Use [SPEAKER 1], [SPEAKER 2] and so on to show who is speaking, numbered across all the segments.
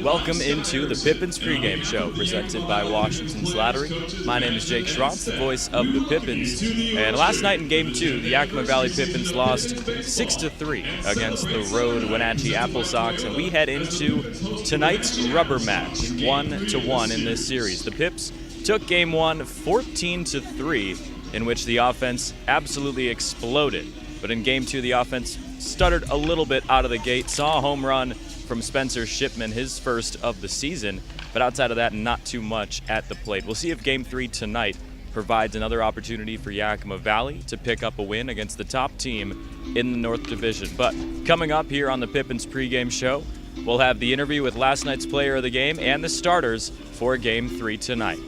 [SPEAKER 1] Welcome into the Pippins pregame show presented by Washington's Lottery. My name is Jake Schrontz, the voice of the Pippins. And last night in Game 2, the Yakima Valley Pippins lost 6-3 against the road Wenatchee AppleSox, and we head into tonight's rubber match, 1-1 in this series. The Pips took Game 1 14-3, in which the offense absolutely exploded. But in Game 2, the offense stuttered a little bit out of the gate, saw a home run from Spencer Shipman, his first of the season, but outside of that, not too much at the plate. We'll see if Game 3 tonight provides another opportunity for Yakima Valley to pick up a win against the top team in the North Division. But coming up here on the Pippins pregame show, we'll have the interview with last night's player of the game and the starters for Game 3 tonight.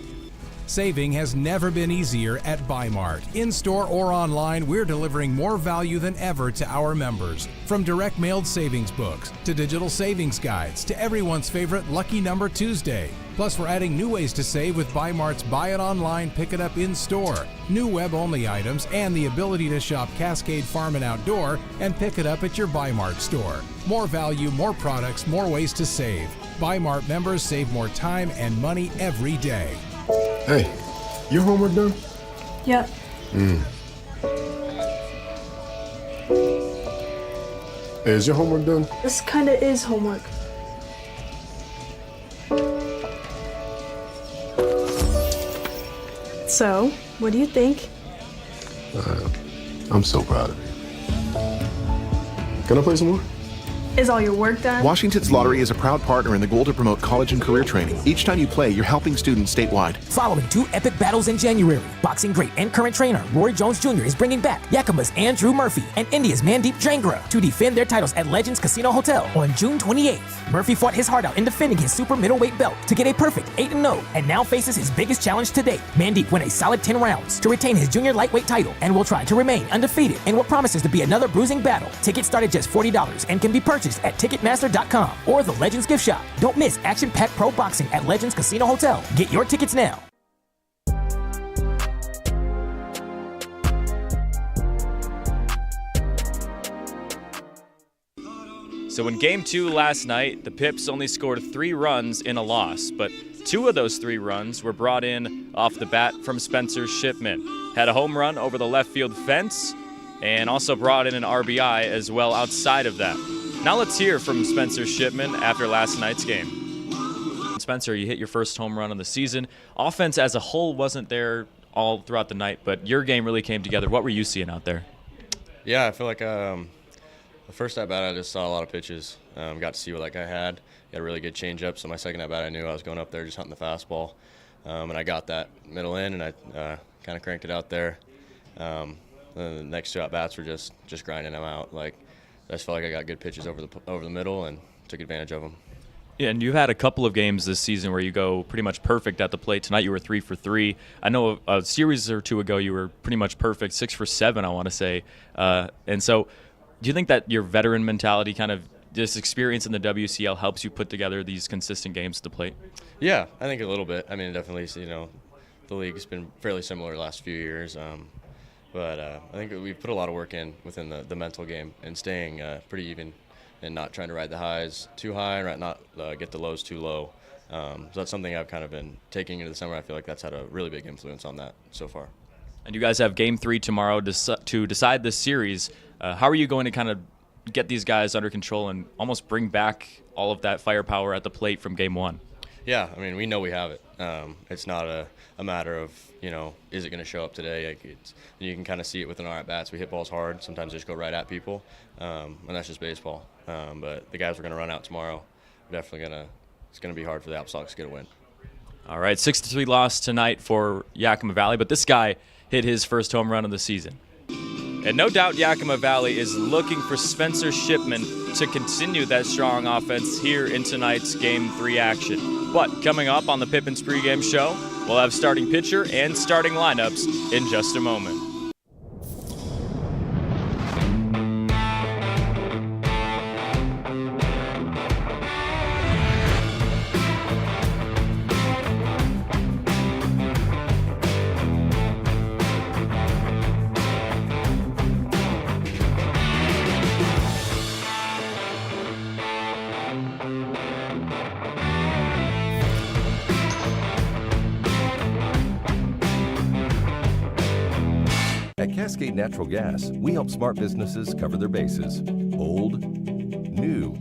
[SPEAKER 2] Saving has never been easier at Bi-Mart. In-store or online, we're delivering more value than ever to our members. From direct mailed savings books to digital savings guides to everyone's favorite Lucky Number Tuesday. Plus, we're adding new ways to save with Bi-Mart's Buy It Online, Pick It Up in-store, new web-only items, and the ability to shop Cascade Farm and Outdoor and pick it up at your Bi-Mart store. More value, more products, more ways to save. Bi-Mart members save more time and money every day.
[SPEAKER 3] Hey, your homework done?
[SPEAKER 4] Yep.
[SPEAKER 3] Hey, is your homework done?
[SPEAKER 4] This kinda is homework. So, what do you think?
[SPEAKER 3] I'm so proud of you. Can I play some more?
[SPEAKER 4] Is all your work done?
[SPEAKER 5] Washington's Lottery is a proud partner in the goal to promote college and career training. Each time you play, you're helping students statewide.
[SPEAKER 6] Following two epic battles in January, boxing great and current trainer Roy Jones Jr. is bringing back Yakima's Andrew Murphy and India's Mandeep Jangra to defend their titles at Legends Casino Hotel on June 28th. Murphy fought his heart out in defending his super middleweight belt to get a perfect 8-0 and now faces his biggest challenge to date. Mandeep went a solid 10 rounds to retain his junior lightweight title and will try to remain undefeated in what promises to be another bruising battle. Tickets start at just $40 and can be purchased at Ticketmaster.com or the Legends Gift Shop. Don't miss action-packed pro boxing at Legends Casino Hotel. Get your tickets now.
[SPEAKER 1] So in Game 2 last night, the Pips only scored 3 runs in a loss, but 2 of those 3 runs were brought in off the bat from Spencer Shipman. Had a home run over the left field fence and also brought in an RBI as well outside of that. Now let's hear from Spencer Shipman after last night's game. Spencer, you hit your first home run of the season. Offense as a whole wasn't there all throughout the night, but your game really came together. What were you seeing out there?
[SPEAKER 7] Yeah, I feel like the first at-bat, I just saw a lot of pitches. Got to see what that guy had. He had a really good changeup, so my second at-bat, I knew I was going up there just hunting the fastball. And I got that middle in, and I kind of cranked it out there. Then the next 2 at-bats were just grinding them out. Like, I just felt like I got good pitches over the middle and took advantage of them.
[SPEAKER 1] Yeah, and you've had a couple of games this season where you go pretty much perfect at the plate. Tonight you were 3 for 3. I know a series or 2 ago you were pretty much perfect, 6 for 7, I want to say. And so do you think that your veteran mentality, kind of this experience in the WCL, helps you put together these consistent games at the plate?
[SPEAKER 7] Yeah, I think a little bit. I mean, definitely, the league's been fairly similar the last few years. But I think we've put a lot of work in within the mental game and staying pretty even and not trying to ride the highs too high and not get the lows too low. So that's something I've kind of been taking into the summer. I feel like that's had a really big influence on that so far.
[SPEAKER 1] And you guys have Game 3 tomorrow to decide this series. How are you going to kind of get these guys under control and almost bring back all of that firepower at the plate from Game 1?
[SPEAKER 7] Yeah, I mean, we know we have it. It's not a matter of, is it going to show up today? Like you can kind of see it within our at-bats. We hit balls hard. Sometimes they just go right at people, and that's just baseball. But the guys we're going to run out tomorrow, it's going to be hard for the AppleSox to get a win.
[SPEAKER 1] All right, 6-3 loss tonight for Yakima Valley, but this guy hit his first home run of the season. And no doubt Yakima Valley is looking for Spencer Shipman to continue that strong offense here in tonight's Game 3 action. But coming up on the Pippins pregame show, we'll have starting pitcher and starting lineups in just a moment.
[SPEAKER 8] Cascade Natural Gas, we help smart businesses cover their bases. Old, new,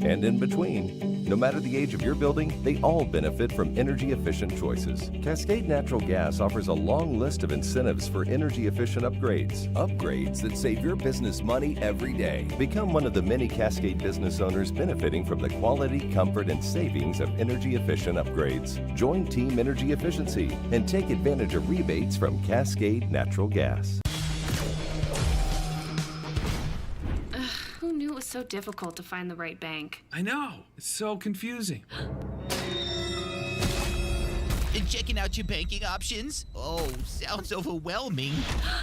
[SPEAKER 8] and in between. No matter the age of your building, they all benefit from energy-efficient choices. Cascade Natural Gas offers a long list of incentives for energy-efficient upgrades. Upgrades that save your business money every day. Become one of the many Cascade business owners benefiting from the quality, comfort, and savings of energy-efficient upgrades. Join Team Energy Efficiency and take advantage of rebates from Cascade Natural Gas.
[SPEAKER 9] Who knew it was so difficult to find the right bank?
[SPEAKER 10] I know. It's so confusing.
[SPEAKER 11] Checking out your banking options? Oh, sounds overwhelming.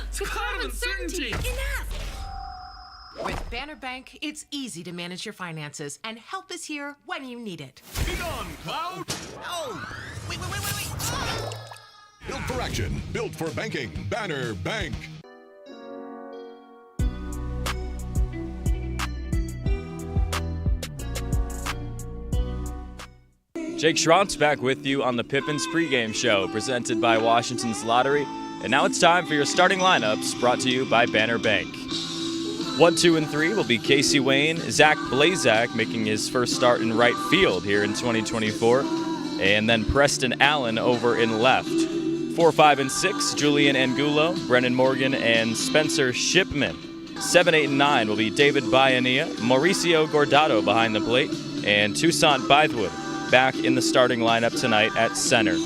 [SPEAKER 10] It's a cloud of uncertainty.
[SPEAKER 9] Enough!
[SPEAKER 12] With Banner Bank, it's easy to manage your finances, and help is here when you need it.
[SPEAKER 13] Get on, Cloud!
[SPEAKER 11] Oh, wait. Ah!
[SPEAKER 13] Built for action, built for banking. Banner Bank.
[SPEAKER 1] Jake Schrontz back with you on the Pippins pregame show presented by Washington's Lottery. And now it's time for your starting lineups brought to you by Banner Bank. 1, 2, and 3 will be Casey Wayne, Zach Blazak making his first start in right field here in 2024, and then Preston Allen over in left. 4, 5, and 6, Julian Angulo, Brennan Morgan, and Spencer Shipman. 7, 8, and 9 will be David Bayanilla, Mauricio Gordato behind the plate, and Toussaint Bythewood back in the starting lineup tonight at center.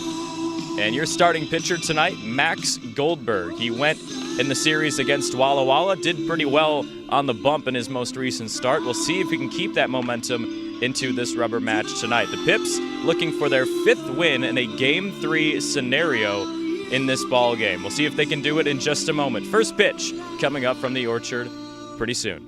[SPEAKER 1] And your starting pitcher tonight, Max Goldberg. He went in the series against Walla Walla, did pretty well on the bump in his most recent start. We'll see if he can keep that momentum into this rubber match tonight. The Pips looking for their 5th win in a Game 3 scenario in this ball game. We'll see if they can do it in just a moment. First pitch coming up from the Orchard pretty soon.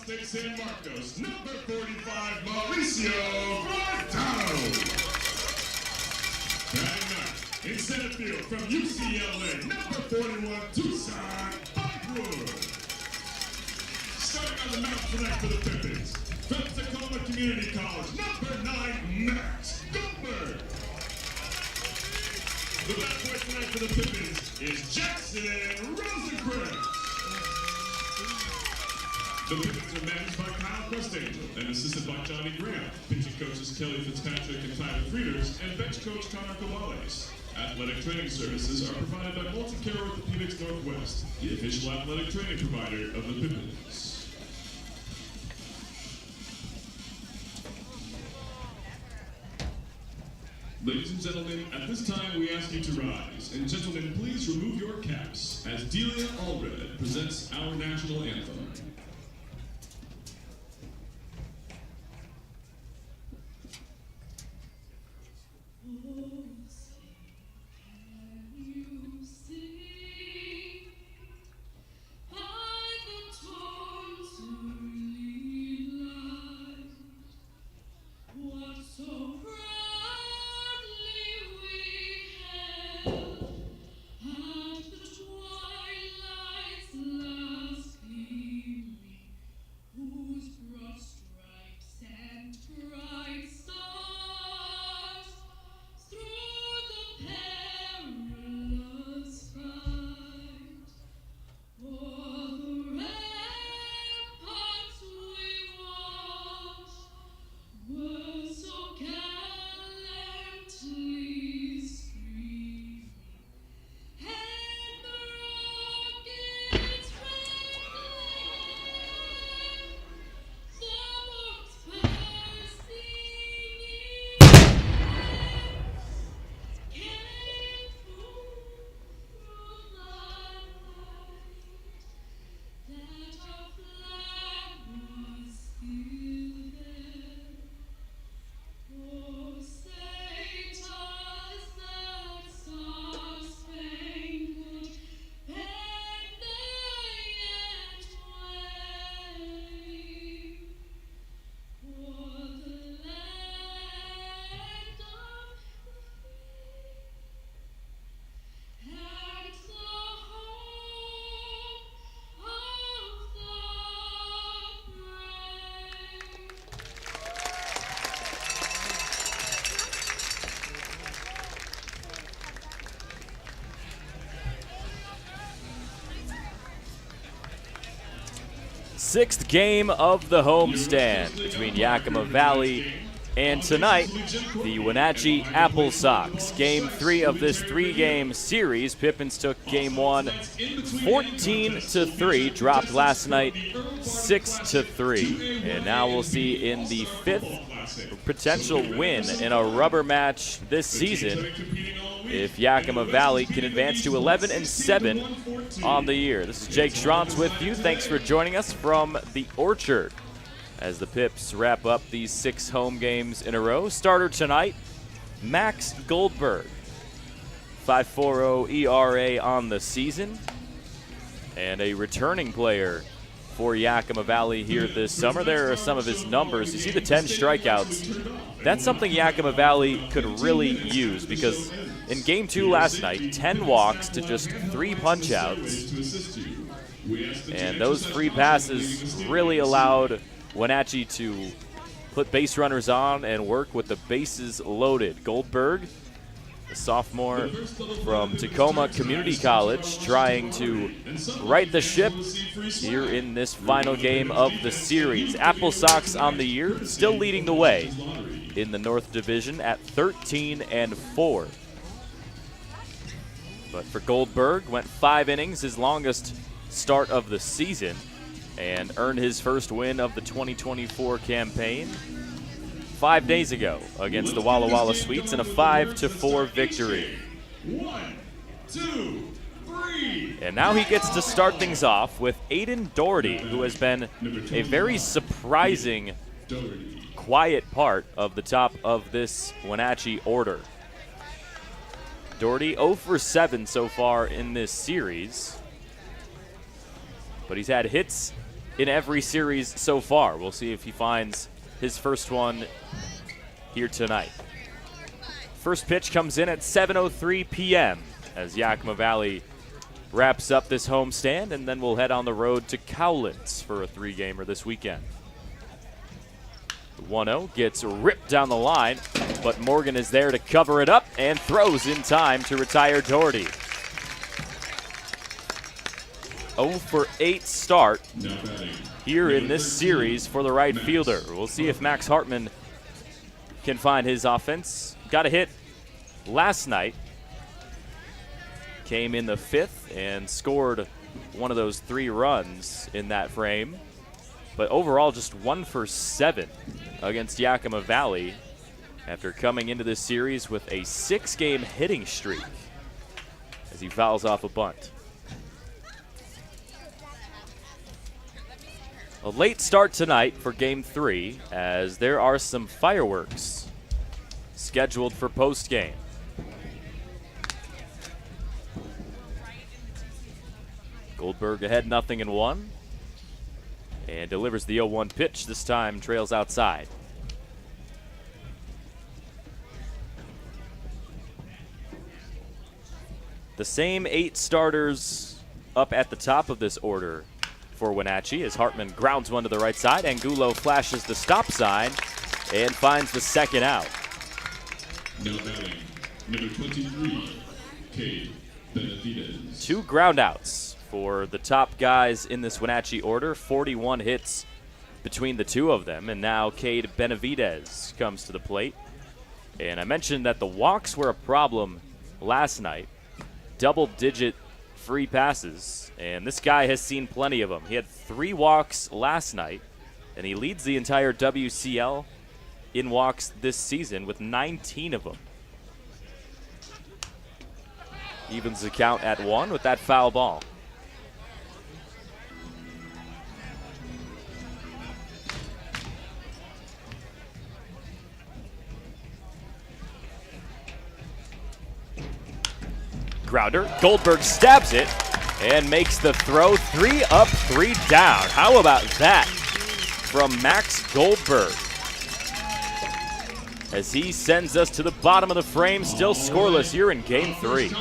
[SPEAKER 13] State San Marcos, number 45, Mauricio Gordato. Batting ninth, in center field from UCLA, number 41, Toussaint Bythewood. Starting on the mound tonight for the Pippins, from Tacoma Community College, number 9, Max Goldberg. The bat boy tonight for the Pippins is Jackson Rosencrantz. The Pippins are managed by Kyle Crestangel and assisted by Johnny Graham. Pitching coaches Kelly Fitzpatrick and Tyler Frieders, and bench coach Connor Kowales. Athletic training services are provided by Multicare Orthopedics Northwest, the official athletic training provider of the Pippins. Ladies and gentlemen, at this time we ask you to rise. And gentlemen, please remove your caps as Delia Allred presents our national anthem.
[SPEAKER 1] sixth game of the homestand between Yakima Valley and tonight, the Wenatchee AppleSox. Game 3 of this 3-game series. Pippins took game 1 14-3, dropped last night 6-3. And now we'll see in the 5th potential win in a rubber match this season if Yakima Valley can advance to 11-7 on the year. This is Jake Schrontz with you. Thanks for joining us from the Orchard as the Pips wrap up these 6 home games in a row. Starter tonight, Max Goldberg. 5.40 ERA on the season. And a returning player for Yakima Valley here this summer. There are some of his numbers. You see the 10 strikeouts. That's something Yakima Valley could really use because in game 2 last night, 10 walks to just 3 punch-outs. And those free passes really allowed Wenatchee to put base runners on and work with the bases loaded. Goldberg, the sophomore from Tacoma Community College, trying to right the ship here in this final game of the series. AppleSox on the year, still leading the way in the North Division at 13-4. But for Goldberg, went 5 innings, his longest start of the season, and earned his first win of the 2024 campaign 5 days ago against the Walla Walla Sweets in a 5-4 victory.
[SPEAKER 13] 1, 2, 3.
[SPEAKER 1] And now he gets to start things off with Aiden Doherty, who has been a very surprising, quiet part of the top of this Wenatchee order. Doherty 0 for 7 so far in this series, but he's had hits in every series so far. We'll see if he finds his first one here tonight. First pitch comes in at 7:03 p.m. as Yakima Valley wraps up this homestand, and then we'll head on the road to Cowlitz for a 3-gamer this weekend. The 1-0 gets ripped down the line, but Morgan is there to cover it up and throws in time to retire Doherty. 0 for 8 start here in this series for the right fielder. We'll see if Max Hartman can find his offense. Got a hit last night. Came in the 5th and scored one of those 3 runs in that frame. But overall, just 1 for 7 against Yakima Valley after coming into this series with a 6-game hitting streak as he fouls off a bunt. A late start tonight for Game 3 as there are some fireworks scheduled for postgame. Goldberg ahead 0-1 and delivers the 0-1 pitch. This time trails outside. The same 8 starters up at the top of this order for Wenatchee as Hartman grounds one to the right side. Angulo flashes the stop sign and finds the second out.
[SPEAKER 13] Now batting, number 23, Cade Benavidez.
[SPEAKER 1] 2 groundouts for the top guys in this Wenatchee order. 41 hits between the 2 of them, and now Cade Benavidez comes to the plate. And I mentioned that the walks were a problem last night. Double-digit free passes, and this guy has seen plenty of them. He had 3 walks last night, and he leads the entire WCL in walks this season with 19 of them. Evens the count at 1 with that foul ball. Grounder. Goldberg stabs it and makes the throw. 3 up, 3 down. How about that from Max Goldberg? As he sends us to the bottom of the frame, still scoreless here in Game 3.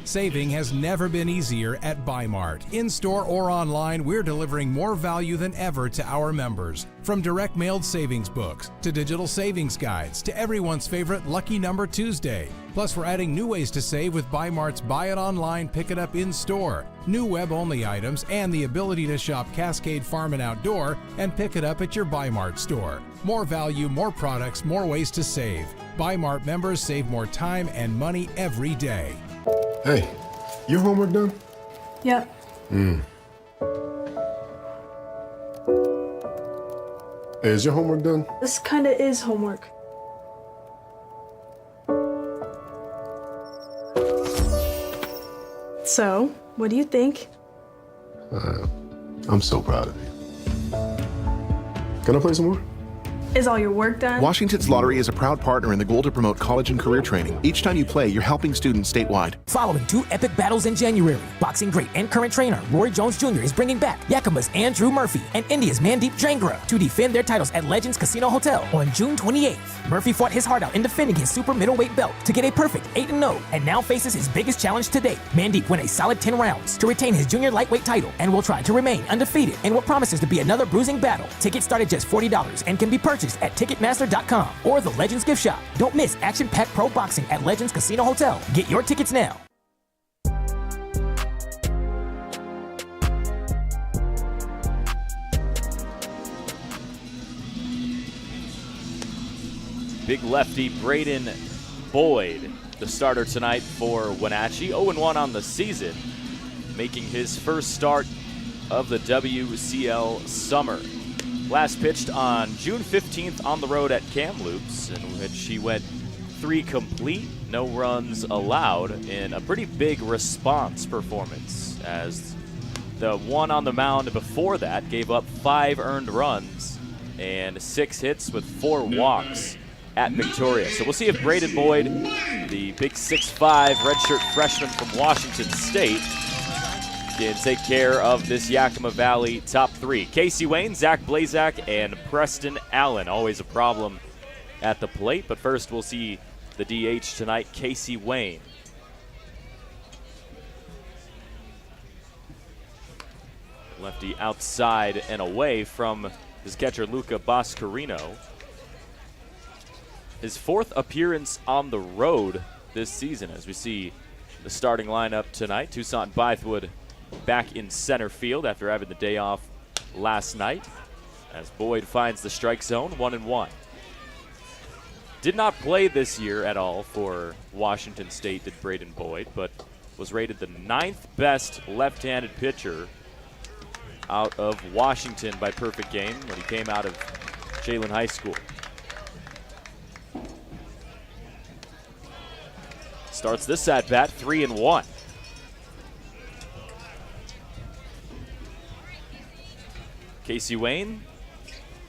[SPEAKER 2] Saving has never been easier at Bi-Mart. In-store or online, we're delivering more value than ever to our members. From direct mailed savings books, to digital savings guides, to everyone's favorite Lucky Number Tuesday. Plus, we're adding new ways to save with Bi-Mart's Buy It Online, Pick It Up in-store. new web-only items, and the ability to shop Cascade Farm and Outdoor and pick it up at your BuyMart store. More value, more products, more ways to save. BuyMart members save more time and money every day.
[SPEAKER 3] Hey, your homework done?
[SPEAKER 4] Yep.
[SPEAKER 3] Hey, is your homework done?
[SPEAKER 4] This kinda is homework. So, what do you think?
[SPEAKER 3] I'm so proud of you. Can I play some more?
[SPEAKER 4] Is all your work done?
[SPEAKER 5] Washington's Lottery is a proud partner in the goal to promote college and career training. Each time you play, you're helping students statewide.
[SPEAKER 6] Following 2 epic battles in January, boxing great and current trainer Roy Jones Jr. is bringing back Yakima's Andrew Murphy and India's Mandeep Jangra to defend their titles at Legends Casino Hotel on June 28th. Murphy fought his heart out in defending his super middleweight belt to get a perfect 8-0 and now faces his biggest challenge to date. Mandeep went a solid 10 rounds to retain his junior lightweight title and will try to remain undefeated in what promises to be another bruising battle. Tickets start at just $40 and can be purchased at Ticketmaster.com or the Legends Gift Shop. Don't miss action-packed pro boxing at Legends Casino Hotel. Get your tickets now.
[SPEAKER 1] Big lefty Braden Boyd, the starter tonight for Wenatchee. 0-1 on the season, making his first start of the WCL summer. Last pitched on June 15th on the road at Kamloops, in which he went 3 complete, no runs allowed, in a pretty big response performance, as the one on the mound before that gave up 5 earned runs and 6 hits with 4 walks at Victoria. So we'll see if Braden Boyd, the big 6'5" redshirt freshman from Washington State, can take care of this Yakima Valley top 3. Casey Wayne, Zach Blazak, and Preston Allen. Always a problem at the plate, but first we'll see the DH tonight, Casey Wayne. Lefty outside and away from his catcher, Luca Boscarino. His 4th appearance on the road this season, as we see the starting lineup tonight. Toussaint Bythewood back in center field after having the day off last night, as Boyd finds the strike zone, 1-1. Did not play this year at all for Washington State, did Braden Boyd, but was rated the 9th best left-handed pitcher out of Washington by Perfect Game when he came out of Jalen High School. Starts this at-bat, 3-1. Casey Wayne,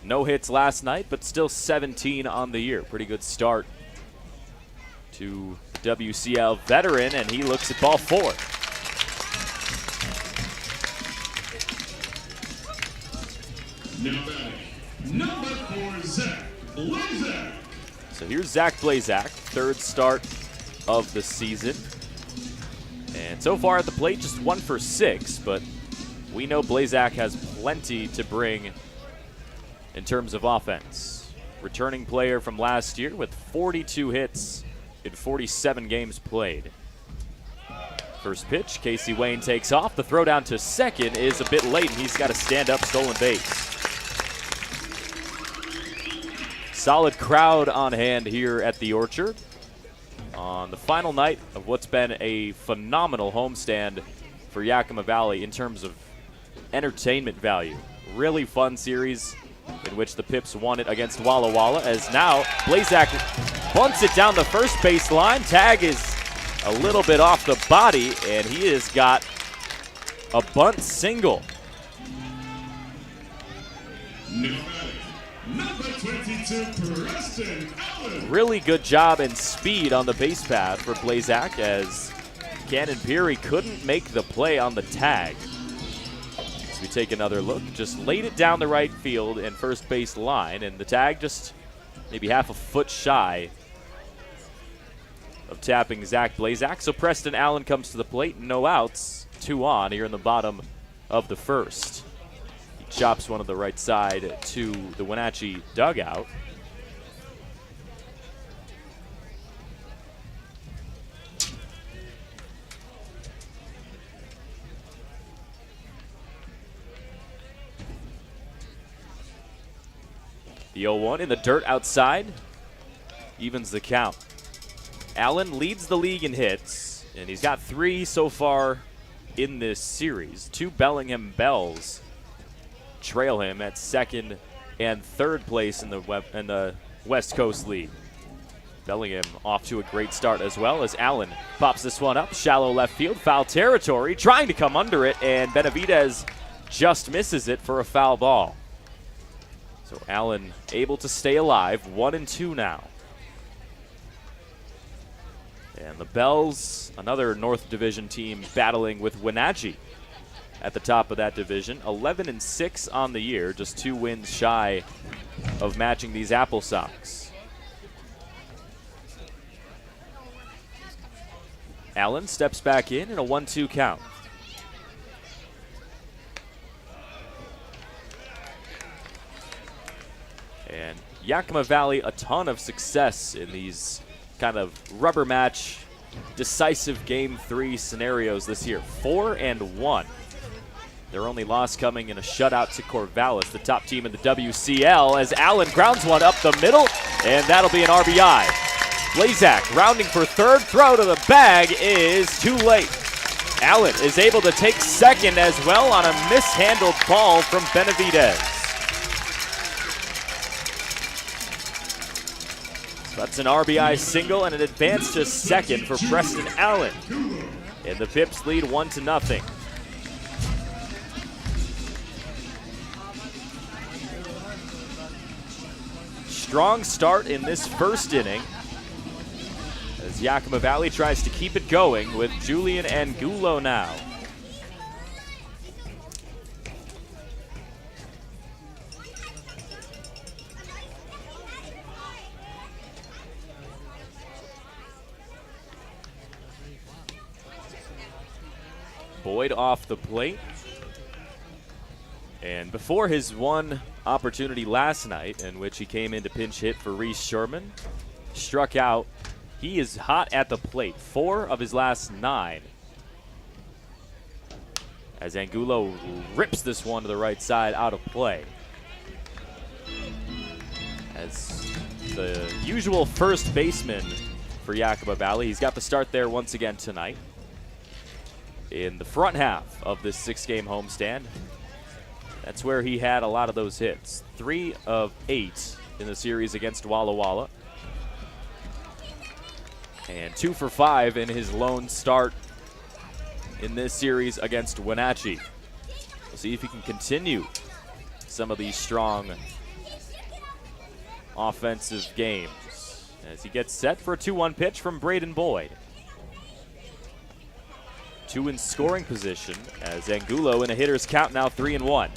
[SPEAKER 1] no hits last night, but still 17 on the year. Pretty good start to WCL veteran, and he looks at ball 4.
[SPEAKER 13] Now batting, number 4, Zach Blazak.
[SPEAKER 1] So here's Zach Blazak, 3rd start of the season. And so far at the plate, just 1 for 6, but we know Blazak has plenty to bring in terms of offense. Returning player from last year with 42 hits in 47 games played. First pitch, Casey Wayne takes off. The throw down to second is a bit late, and he's got a stand-up stolen base. Solid crowd on hand here at the Orchard on the final night of what's been a phenomenal homestand for Yakima Valley in terms of entertainment value. Really fun series in which the Pips won it against Walla Walla, as now Blazak bunts it down the first base line. Tag is a little bit off the body, and he has got a bunt single.
[SPEAKER 13] Number 22, Preston Allen.
[SPEAKER 1] Really good job and speed on the base path for Blazak, as Cannon Peary couldn't make the play on the tag. As we take another look, just laid it down the right field and first base line, and the tag just maybe half a foot shy of tapping Zach Blazak. So Preston Allen comes to the plate, no outs, 2 on here in the bottom of the first. He chops one of the right side to the Wenatchee dugout. The 0-1 in the dirt outside evens the count. Allen leads the league in hits, and he's got 3 so far in this series. 2 Bellingham Bells trail him at second and third place in the West Coast League. Bellingham off to a great start as well as Allen pops this one up. Shallow left field, foul territory, trying to come under it, and Benavidez just misses it for a foul ball. So Allen able to stay alive, 1-2 now. And the Bells, another North Division team battling with Wenatchee at the top of that division. 11-6 on the year, just 2 wins shy of matching these AppleSox. Allen steps back in a 1-2 count. And Yakima Valley, a ton of success in these kind of rubber match, decisive game 3 scenarios this year. 4-1. Their only loss coming in a shutout to Corvallis, the top team in the WCL, as Allen grounds one up the middle, and that'll be an RBI. Blazak rounding for third, throw to the bag is too late. Allen is able to take second as well on a mishandled ball from Benavidez. So that's an RBI single and an advance to second for Preston Allen. And the Pips lead 1-0. Strong start in this first inning as Yakima Valley tries to keep it going with Julian Angulo now. Boyd off the plate. And before his one opportunity last night in which he came in to pinch hit for Reese Sherman, struck out. He is hot at the plate, 4 of his last 9. As Angulo rips this one to the right side out of play. As the usual first baseman for Yakima Valley, he's got the start there once again tonight. In the front half of this 6-game homestand, that's where he had a lot of those hits. 3 of 8 in the series against Walla Walla. And 2 for 5 in his lone start in this series against Wenatchee. We'll see if he can continue some of these strong offensive games as he gets set for a 2-1 pitch from Braden Boyd. 2 in scoring position as Angulo in a hitter's count now 3-1.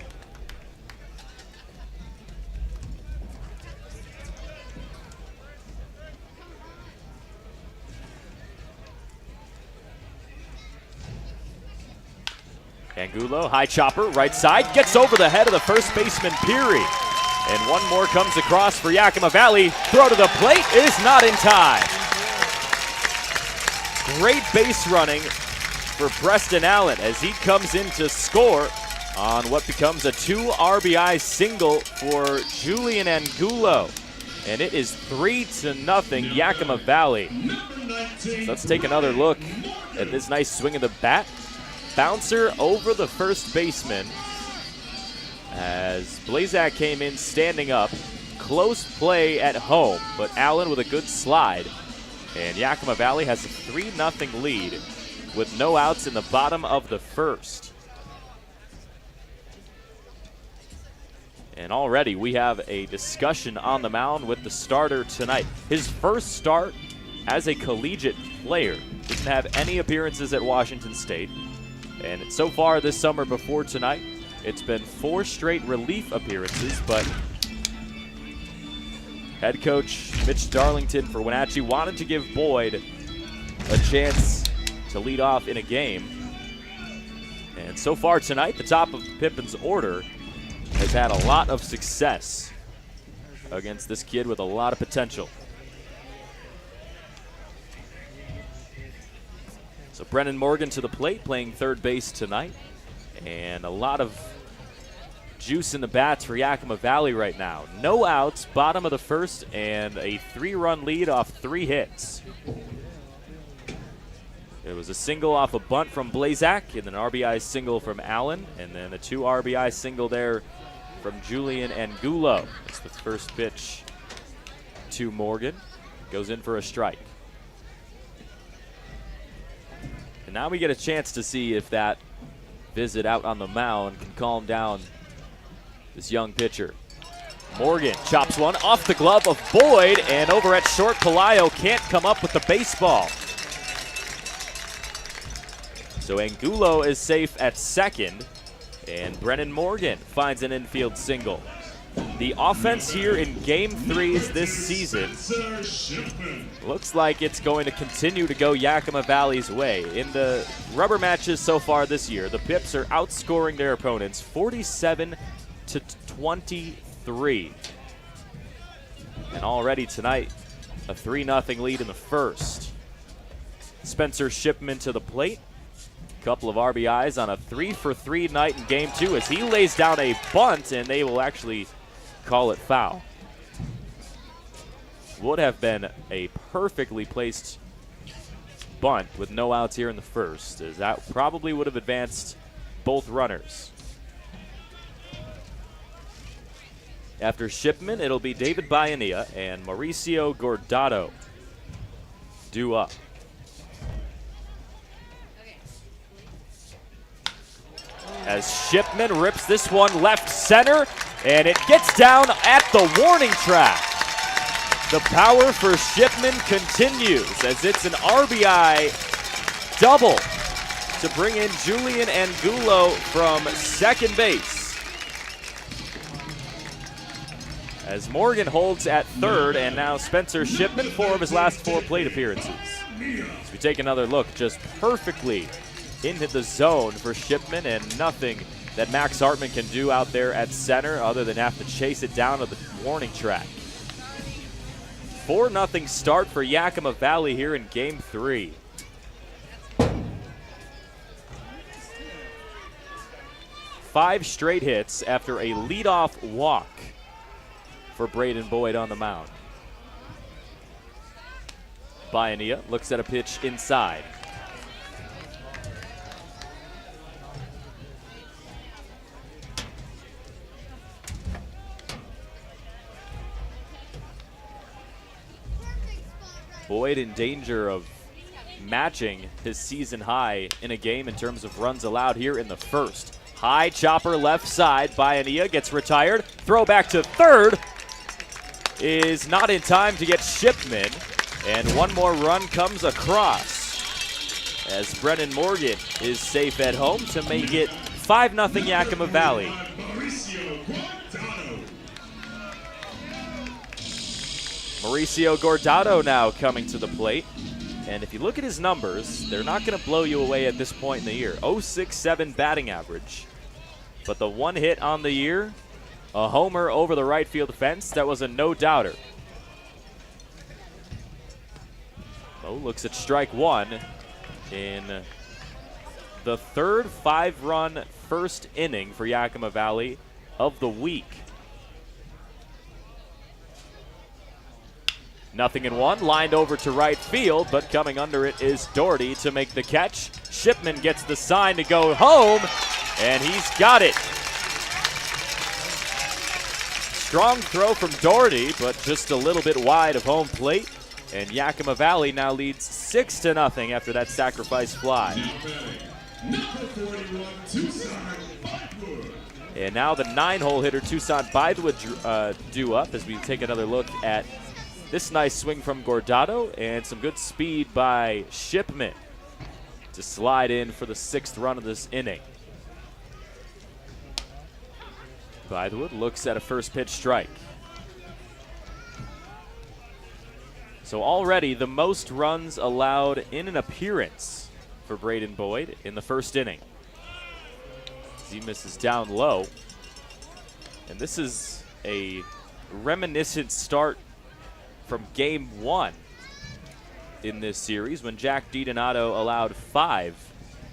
[SPEAKER 1] Angulo, high chopper, right side, gets over the head of the first baseman, Peary. And one more comes across for Yakima Valley. Throw to the plate is not in time. Great base running for Preston Allen as he comes in to score on what becomes a 2 RBI single for Julian Angulo. And it is 3-0 Yakima Valley. So let's take another look at this nice swing of the bat. Bouncer over the first baseman as Blazak came in standing up. Close play at home, but Allen with a good slide. And Yakima Valley has a 3-0 lead with no outs in the bottom of the first. And already we have a discussion on the mound with the starter tonight. His first start as a collegiate player. Didn't have any appearances at Washington State. And so far this summer before tonight, it's been 4 straight relief appearances, but head coach Mitch Darlington for Wenatchee wanted to give Boyd a chance to lead off in a game. And so far tonight, the top of the Pippins order has had a lot of success against this kid with a lot of potential. So Brennan Morgan to the plate, playing third base tonight. And a lot of juice in the bats for Yakima Valley right now. No outs, bottom of the first, and a 3-run lead off 3 hits. It was a single off a bunt from Blazak, and an RBI single from Allen, and then a 2 RBI single there from Julian Angulo. That's the first pitch to Morgan. Goes in for a strike. And now we get a chance to see if that visit out on the mound can calm down this young pitcher. Morgan chops one off the glove of Boyd, and over at short, Pelayo can't come up with the baseball. So Angulo is safe at second, and Brennan Morgan finds an infield single. The offense here in Game 3s this season looks like it's going to continue to go Yakima Valley's way. In the rubber matches so far this year, the Pips are outscoring their opponents 47-23. And already tonight, a 3-0 lead in the first. Spencer Shipman to the plate. Couple of RBIs on a 3-for-3 night in Game 2 as he lays down a bunt, and they will actually call it foul. Would have been a perfectly placed bunt with no outs here in the first, as that probably would have advanced both runners. After Shipman, it'll be David Bayanilla and Mauricio Gordado due up. As Shipman rips this one left center, and it gets down at the warning track. The power for Shipman continues as it's an RBI double to bring in Julian Angulo from second base. As Morgan holds at third, and now Spencer Shipman, 4 of his last 4 plate appearances. As we take another look, just perfectly into the zone for Shipman, and nothing that Max Hartman can do out there at center other than have to chase it down to the warning track. 4-0 start for Yakima Valley here in Game 3. Five straight hits after a leadoff walk for Braden Boyd on the mound. Bayanilla looks at a pitch inside. Boyd in danger of matching his season high in a game in terms of runs allowed here in the first. High chopper left side. Bayanilla gets retired. Throw back to third is not in time to get Shipman. And one more run comes across as Brennan Morgan is safe at home to make it 5-0 Yakima Valley. Mauricio Gordado now coming to the plate. And if you look at his numbers, they're not going to blow you away at this point in the year. 0.67 batting average. But the one hit on the year, a homer over the right field fence, that was a no-doubter. Mo looks at strike one in the third 5-run first inning for Yakima Valley of the week. 0-1, lined over to right field, but coming under it is Doherty to make the catch. Shipman gets the sign to go home, and he's got it. Strong throw from Doherty, but just a little bit wide of home plate. And Yakima Valley now leads 6-0 after that sacrifice fly. And now the 9-hole hitter, Tucson Bythewood, due up as we take another look at this nice swing from Gordado and some good speed by Shipman to slide in for the 6th run of this inning. Bythewood looks at a first pitch strike. So already the most runs allowed in an appearance for Braden Boyd in the first inning. He misses down low. And this is a reminiscent start from Game 1 in this series when Jack DiDonato allowed 5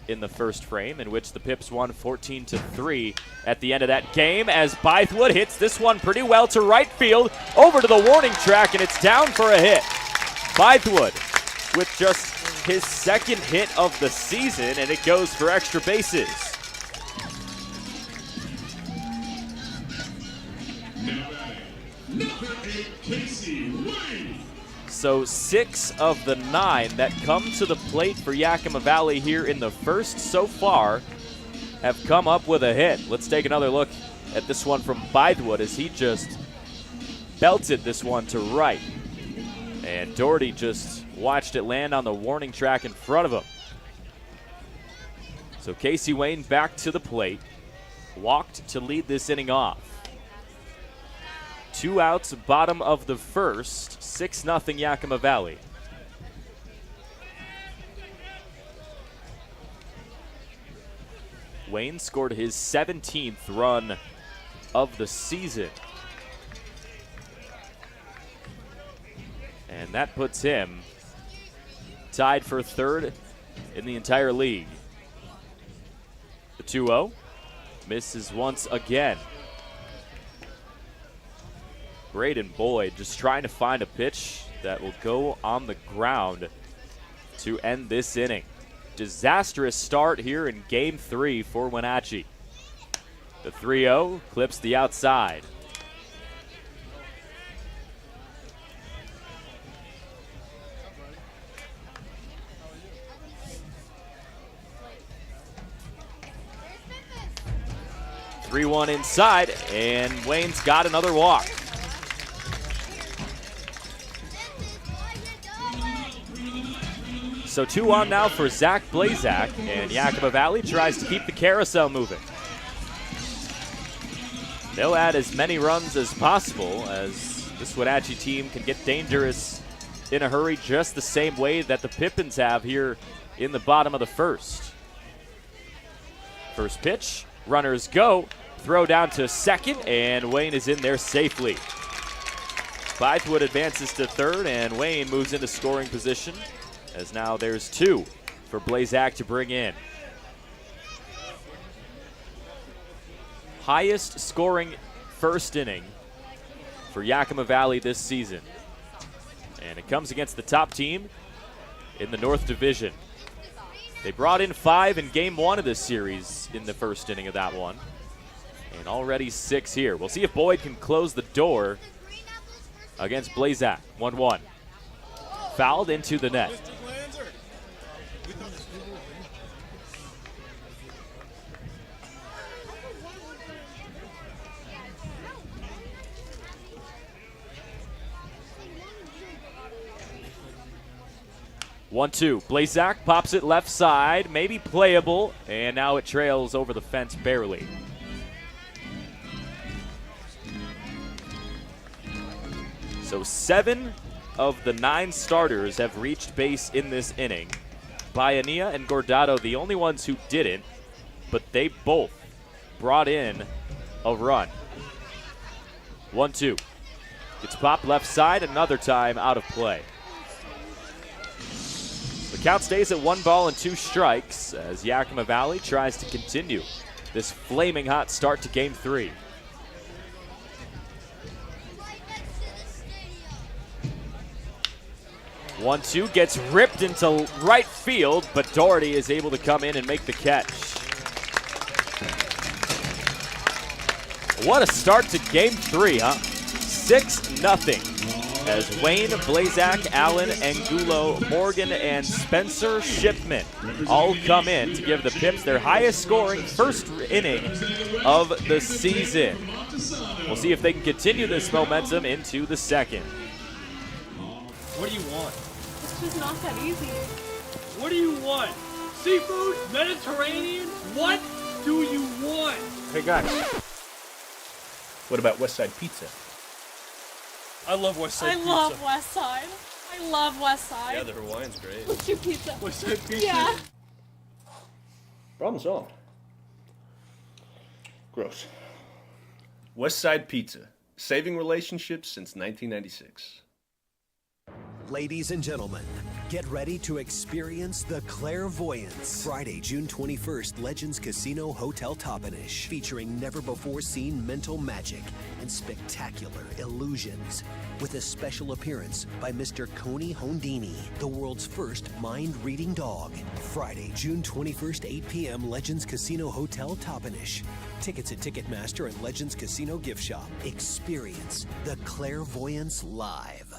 [SPEAKER 1] in the first frame, in which the Pips won 14-3 at the end of that game, as Bythewood hits this one pretty well to right field, over to the warning track, and it's down for a hit. Bythewood with just his second hit of the season, and it goes for extra bases.
[SPEAKER 13] Number 8, Casey Wayne.
[SPEAKER 1] So 6 of the 9 that come to the plate for Yakima Valley here in the first so far have come up with a hit. Let's take another look at this one from Bythewood as he just belted this one to right. And Doherty just watched it land on the warning track in front of him. So Casey Wayne back to the plate, walked to lead this inning off. 2 outs, bottom of the first, 6-0 Yakima Valley. Wayne scored his 17th run of the season. And that puts him tied for third in the entire league. The 2-0 misses once again. Braden Boyd just trying to find a pitch that will go on the ground to end this inning. Disastrous start here in Game 3 for Wenatchee. The 3-0 clips the outside. Three 3-1 inside, and Wayne's got another walk. So 2 on now for Zach Blazak, and Yakima Valley tries to keep the carousel moving. They'll add as many runs as possible, as this Wenatchee team can get dangerous in a hurry just the same way that the Pippins have here in the bottom of the first. First pitch, runners go, throw down to second, and Wayne is in there safely. Bythewood advances to third, and Wayne moves into scoring position, as now there's 2 for Blazak to bring in. Highest scoring first inning for Yakima Valley this season. And it comes against the top team in the North Division. They brought in 5 in Game 1 of this series in the first inning of that one. And already 6 here. We'll see if Boyd can close the door against Blazak. 1-1. Fouled into the net. 1-2. Blazak pops it left side, maybe playable, and now it trails over the fence barely. So 7 of the 9 starters have reached base in this inning. Bayanilla and Gordado the only ones who didn't, but they both brought in a run. 1-2. Gets popped left side, another time out of play. The count stays at 1 ball and 2 strikes as Yakima Valley tries to continue this flaming hot start to Game 3. One, 2 gets ripped into right field, but Doherty is able to come in and make the catch. What a start to Game 3, huh? 6-0. As Wayne, Blazak, Allen, Angulo, Morgan, and Spencer Shipman all come in to give the Pips their highest scoring first inning of the season. We'll see if they can continue this momentum into the second.
[SPEAKER 10] What do you want?
[SPEAKER 4] It's just not that easy.
[SPEAKER 10] What do you want? Seafood? Mediterranean? What do you want?
[SPEAKER 14] Hey guys, what about West Side Pizza?
[SPEAKER 10] I love West Side Pizza.
[SPEAKER 15] I love West Side. I love West Side.
[SPEAKER 10] Yeah, the Hawaiian's great.
[SPEAKER 15] What's your pizza?
[SPEAKER 10] West Side Pizza?
[SPEAKER 15] Yeah.
[SPEAKER 14] Problem solved. Gross. West Side Pizza, saving relationships since 1996.
[SPEAKER 16] Ladies and gentlemen, get ready to experience the clairvoyance. Friday, June 21st, Legends Casino Hotel Toppenish, featuring never-before-seen mental magic and spectacular illusions, with a special appearance by Mr. Coney Hondini, the world's first mind-reading dog. Friday, June 21st, 8 p.m., Legends Casino Hotel Toppenish. Tickets at Ticketmaster and Legends Casino Gift Shop. Experience the clairvoyance live.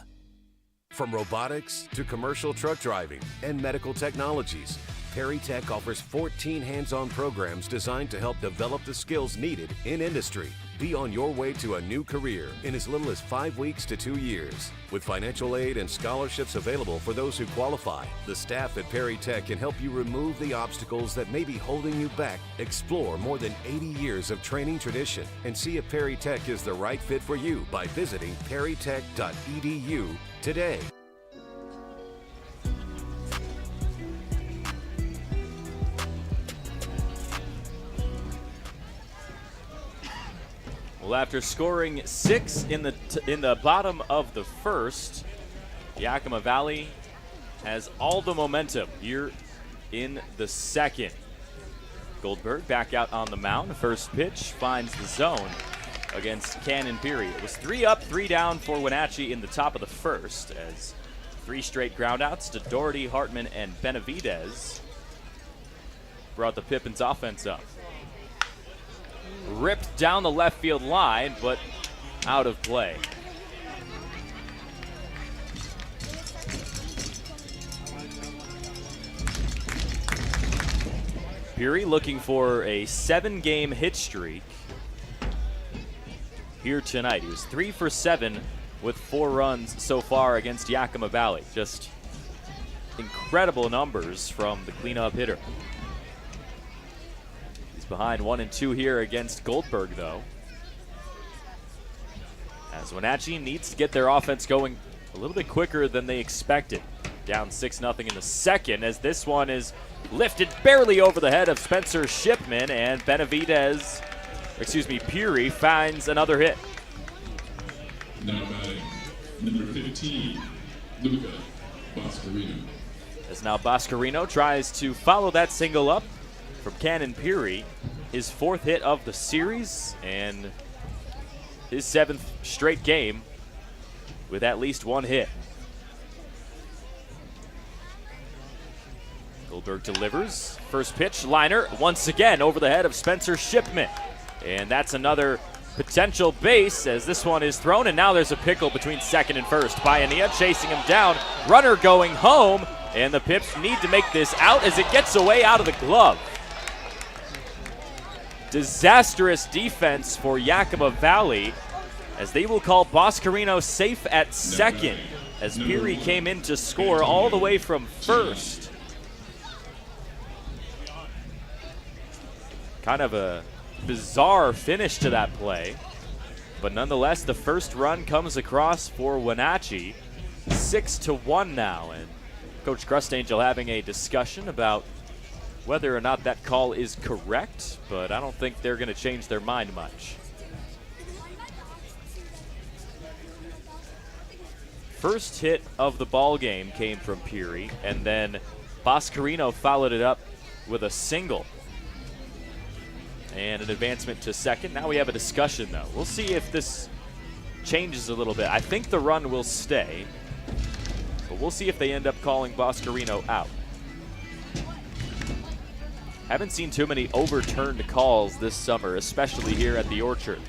[SPEAKER 17] From robotics to commercial truck driving and medical technologies, Perry Tech offers 14 hands-on programs designed to help develop the skills needed in industry. Be on your way to a new career in as little as 5 weeks to 2 years. With financial aid and scholarships available for those who qualify, the staff at Perry Tech can help you remove the obstacles that may be holding you back. Explore more than 80 years of training tradition and see if Perry Tech is the right fit for you by visiting perrytech.edu today.
[SPEAKER 1] Well, after scoring 6 in the bottom of the first, Yakima Valley has all the momentum here in the second. Goldberg back out on the mound. First pitch finds the zone against Cannon Peary. It was 3 up, 3 down for Wenatchee in the top of the first, as 3 straight groundouts to Doherty, Hartman, and Benavidez brought the Pippins offense up. Ripped down the left field line, but out of play. Peary looking for a 7-game hit streak here tonight. He was 3 for 7 with 4 runs so far against Yakima Valley. Just incredible numbers from the cleanup hitter. Behind 1-2 here against Goldberg, though, as Wenatchee needs to get their offense going a little bit quicker than they expected. Down 6-0 in the second, as this one is lifted barely over the head of Spencer Shipman, and Peary finds another hit.
[SPEAKER 13] Now batting, number 15, Luca Boscarino.
[SPEAKER 1] As now Boscarino tries to follow that single up from Cannon Peary, his 4th hit of the series and his 7th straight game with at least 1 hit. Goldberg delivers. First pitch, liner, once again over the head of Spencer Shipman. And that's another potential base as this one is thrown, and now there's a pickle between second and first. Pioneer chasing him down, runner going home, and the Pips need to make this out as it gets away out of the glove. Disastrous defense for Yakima Valley, as they will call Boscarino safe at second, as Peary came in to score all the way from first. Kind of a bizarre finish to that play, but nonetheless, the first run comes across for Wenatchee. 6-1 now, and Coach Grustangel having a discussion about whether or not that call is correct, but I don't think they're going to change their mind much. First hit of the ball game came from Peary, and then Boscarino followed it up with a single and an advancement to second. Now we have a discussion, though. We'll see if this changes a little bit. I think the run will stay, but we'll see if they end up calling Boscarino out. Haven't seen too many overturned calls this summer, especially here at the Orchard.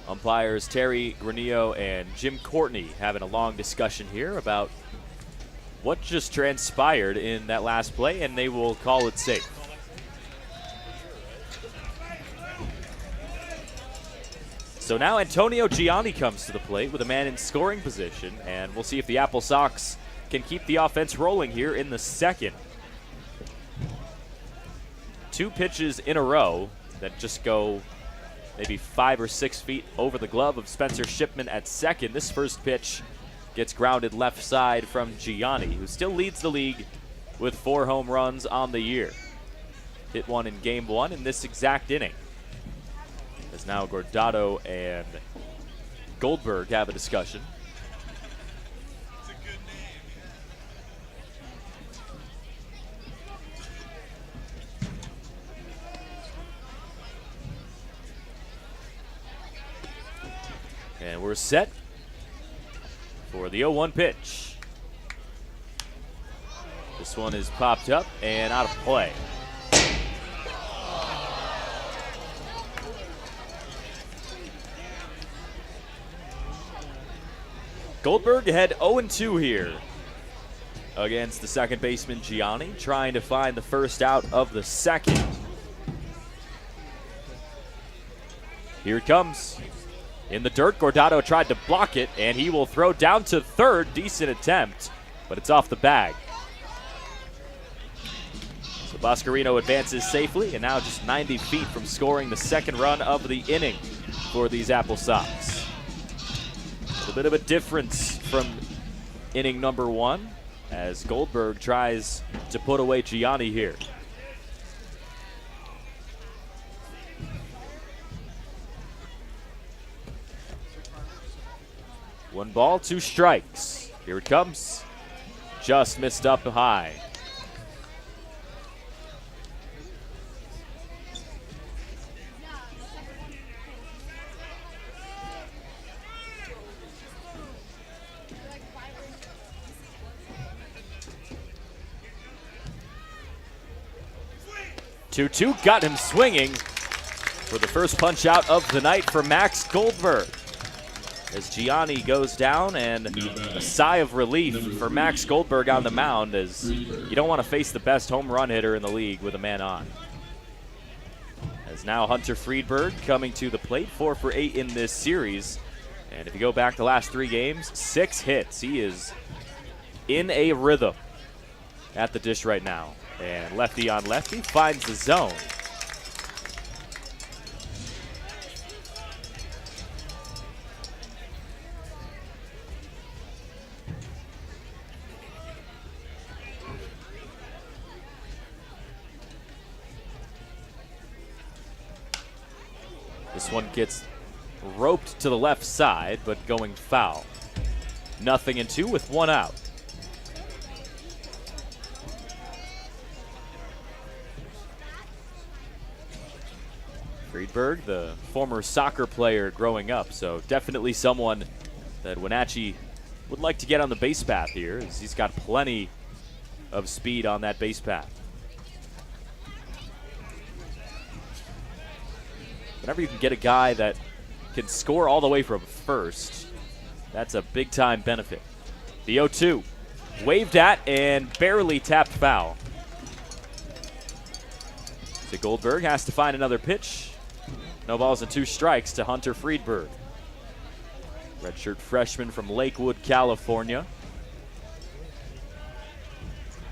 [SPEAKER 1] Umpires Terry Granillo and Jim Courtney having a long discussion here about what just transpired in that last play, and they will call it safe. So now Antonio Gianni comes to the plate with a man in scoring position, and we'll see if the AppleSox can keep the offense rolling here in the second. 2 pitches in a row that just go maybe 5 or 6 feet over the glove of Spencer Shipman at second. This first pitch gets grounded left side from Gianni, who still leads the league with 4 home runs on the year. Hit one in game 1 in this exact inning. as now Gordado and Goldberg have a discussion. And we're set for the 0-1 pitch. This one is popped up and out of play. Goldberg had 0-2 here against the second baseman Gianni, trying to find the first out of the second. Here it comes. In the dirt, Gordado tried to block it, and he will throw down to third. Decent attempt, but it's off the bag. So Boscarino advances safely, and now just 90 feet from scoring the second run of the inning for these AppleSox. A little bit of a difference from inning number one as Goldberg tries to put away Gianni here. One ball, two strikes. Here it comes. Just missed up high. Two got him swinging for the first punch out of the night for Max Goldberg. As Gianni goes down, and a sigh of relief for Max Goldberg on the mound, as you don't want to face the best home run hitter in the league with a man on. As now Hunter Friedberg coming to the plate, 4 for 8 in this series. And if you go back the last 3 games, 6 hits. He is in a rhythm at the dish right now. And lefty on lefty finds the zone. This one gets roped to the left side, but going foul. 0-2 with 1 out. Friedberg, the former soccer player growing up, so definitely someone that Wenatchee would like to get on the base path here, as he's got plenty of speed on that base path. Whenever you can get a guy that can score all the way from first, that's a big-time benefit. The 0-2, waved at and barely tapped foul. So Goldberg has to find another pitch. No balls and 2 strikes to Hunter Friedberg. Redshirt freshman from Lakewood, California.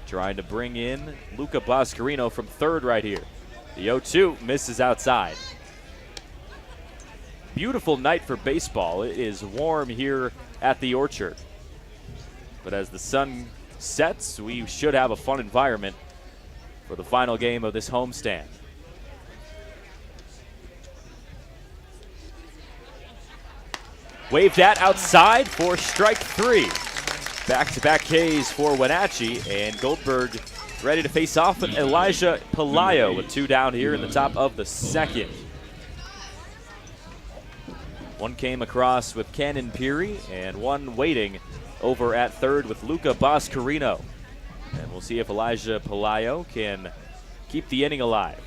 [SPEAKER 1] Trying to bring in Luca Boscarino from third right here. The 0-2 misses outside. Beautiful night for baseball. It is warm here at the Orchard. But as the sun sets, we should have a fun environment for the final game of this homestand. Waved at outside for strike 3. Back-to-back Ks for Wenatchee, and Goldberg ready to face off with Elijah Pelayo with 2 down here in the top of the second. One came across with Cannon Peary, and one waiting over at third with Luca Boscarino. And we'll see if Elijah Pelayo can keep the inning alive.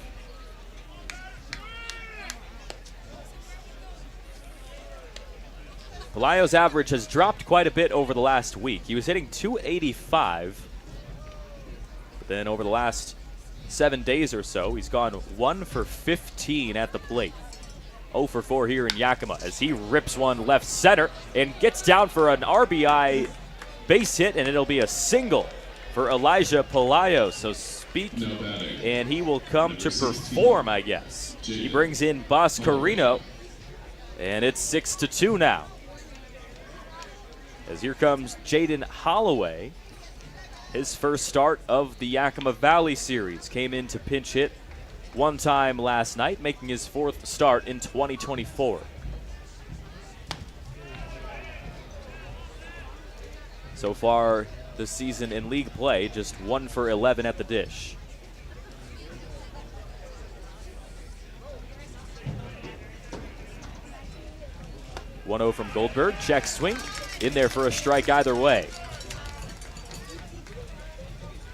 [SPEAKER 1] Pelayo's average has dropped quite a bit over the last week. He was hitting .285, but then over the last 7 days or so, he's gone 1 for 15 at the plate. 0 for 4 here in Yakima as he rips one left center and gets down for an RBI base hit, and it'll be a single for Elijah Pelayo. So speak, and he will come to perform, I guess. He brings in Boscarino, and it's 6-2 now. As here comes Jaden Holloway. His first start of the Yakima Valley series. Came in to pinch hit one time last night, making his 4th start in 2024. So far this season in league play, just 1 for 11 at the dish. .1-0 from Goldberg, check swing, in there for a strike either way.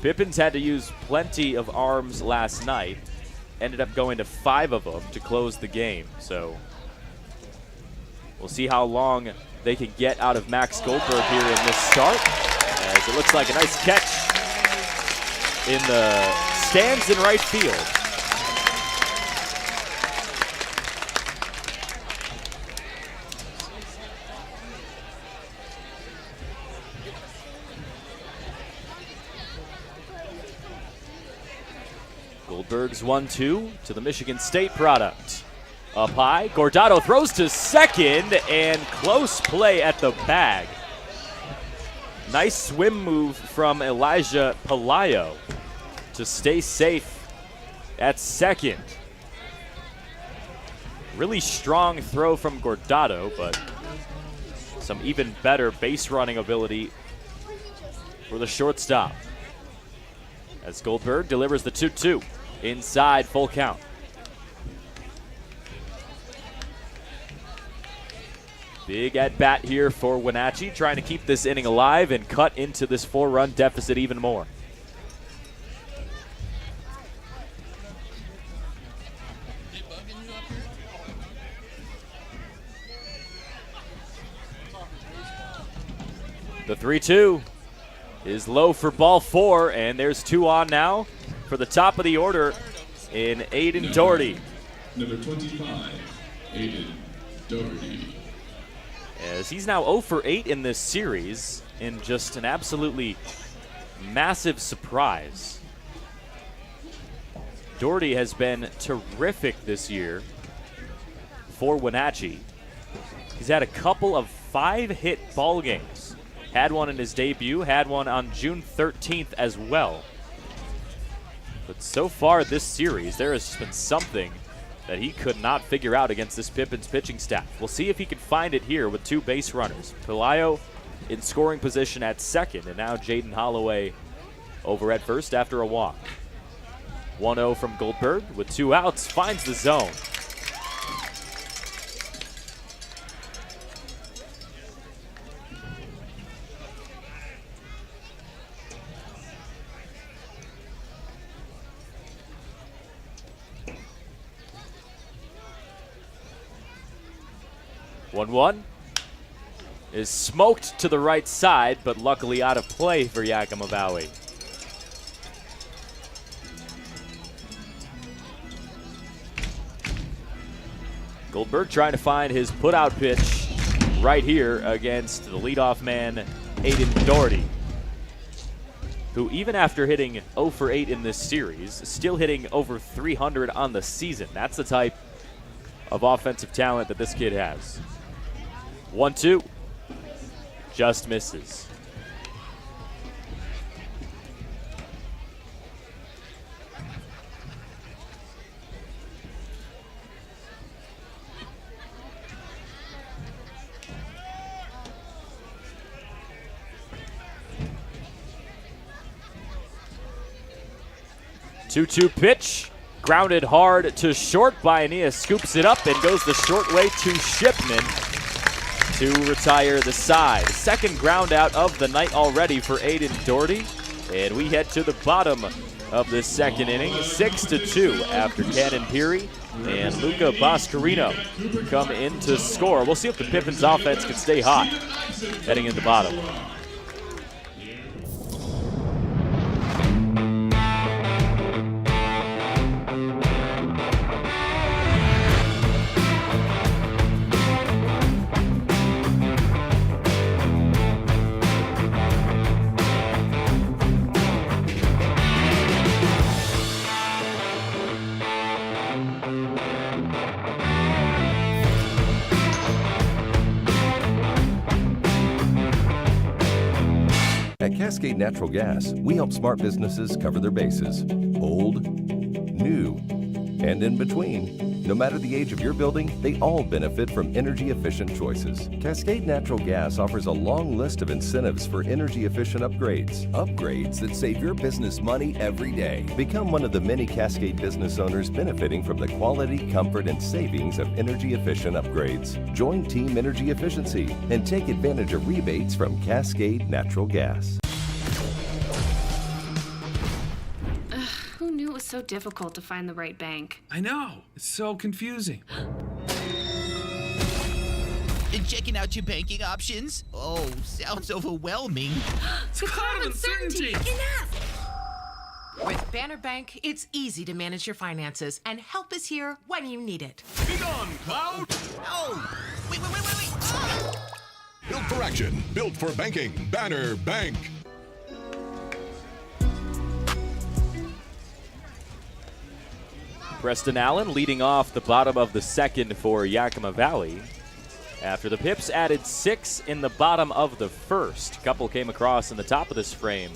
[SPEAKER 1] Pippins had to use plenty of arms last night, ended up going to 5 of them to close the game, so we'll see how long they can get out of Max Goldberg here in this start, as it looks like a nice catch in the stands in right field. Goldberg's 1-2 to the Michigan State product. Up high, Gordado throws to second, and close play at the bag. Nice swim move from Elijah Pelayo to stay safe at second. Really strong throw from Gordado, but some even better base running ability for the shortstop. As Goldberg delivers the 2-2 inside, full count. Big at bat here for Wenatchee, trying to keep this inning alive and cut into this 4-run deficit even more. The 3-2 is low for ball 4, and there's 2 on now for the top of the order in Aiden Doherty.
[SPEAKER 13] Number 25, Aiden Doherty.
[SPEAKER 1] As he's now 0 for 8 in this series, in just an absolutely massive surprise. Doherty has been terrific this year for Wenatchee. He's had a couple of 5-hit ball games. Had one in his debut, had one on June 13th as well. But so far this series, there has been something that he could not figure out against this Pippins pitching staff. We'll see if he can find it here with 2 base runners. Pelayo in scoring position at second, and now Jaden Holloway over at first after a walk. 1-0 from Goldberg with 2 outs, finds the zone. One is smoked to the right side, but luckily out of play for Yakima Valley. Goldberg trying to find his put-out pitch right here against the leadoff man, Aiden Doherty, who even after hitting 0 for 8 in this series, is still hitting over 300 on the season. That's the type of offensive talent that this kid has. 1-2, just misses. Two-two pitch, grounded hard to short. Baiania scoops it up and goes the short way to Shipman to retire the side. Second ground out of the night already for Aiden Doherty. And we head to the bottom of this second inning, 6-2 after Cannon Peary and Luca Boscarino come in to score. We'll see if the Pippins offense can stay hot heading in the bottom.
[SPEAKER 8] At Cascade Natural Gas, we help smart businesses cover their bases. Old, new, and in between. No matter the age of your building, they all benefit from energy-efficient choices. Cascade Natural Gas offers a long list of incentives for energy-efficient upgrades. Upgrades that save your business money every day. Become one of the many Cascade business owners benefiting from the quality, comfort, and savings of energy-efficient upgrades. Join Team Energy Efficiency and take advantage of rebates from Cascade Natural Gas.
[SPEAKER 9] Who knew it was so difficult to find the right bank?
[SPEAKER 18] I know. It's so confusing.
[SPEAKER 11] Checking out your banking options? Oh, sounds overwhelming.
[SPEAKER 15] It's a cloud of uncertainty.
[SPEAKER 12] Enough! With Banner Bank, it's easy to manage your finances, and help is here when you need it.
[SPEAKER 19] Be gone, Cloud!
[SPEAKER 11] Oh! Wait! Ah!
[SPEAKER 19] Built for action, built for banking. Banner Bank.
[SPEAKER 1] Preston Allen leading off the bottom of the second for Yakima Valley. After the Pips added 6 in the bottom of the first. A couple came across in the top of this frame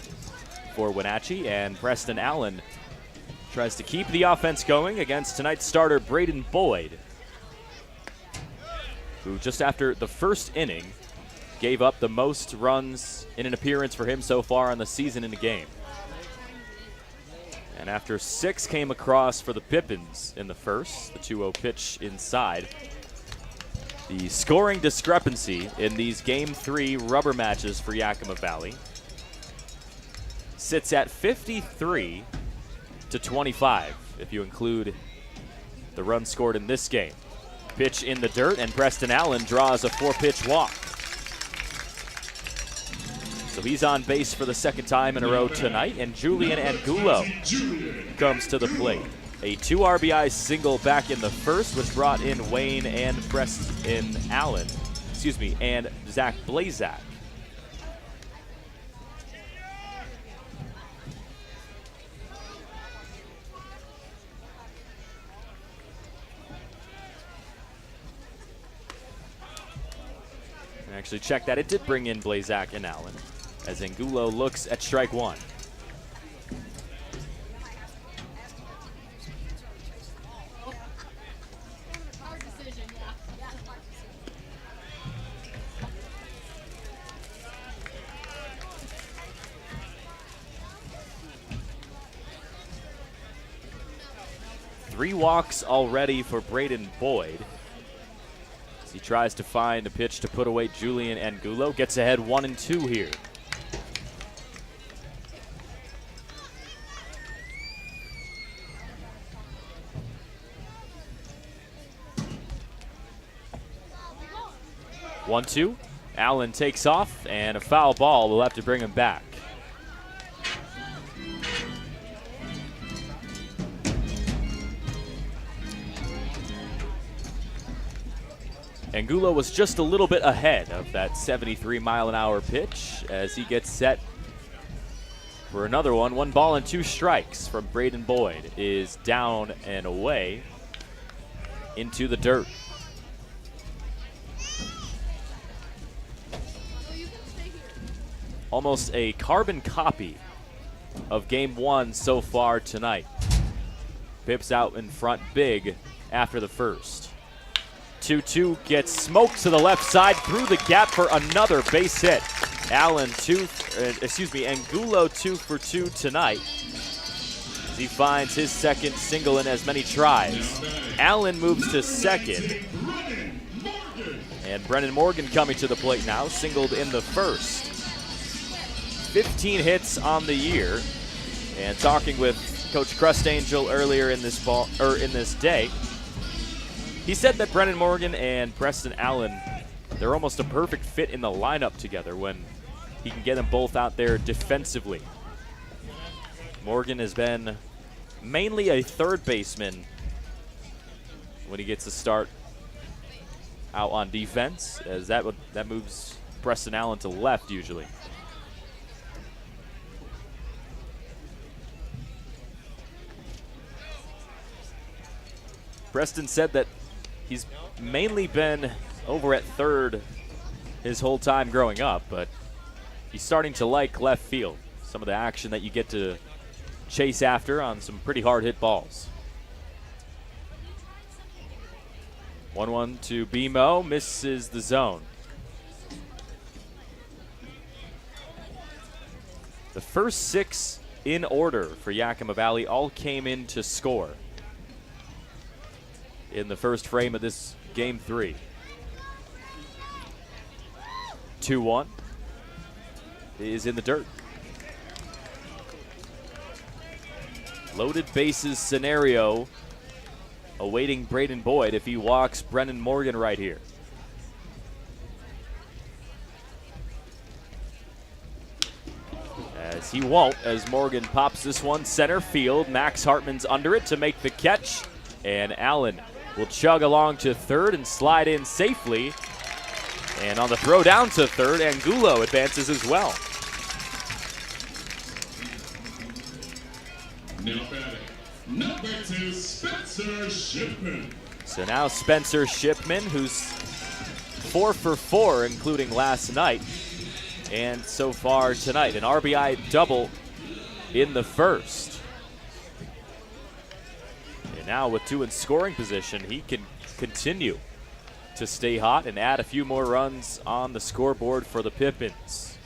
[SPEAKER 1] for Wenatchee, and Preston Allen tries to keep the offense going against tonight's starter Braden Boyd, who just after the first inning gave up the most runs in an appearance for him so far in the season in the game. And after 6 came across for the Pippins in the first, the 2-0 pitch inside. The scoring discrepancy in these Game 3 rubber matches for Yakima Valley sits at 53 to 25, if you include the runs scored in this game. Pitch in the dirt, and Preston Allen draws a 4-pitch walk. So he's on base for the second time in a row tonight, and Julian Angulo comes to the plate. A 2 RBI single back in the first, which brought in Wayne and Preston Allen, and Zach Blazak. Actually check that, it did bring in Blazak and Allen, as Angulo looks at strike 1. Three walks already for Braden Boyd. As he tries to find a pitch to put away Julian Angulo. Gets ahead 1-2 here. One, two. Allen takes off, and a foul ball will have to bring him back. Angulo was just a little bit ahead of that 73-mile-an-hour pitch as he gets set for another one. 1 ball and 2 strikes from Braden Boyd is down and away into the dirt. Almost a carbon copy of Game 1 so far tonight. Pips out in front big after the first. 2-2 gets smoked to the left side through the gap for another base hit. Angulo 2 for 2 tonight. As he finds his second single in as many tries. Allen moves to second. And Brennan Morgan coming to the plate now, singled in the first. 15 hits on the year. And talking with Coach Crustangel earlier in this day, he said that Brennan Morgan and Preston Allen, they're almost a perfect fit in the lineup together when he can get them both out there defensively. Morgan has been mainly a third baseman when he gets to start out on defense, as that moves Preston Allen to left usually. Preston said that he's mainly been over at third his whole time growing up, but he's starting to like left field. Some of the action that you get to chase after on some pretty hard hit balls. 1-1 to BMO, misses the zone. The first 6 in order for Yakima Valley all came in to score in the first frame of this game 3. 2-1 is in the dirt. Loaded bases scenario awaiting Braden Boyd if he walks Brennan Morgan right here. As he won't, as Morgan pops this one center field. Max Hartman's under it to make the catch, and Allen will chug along to third and slide in safely. And on the throw down to third, Angulo advances as well.
[SPEAKER 13] Now batting, number 2, Spencer Shipman.
[SPEAKER 1] So now Spencer Shipman, who's 4 for 4, including last night, and so far tonight. An RBI double in the first. And now with 2 in scoring position, he can continue to stay hot and add a few more runs on the scoreboard for the Pippins.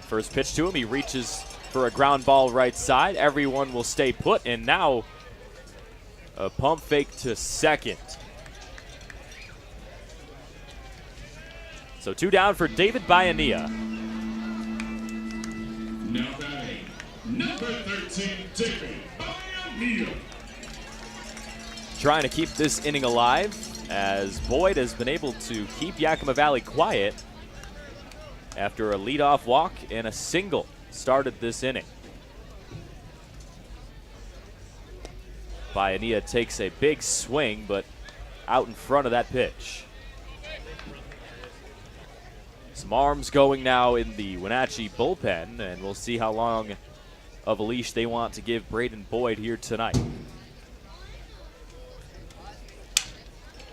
[SPEAKER 1] First pitch to him, he reaches for a ground ball right side. Everyone will stay put, and now a pump fake to second. So 2 down for David Bayanilla.
[SPEAKER 13] Now batting, number 13, David Bayanilla.
[SPEAKER 1] Trying to keep this inning alive, as Boyd has been able to keep Yakima Valley quiet after a leadoff walk and a single started this inning. Bayanilla takes a big swing, but out in front of that pitch. Some arms going now in the Wenatchee bullpen, and we'll see how long of a leash they want to give Braden Boyd here tonight.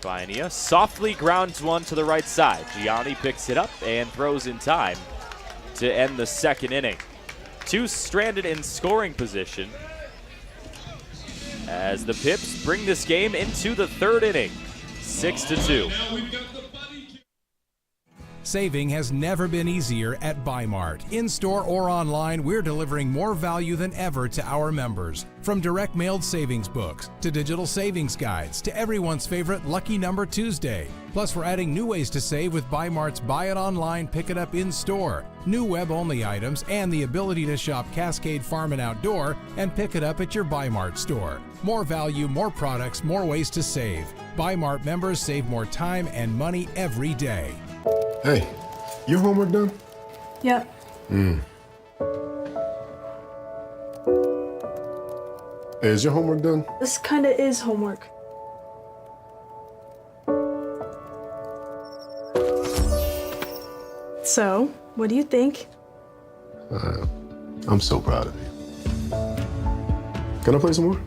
[SPEAKER 1] Bayanilla softly grounds one to the right side. Gianni picks it up and throws in time to end the second inning. 2 stranded in scoring position as the Pips bring this game into the third inning, 6-2.
[SPEAKER 2] Saving has never been easier at Bi-Mart. In-store or online, we're delivering more value than ever to our members. From direct mailed savings books, to digital savings guides, to everyone's favorite Lucky Number Tuesday. Plus, we're adding new ways to save with Bi-Mart's Buy It Online, Pick It Up in-store, new web-only items, and the ability to shop Cascade Farm and Outdoor and pick it up at your Bi-Mart store. More value, more products, more ways to save. Bi-Mart members save more time and money every day.
[SPEAKER 3] Hey, your homework done?
[SPEAKER 4] Yep.
[SPEAKER 3] Hey, is your homework done?
[SPEAKER 4] This kinda is homework. So, what do you think?
[SPEAKER 3] I'm so proud of you. Can I play some more?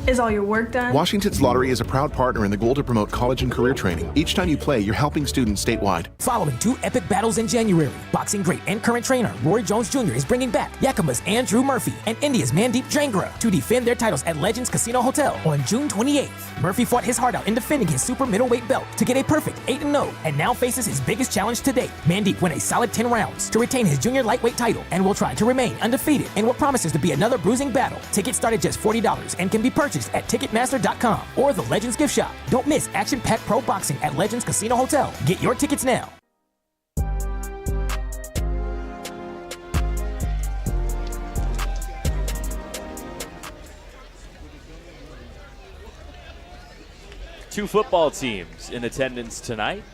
[SPEAKER 4] Is all your work done?
[SPEAKER 5] Washington's Lottery is a proud partner in the goal to promote college and career training. Each time you play, you're helping students statewide.
[SPEAKER 6] Following 2 epic battles in January, boxing great and current trainer Roy Jones Jr. is bringing back Yakima's Andrew Murphy and India's Mandeep Jangra to defend their titles at Legends Casino Hotel on June 28th. Murphy fought his heart out in defending his super middleweight belt to get a perfect 8-0 and now faces his biggest challenge to date. Mandeep won a solid 10 rounds to retain his junior lightweight title and will try to remain undefeated in what promises to be another bruising battle. Tickets start at just $40 and can be purchased at Ticketmaster.com or the Legends Gift Shop. Don't miss action-packed pro boxing at Legends Casino Hotel. Get your tickets now.
[SPEAKER 1] Two football teams in attendance tonight.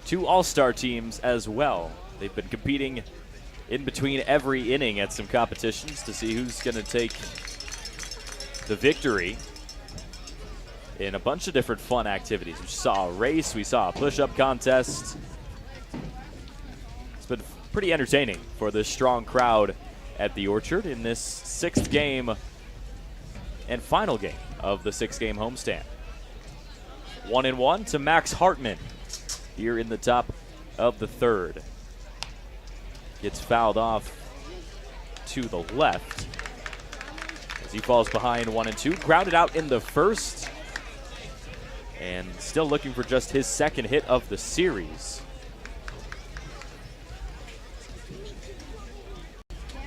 [SPEAKER 1] 2 all-star teams as well. They've been competing in between every inning at some competitions to see who's going to take the victory in a bunch of different fun activities. We saw a race, we saw a push-up contest. It's been pretty entertaining for this strong crowd at the Orchard in this 6th game and final game of the 6-game homestand. 1-1 to Max Hartman here in the top of the 3rd. Gets fouled off to the left. as he falls behind 1-2. Grounded out in the first, and still looking for just his second hit of the series.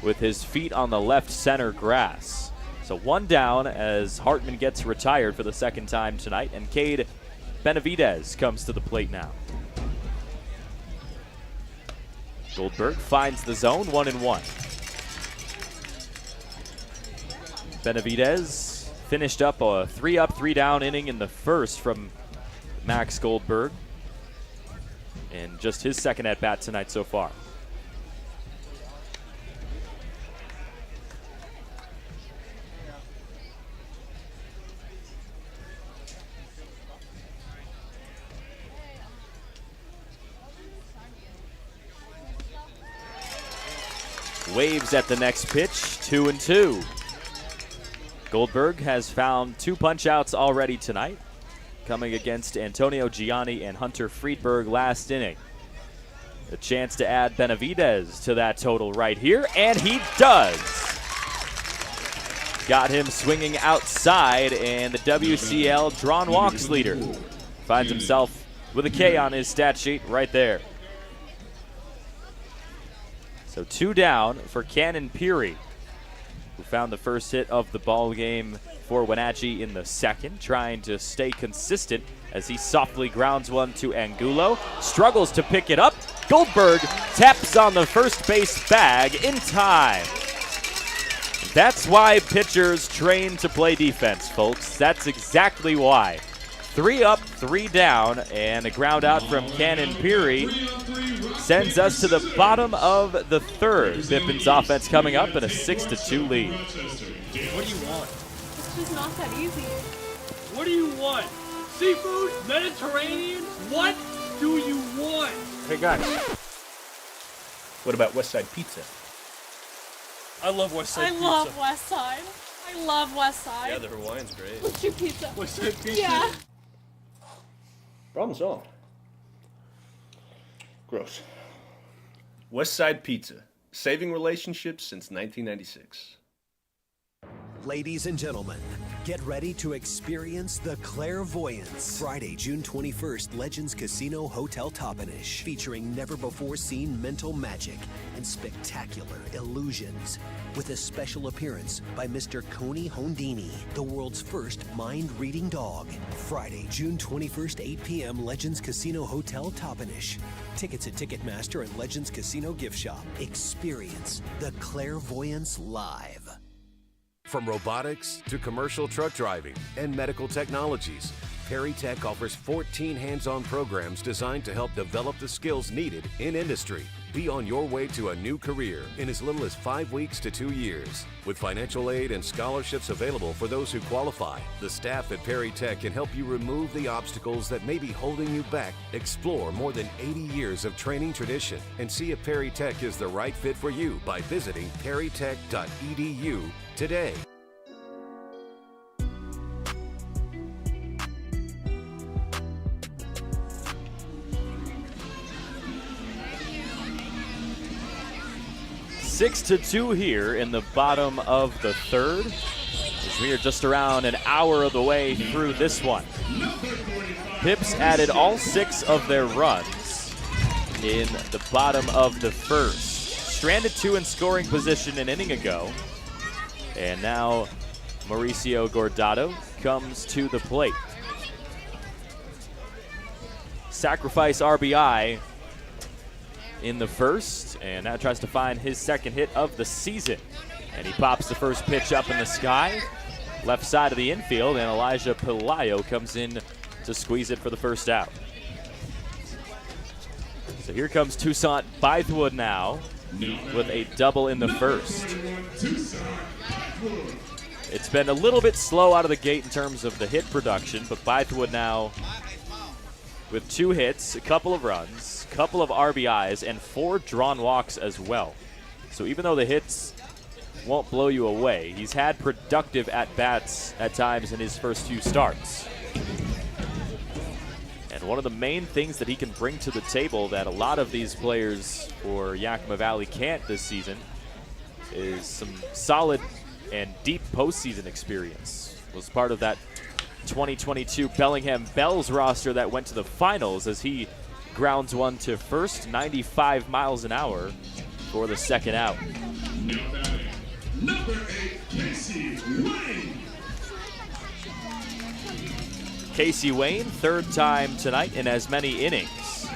[SPEAKER 1] With his feet on the left center grass. So one down as Hartman gets retired for the second time tonight, and Cade Benavidez comes to the plate now. Goldberg finds the zone, 1-1. Benavidez finished up a 3-up, 3-down inning in the first from Max Goldberg, and just his second at-bat tonight so far. Waves at the next pitch, 2-2. Goldberg has found 2 punch-outs already tonight, coming against Antonio Gianni and Hunter Friedberg last inning. A chance to add Benavidez to that total right here, and he does. Got him swinging outside, and the WCL drawn walks leader finds himself with a K on his stat sheet right there. So 2 down for Cannon Peary, who found the first hit of the ball game for Wenatchee in the second, trying to stay consistent as he softly grounds one to Angulo. Struggles to pick it up. Goldberg taps on the first base bag in time. That's why pitchers train to play defense, folks. That's exactly why. 3 up, 3 down, and a ground out from Cannon Peary sends us to the bottom of the third. Pippins offense coming up in a 6-2 lead.
[SPEAKER 10] What do you want?
[SPEAKER 4] It's just not that easy.
[SPEAKER 10] What do you want? Seafood? Mediterranean? What do you want?
[SPEAKER 14] Hey guys, what about West Side Pizza?
[SPEAKER 10] I love West Side
[SPEAKER 20] I
[SPEAKER 10] Pizza.
[SPEAKER 20] love West Side. I love West Side.
[SPEAKER 10] Yeah, the Hawaiian's great.
[SPEAKER 20] What's your pizza?
[SPEAKER 10] West Side Pizza.
[SPEAKER 20] Yeah.
[SPEAKER 14] Problem solved. Gross. West Side Pizza, saving relationships since 1996.
[SPEAKER 16] Ladies and gentlemen, get ready to experience the clairvoyance. Friday, June 21st, Legends Casino Hotel Toppenish, featuring never-before-seen mental magic and spectacular illusions, with a special appearance by Mr. Coney Hondini, the world's first mind-reading dog. Friday, June 21st, 8 p.m., Legends Casino Hotel Toppenish. Tickets at Ticketmaster and Legends Casino Gift Shop. Experience the clairvoyance live.
[SPEAKER 17] From robotics to commercial truck driving and medical technologies, Perry Tech offers 14 hands-on programs designed to help develop the skills needed in industry. Be on your way to a new career in as little as 5 weeks to 2 years. With financial aid and scholarships available for those who qualify, the staff at Perry Tech can help you remove the obstacles that may be holding you back. Explore more than 80 years of training tradition and see if Perry Tech is the right fit for you by visiting perrytech.edu today.
[SPEAKER 1] Six to 2 here in the bottom of the third, as we are just around an hour of the way through this one. Pips added all 6 of their runs in the bottom of the first. Stranded 2 in scoring position an inning ago, and now Mauricio Gordado comes to the plate. Sacrifice RBI in the first, and now tries to find his second hit of the season. And he pops the first pitch up in the sky, left side of the infield, and Elijah Pelayo comes in to squeeze it for the first out. So here comes Toussaint Bythewood now with a double in the first. It's been a little bit slow out of the gate in terms of the hit production, but Bythewood now with 2 hits, a couple of runs, couple of RBIs, and 4 drawn walks as well. So even though the hits won't blow you away, he's had productive at-bats at times in his first few starts. And one of the main things that he can bring to the table that a lot of these players for Yakima Valley can't this season is some solid and deep postseason experience. Was part of that 2022 Bellingham Bells roster that went to the finals as he grounds one to first, 95 miles an hour for the second out.
[SPEAKER 13] Number 8, Casey Wayne.
[SPEAKER 1] Casey Wayne, third time tonight in as many innings.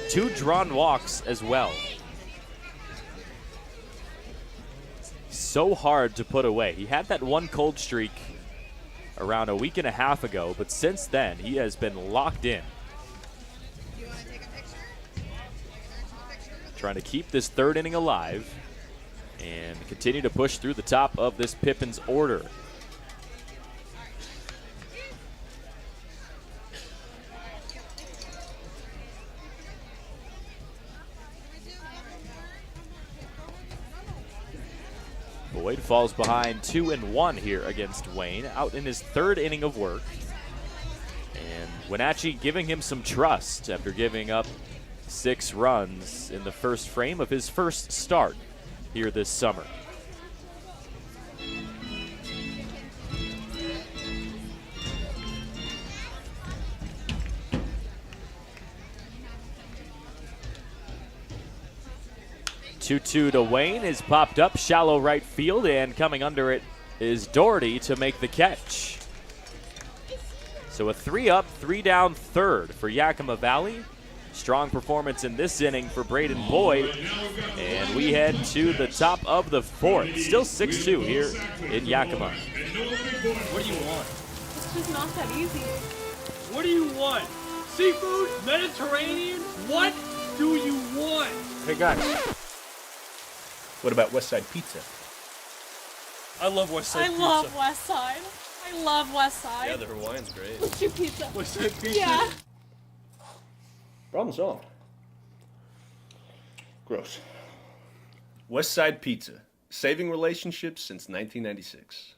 [SPEAKER 1] 2 drawn walks as well. So hard to put away. He had that one cold streak around a week and a half ago, but since then he has been locked in. Trying to keep this third inning alive and continue to push through the top of this Pippins order. Boyd falls behind 2-1 here against Wayne, out in his third inning of work. And Wenatchee giving him some trust after giving up 6 runs in the first frame of his first start here this summer. Two-two to Wayne is popped up, shallow right field, and coming under it is Doherty to make the catch. So a 3-up, 3-down third for Yakima Valley. Strong performance in this inning for Braden Boyd, and we head to the top of the fourth. Still 6-2 here in Yakima.
[SPEAKER 10] What do you want?
[SPEAKER 4] It's just not that easy.
[SPEAKER 10] What do you want? Seafood? Mediterranean? What do you want?
[SPEAKER 14] Hey guys, what about West Side Pizza?
[SPEAKER 10] I love West Side
[SPEAKER 20] I
[SPEAKER 10] Pizza.
[SPEAKER 20] love West Side. I love West Side.
[SPEAKER 7] Yeah, the Hawaiian's great.
[SPEAKER 20] Let's do pizza.
[SPEAKER 10] West Side Pizza?
[SPEAKER 20] Yeah.
[SPEAKER 14] Problem solved. Gross. West Side Pizza, saving relationships since 1996.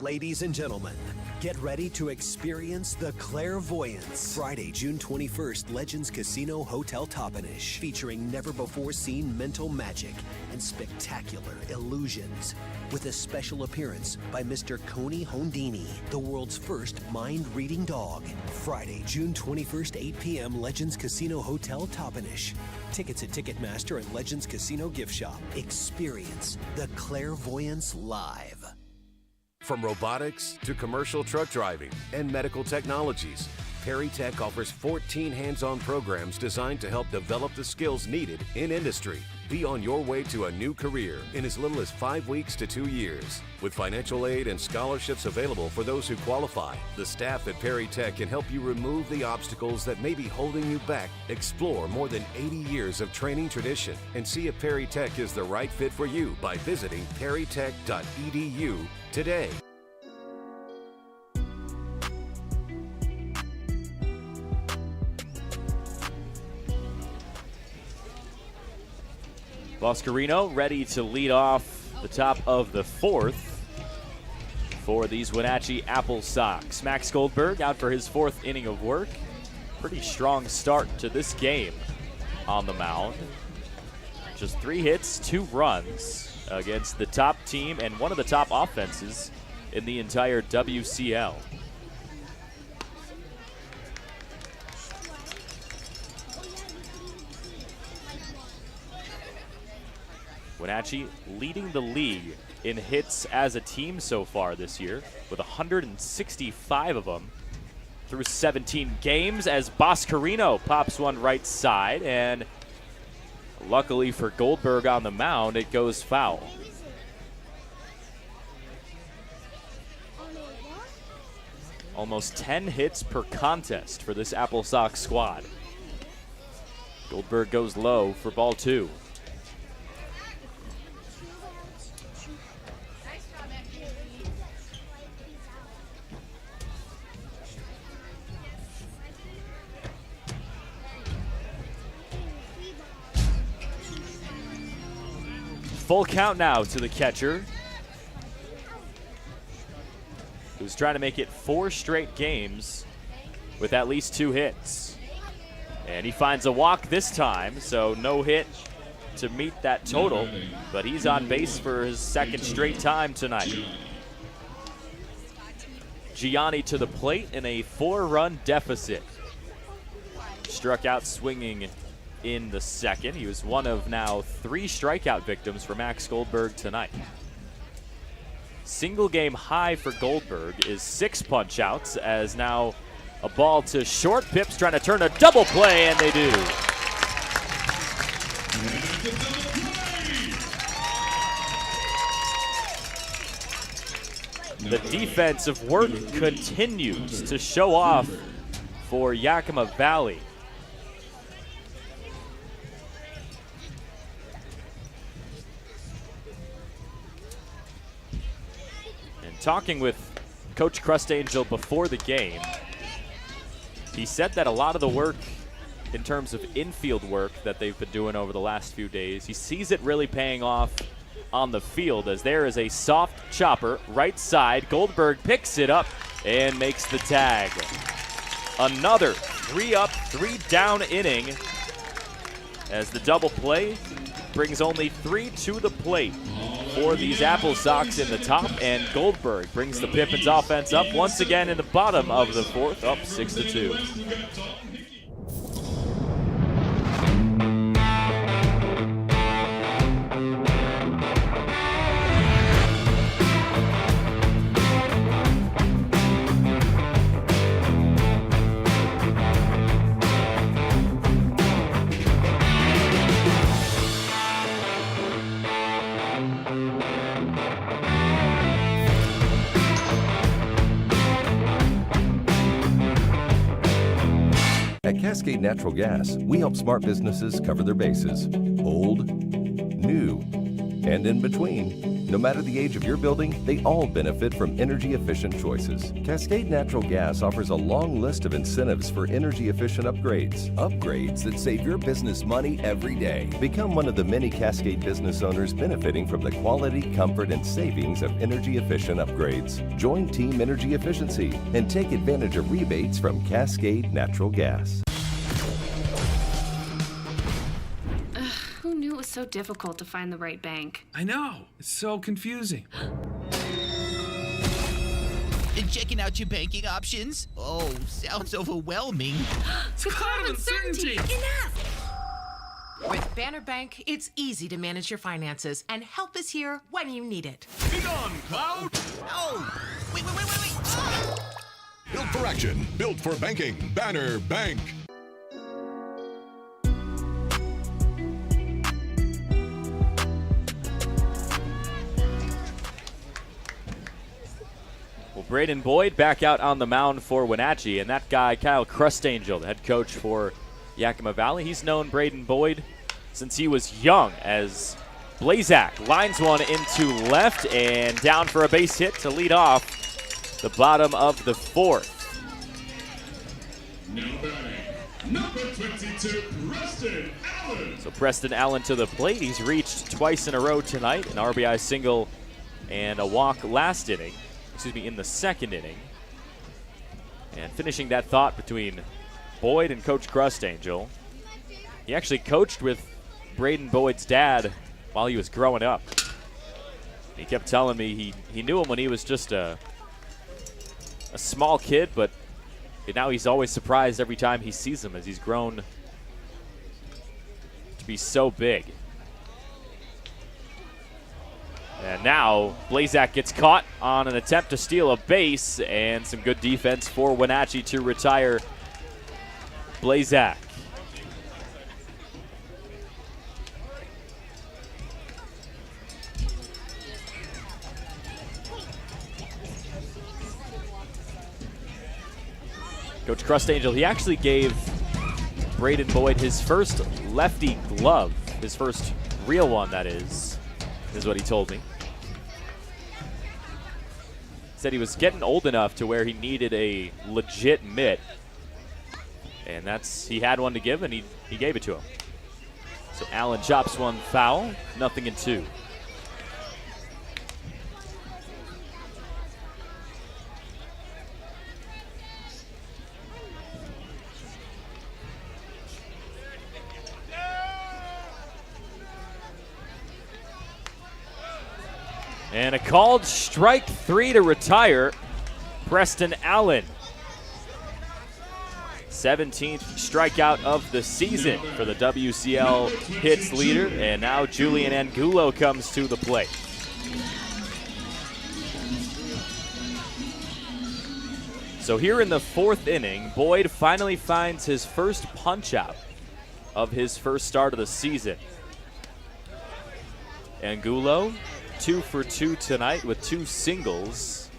[SPEAKER 16] Ladies and gentlemen, get ready to experience the clairvoyance. Friday, June 21st, Legends Casino Hotel Toppenish, featuring never-before-seen mental magic and spectacular illusions, with a special appearance by Mr. Coney Hondini, the world's first mind-reading dog. Friday, June 21st, 8 p.m., Legends Casino Hotel Toppenish. Tickets at Ticketmaster and Legends Casino Gift Shop. Experience the clairvoyance live.
[SPEAKER 17] From robotics to commercial truck driving and medical technologies, Perry Tech offers 14 hands-on programs designed to help develop the skills needed in industry. Be on your way to a new career in as little as 5 weeks to 2 years. With financial aid and scholarships available for those who qualify, the staff at Perry Tech can help you remove the obstacles that may be holding you back. Explore more than 80 years of training tradition and see if Perry Tech is the right fit for you by visiting perrytech.edu today.
[SPEAKER 1] Boscarino ready to lead off the top of the fourth for these Wenatchee AppleSox. Max Goldberg out for his fourth inning of work. Pretty strong start to this game on the mound. Just 3 hits, 2 runs against the top team and one of the top offenses in the entire WCL. Wenatchee leading the league in hits as a team so far this year with 165 of them through 17 games as Boscarino pops one right side, and luckily for Goldberg on the mound, it goes foul. Almost 10 hits per contest for this AppleSox squad. Goldberg goes low for ball 2. Full count now to the catcher, who's trying to make it 4 straight games with at least 2 hits. And he finds a walk this time, so no hit to meet that total, but he's on base for his second straight time tonight. Gianni to the plate in a 4-run deficit. Struck out swinging in the second. He was one of now 3 strikeout victims for Max Goldberg tonight. Single game high for Goldberg is 6 punch outs, as now a ball to short. Pips trying to turn a double play, and they do. The defensive work continues to show off for Yakima Valley. And talking with Coach Crustangel before the game, he said that a lot of the work in terms of infield work that they've been doing over the last few days, he sees it really paying off on the field, as there is a soft chopper right side. Goldberg picks it up and makes the tag. Another 3-up, 3-down inning, as the double play brings only 3 to the plate for these AppleSox in the top, and Goldberg brings the Pippins offense up once again in the bottom of the 4th, up 6-2.
[SPEAKER 8] At Cascade Natural Gas, we help smart businesses cover their bases. Old, new, and in between. No matter the age of your building, they all benefit from energy-efficient choices. Cascade Natural Gas offers a long list of incentives for energy-efficient upgrades. Upgrades that save your business money every day. Become one of the many Cascade business owners benefiting from the quality, comfort, and savings of energy-efficient upgrades. Join Team Energy Efficiency and take advantage of rebates from Cascade Natural Gas.
[SPEAKER 9] Who knew it was so difficult to find the right bank?
[SPEAKER 18] I know. It's so confusing.
[SPEAKER 11] Checking out your banking options? Oh, sounds overwhelming.
[SPEAKER 15] It's a cloud of uncertainty.
[SPEAKER 12] Enough! With Banner Bank, it's easy to manage your finances, and help is here when you need it.
[SPEAKER 19] Be gone, Cloud!
[SPEAKER 11] Oh! Wait! Ah!
[SPEAKER 19] Built for action, built for banking. Banner Bank.
[SPEAKER 1] Braden Boyd back out on the mound for Wenatchee, and that guy, Kyle Crustangel, the head coach for Yakima Valley, he's known Braden Boyd since he was young, as Blazak lines one into left and down for a base hit to lead off the bottom of the 4th.
[SPEAKER 13] Now batting, number 22, Preston Allen.
[SPEAKER 1] So Preston Allen to the plate. He's reached twice in a row tonight, an RBI single and a walk last inning. In the second inning. And finishing that thought between Boyd and Coach Crustangel, he actually coached with Braden Boyd's dad while he was growing up. He kept telling me he knew him when he was just a small kid, but now he's always surprised every time he sees him, as he's grown to be so big. And now Blazak gets caught on an attempt to steal a base, and some good defense for Wenatchee to retire Blazak. Coach Crustangel, he actually gave Braden Boyd his first lefty glove, his first real one, that is what he told me. Said he was getting old enough to where he needed a legit mitt, and he had one to give, and he gave it to him. So Allen chops one foul, 0-2. And a called strike 3 to retire Preston Allen. 17th strikeout of the season for the WCL hits leader. And now Julian Angulo comes to the plate. So here in the 4th inning, Boyd finally finds his first punch out of his first start of the season. Angulo, 2 for 2 tonight with 2 singles.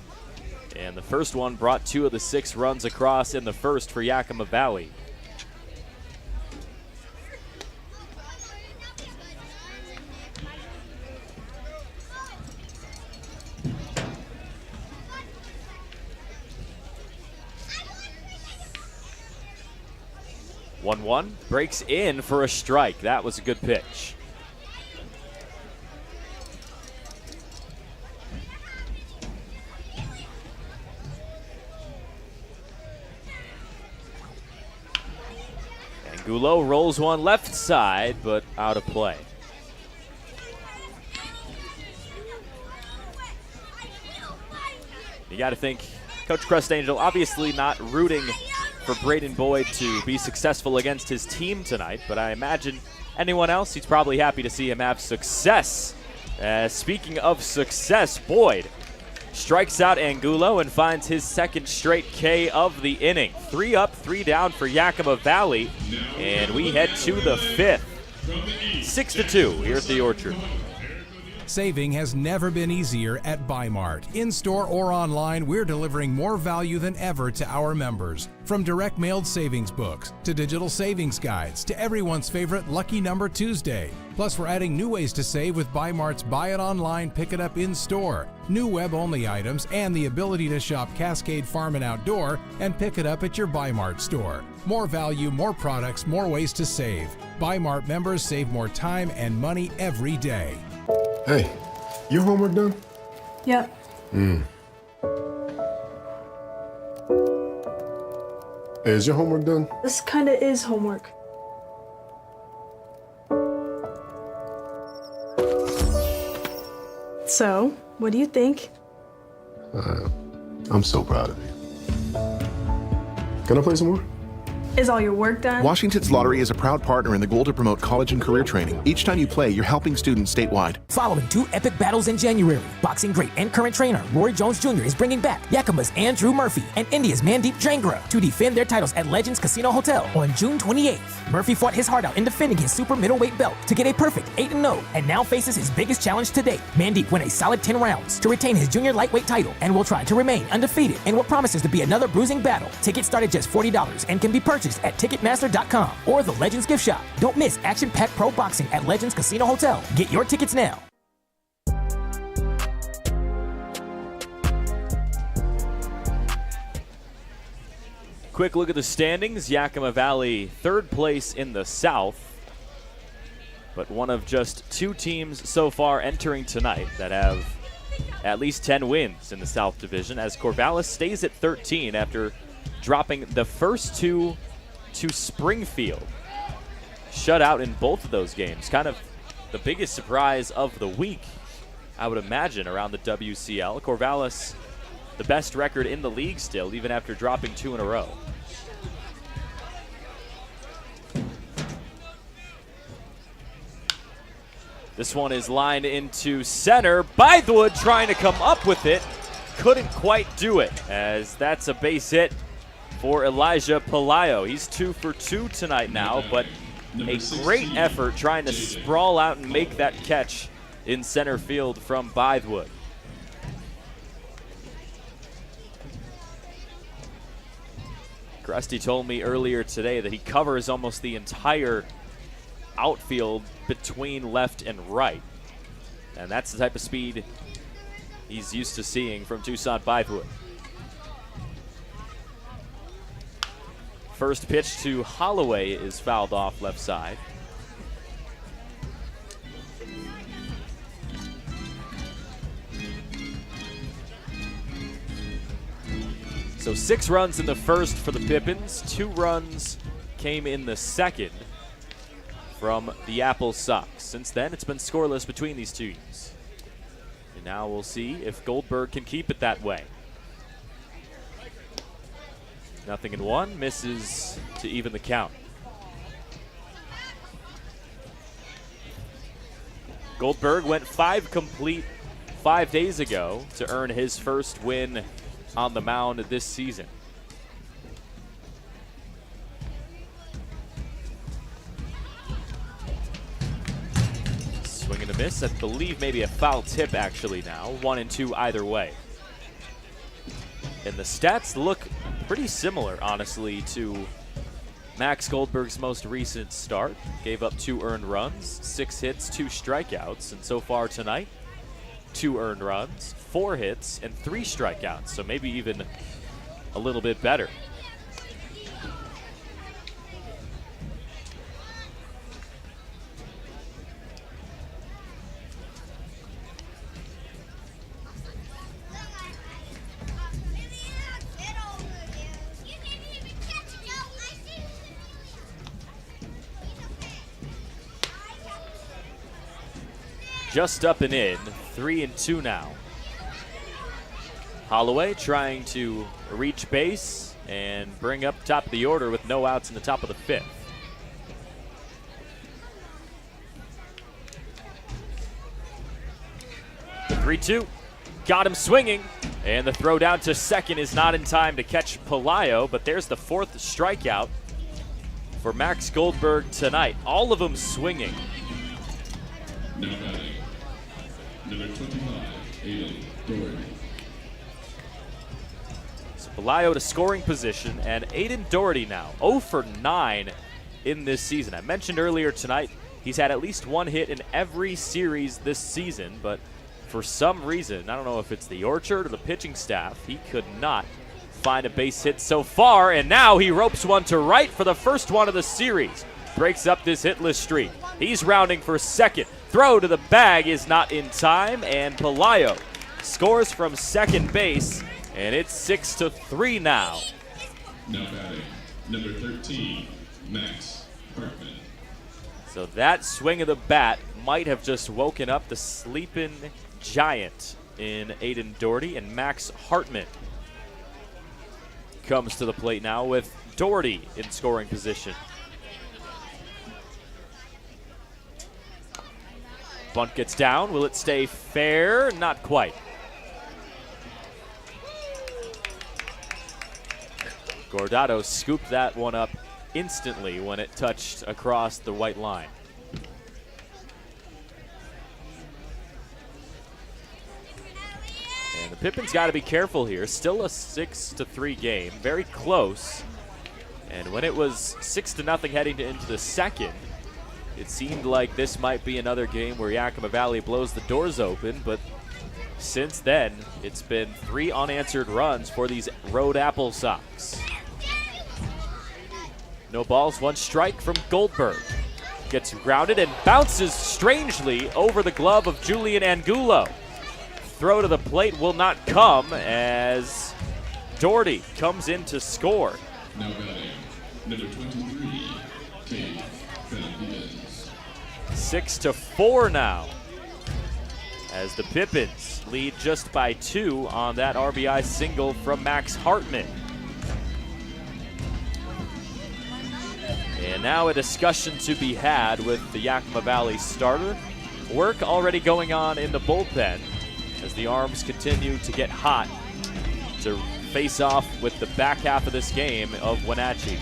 [SPEAKER 1] And the first one brought 2 of the 6 runs across in the first for Yakima Valley. One breaks in for a strike. That was a good pitch. Angulo rolls one left side, but out of play. You got to think, Coach Crestangel obviously not rooting for Braden Boyd to be successful against his team tonight, but I imagine anyone else, he's probably happy to see him have success. Speaking of success, Boyd strikes out Angulo and finds his second straight K of the inning. 3 up, 3 down for Yakima Valley, and we head to the 5th. 6-2 here at the Orchard.
[SPEAKER 2] Saving has never been easier at Bi-Mart. In-store or online, we're delivering more value than ever to our members. From direct mailed savings books, to digital savings guides, to everyone's favorite Lucky Number Tuesday. Plus, we're adding new ways to save with Bi-Mart's Buy It Online, Pick It Up in-store, new web-only items, and the ability to shop Cascade Farm and Outdoor and pick it up at your Bi-Mart store. More value, more products, more ways to save. Bi-Mart members save more time and money every day.
[SPEAKER 3] Hey, your homework done?
[SPEAKER 4] Yep.
[SPEAKER 3] Hey, is your homework done?
[SPEAKER 4] This kinda is homework. So, what do you think?
[SPEAKER 3] I'm so proud of you. Can I play some more?
[SPEAKER 4] Is all your work done?
[SPEAKER 5] Washington's Lottery is a proud partner in the goal to promote college and career training. Each time you play, you're helping students statewide.
[SPEAKER 6] Following 2 epic battles in January, boxing great and current trainer Roy Jones Jr. is bringing back Yakima's Andrew Murphy and India's Mandeep Jangra to defend their titles at Legends Casino Hotel on June 28th. Murphy fought his heart out in defending his super middleweight belt to get a perfect 8-0 and now faces his biggest challenge to date. Mandeep went a solid 10 rounds to retain his junior lightweight title and will try to remain undefeated in what promises to be another bruising battle. Tickets start at just $40 and can be purchased at Ticketmaster.com or the Legends gift shop. Don't miss action-packed pro boxing at Legends Casino Hotel. Get your tickets now.
[SPEAKER 1] Quick look at the standings. Yakima Valley 3rd place in the South, but one of just 2 teams so far entering tonight that have at least 10 wins in the South Division, as Corvallis stays at 13 after dropping the first 2 to Springfield. Shut out in both of those games. Kind of the biggest surprise of the week, I would imagine, around the WCL. Corvallis, the best record in the league still, even after dropping 2 in a row. This one is lined into center. Bythewood trying to come up with it. Couldn't quite do it, as that's a base hit for Elijah Palayo. He's 2 for 2 tonight now, but a great effort trying to sprawl out and make that catch in center field from Bythewood. Krusty told me earlier today that he covers almost the entire outfield between left and right, and that's the type of speed he's used to seeing from Toussaint Bythewood. First pitch to Holloway is fouled off left side. So 6 runs in the first for the Pippins. 2 runs came in the second from the AppleSox. Since then, it's been scoreless between these teams. And Now we'll see if Goldberg can keep it that way. 0-1, misses to even the count. Goldberg went 5 complete 5 days ago to earn his first win on the mound this season. Swing and a miss. I believe maybe a foul tip actually now. 1-2 either way. And the stats look pretty similar, honestly, to Max Goldberg's most recent start. Gave up 2 earned runs, 6 hits, 2 strikeouts, and so far tonight, 2 earned runs, 4 hits, and 3 strikeouts, so maybe even a little bit better. Just up and in, 3-2 now. Holloway trying to reach base and bring up top of the order with no outs in the top of the 5th. The 3-2, got him swinging, and the throw down to second is not in time to catch Pelayo, but there's the 4th strikeout for Max Goldberg tonight. All of them swinging.
[SPEAKER 13] Now batting, number 25, Aiden Doherty.
[SPEAKER 1] So Pelayo to scoring position, and Aiden Doherty now 0 for 9 in this season. I mentioned earlier tonight he's had at least 1 hit in every series this season, but for some reason, I don't know if it's the orchard or the pitching staff, he could not find a base hit so far, and now he ropes one to right for the first one of the series. Breaks up this hitless streak. He's rounding for second. Throw to the bag is not in time, and Pelayo scores from second base, and it's 6-3 now.
[SPEAKER 13] Now batting, number 13, Max Hartman.
[SPEAKER 1] So that swing of the bat might have just woken up the sleeping giant in Aiden Doherty, and Max Hartman comes to the plate now with Doherty in scoring position. Bunt gets down. Will it stay fair? Not quite. Guardado scooped that one up instantly when it touched across the white line. And the Pippins got to be careful here. Still a 6-3 game. Very close. And when it was 6-0 heading into the second, it seemed like this might be another game where Yakima Valley blows the doors open, but since then, it's been 3 unanswered runs for these road AppleSox. No balls, 1 strike from Goldberg. Gets grounded and bounces strangely over the glove of Julian Angulo. Throw to the plate will not come as Doherty comes in to score.
[SPEAKER 13] Now batting, number 23, Kate Pippins.
[SPEAKER 1] 6-4 now, as the Pippins lead just by 2 on that RBI single from Max Hartman. And now a discussion to be had with the Yakima Valley starter. Work already going on in the bullpen as the arms continue to get hot to face off with the back half of this game of Wenatchee.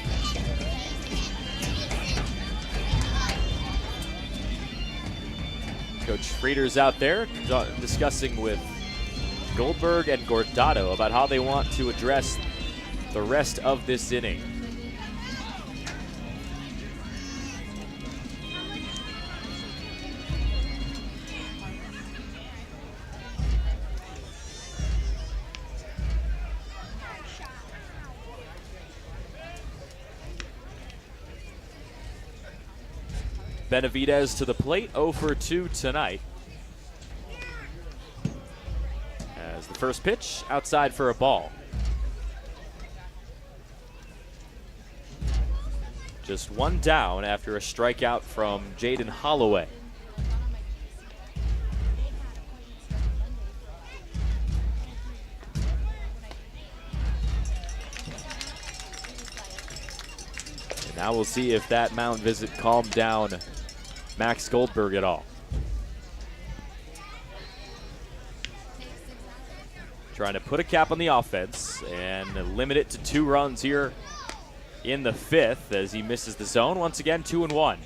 [SPEAKER 1] Coach Frieder's out there discussing with Goldberg and Guardado about how they want to address the rest of this inning. Benavidez to the plate, 0 for 2 tonight. As the first pitch, outside for a ball. Just 1 down after a strikeout from Jaden Holloway. Now we'll see if that mound visit calmed down Max Goldberg at all. Trying to put a cap on the offense and limit it to 2 runs here in the 5th as he misses the zone. Once again, 2-1.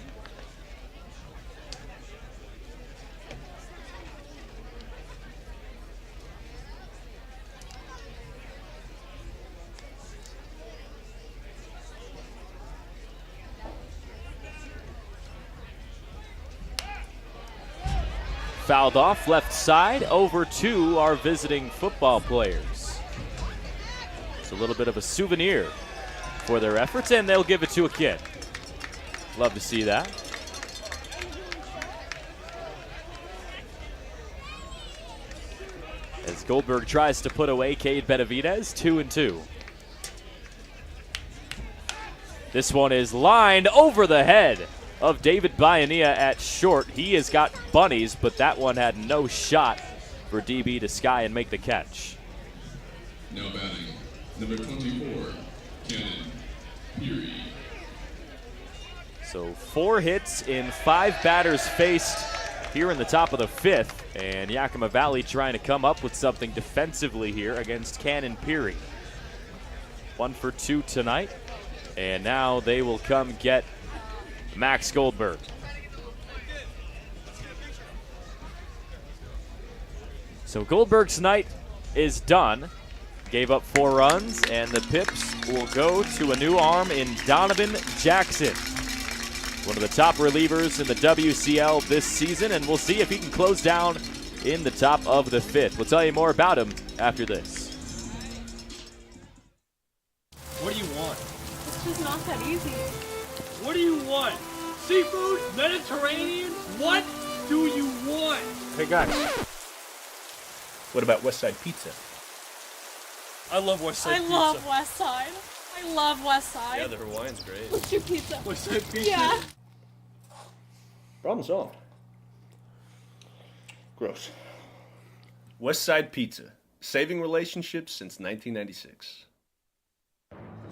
[SPEAKER 1] Fouled off left side over to our visiting football players. It's a little bit of a souvenir for their efforts, and they'll give it to a kid. Love to see that. As Goldberg tries to put away Cade Benavidez, 2-2. This one is lined over the head of David Bayanea at short. He has got bunnies, but that one had no shot for DB to sky and make the catch.
[SPEAKER 13] Now batting, number 24, Cannon Peary.
[SPEAKER 1] So 4 hits in 5 batters faced here in the top of the 5th, and Yakima Valley trying to come up with something defensively here against Cannon Peary. 1 for 2 tonight, and now they will come get Max Goldberg. So Goldberg's night is done. Gave up 4 runs, and the Pips will go to a new arm in Donovan Jackson, one of the top relievers in the WCL this season, and we'll see if he can close down in the top of the 5th. We'll tell you more about him after this.
[SPEAKER 10] What do you want?
[SPEAKER 20] It's just not that easy.
[SPEAKER 10] What do you want? Seafood? Mediterranean? What do you want?
[SPEAKER 14] Hey guys, what about West Side Pizza?
[SPEAKER 10] I love West Side Pizza.
[SPEAKER 20] I love West Side. I love West Side.
[SPEAKER 7] Yeah, the Hawaiian's great.
[SPEAKER 20] What's your pizza?
[SPEAKER 10] West Side Pizza?
[SPEAKER 20] Yeah.
[SPEAKER 14] Problem solved. Gross. West Side Pizza, saving relationships since 1996.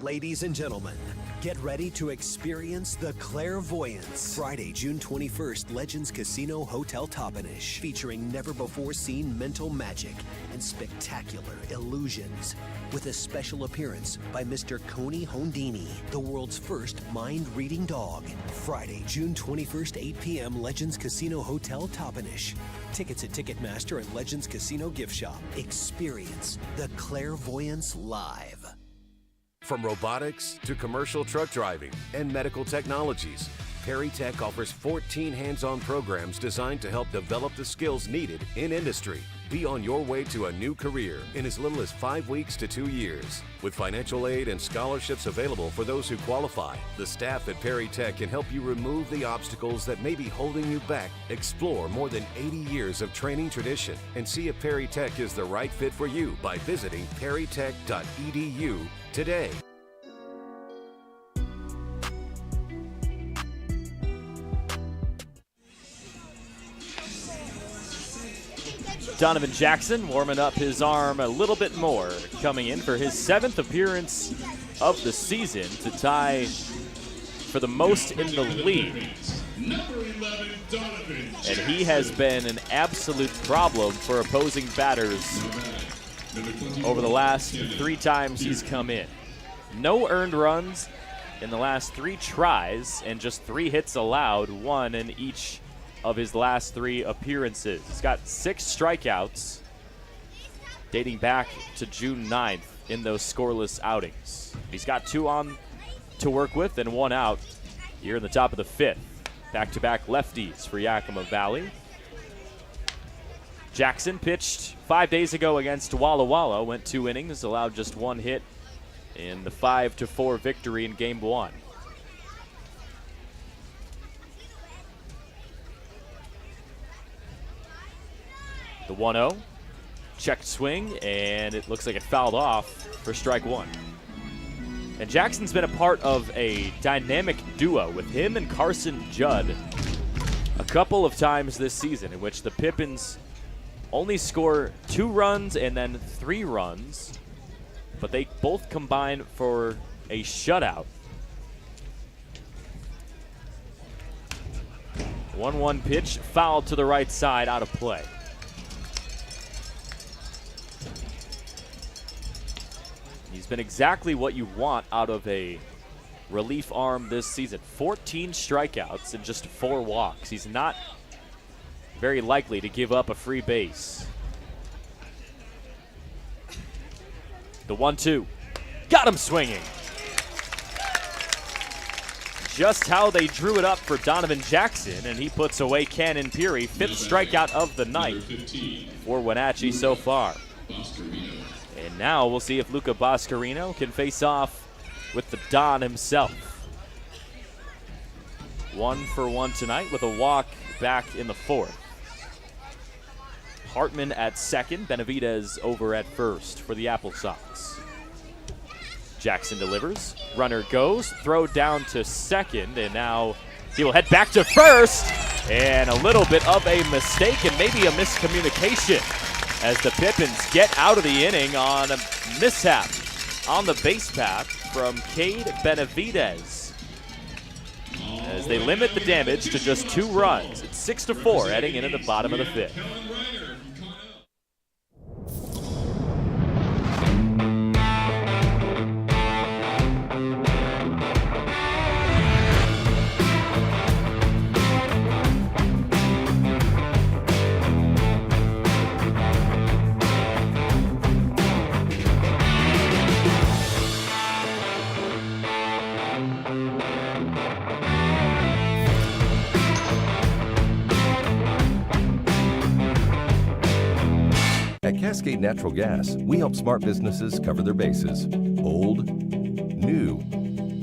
[SPEAKER 16] Ladies and gentlemen, get ready to experience the clairvoyance. Friday, June 21st, Legends Casino Hotel Toppenish, featuring never-before-seen mental magic and spectacular illusions, with a special appearance by Mr. Coney Hondini, the world's first mind-reading dog. Friday, June 21st, 8 p.m., Legends Casino Hotel Toppenish. Tickets at Ticketmaster and Legends Casino Gift Shop. Experience the clairvoyance live.
[SPEAKER 17] From robotics to commercial truck driving and medical technologies, Perry Tech offers 14 hands-on programs designed to help develop the skills needed in industry. Be on your way to a new career in as little as 5 weeks to 2 years. With financial aid and scholarships available for those who qualify, the staff at Perry Tech can help you remove the obstacles that may be holding you back. Explore more than 80 years of training tradition and see if Perry Tech is the right fit for you by visiting perrytech.edu today.
[SPEAKER 1] Donovan Jackson warming up his arm a little bit more, coming in for his 7th appearance of the season to tie for the most in the league. And he has been an absolute problem for opposing batters over the last 3 times he's come in. No earned runs in the last 3 tries and just 3 hits allowed, 1 in each of his last 3 appearances. He's got 6 strikeouts dating back to June 9th in those scoreless outings. He's got 2 on to work with and 1 out here in the top of the 5th. Back-to-back lefties for Yakima Valley. Jackson pitched 5 days ago against Walla Walla, went 2 innings, allowed just 1 hit in the 5-4 victory in Game 1. The 1-0, checked swing, and it looks like it fouled off for strike 1. And Jackson's been a part of a dynamic duo with him and Carson Judd a couple of times this season in which the Pippins only score 2 runs and then 3 runs, but they both combine for a shutout 1-1 pitch, fouled to the right side, out of play. He's been exactly what you want out of a relief arm this season. 14 strikeouts and just 4 walks. He's not very likely to give up a free base. The 1-2. Got him swinging. Just how they drew it up for Donovan Jackson, and he puts away Cannon Peary. 5th strikeout of the night for Wenatchee so far. And now we'll see if Luca Boscarino can face off with the Don himself. 1-for-1 tonight with a walk back in the 4th. Hartman at second, Benavidez over at first for the AppleSox. Jackson delivers, runner goes, throw down to second, and now he will head back to first. And a little bit of a mistake and maybe a miscommunication as the Pippins get out of the inning on a mishap on the base path from Cade Benavidez. As they limit the damage to just 2 runs. It's 6-4 heading into the bottom of the 5th.
[SPEAKER 8] At Cascade Natural Gas, we help smart businesses cover their bases. Old, new,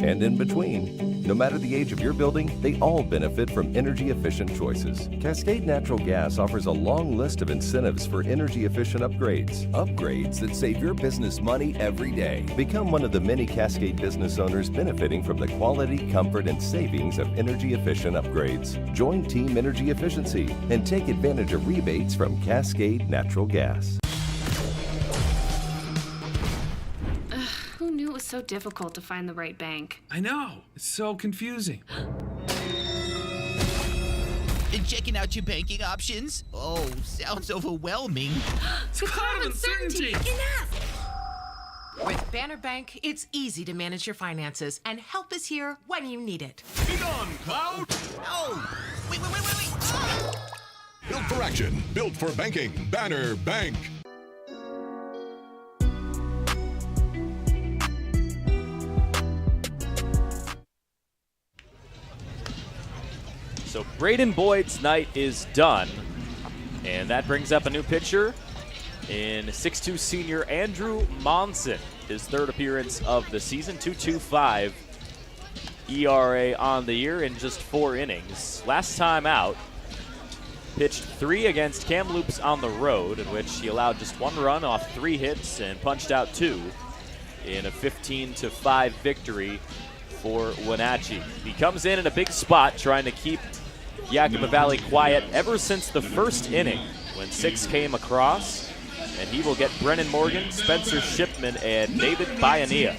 [SPEAKER 8] and in between. No matter the age of your building, they all benefit from energy-efficient choices. Cascade Natural Gas offers a long list of incentives for energy-efficient upgrades. Upgrades that save your business money every day. Become one of the many Cascade business owners benefiting from the quality, comfort, and savings of energy-efficient upgrades. Join Team Energy Efficiency and take advantage of rebates from Cascade Natural Gas.
[SPEAKER 9] Who knew it was so difficult to find the right bank?
[SPEAKER 18] I know. It's so confusing.
[SPEAKER 11] Checking out your banking options? Oh, sounds overwhelming.
[SPEAKER 15] It's a cloud of uncertainty.
[SPEAKER 12] Enough! With Banner Bank, it's easy to manage your finances, and help is here when you need it.
[SPEAKER 19] Be gone, Cloud!
[SPEAKER 11] Oh! Wait! Ah!
[SPEAKER 19] Built for action, built for banking. Banner Bank.
[SPEAKER 1] So Braden Boyd's night is done, and that brings up a new pitcher in 6'2 senior Andrew Monson. His 3rd appearance of the season, 2.25 ERA on the year in just 4 innings. Last time out, pitched 3 against Kamloops on the road, in which he allowed just 1 run off 3 hits and punched out 2 in a 15-5 victory for Wenatchee. He comes in a big spot, trying to keep Yakima Valley quiet ever since the 1st inning when 6 came across, and he will get Brennan Morgan, Spencer Shipman, and David Bayanea.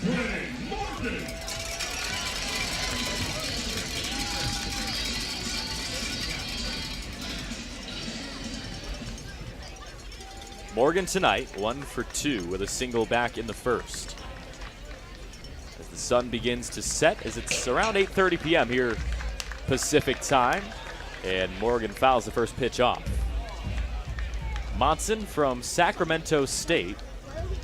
[SPEAKER 1] Morgan tonight, 1 for 2 with a single back in the 1st. As the sun begins to set, as it's around 8:30 p.m. here Pacific time, and Morgan fouls the first pitch off. Monson from Sacramento State,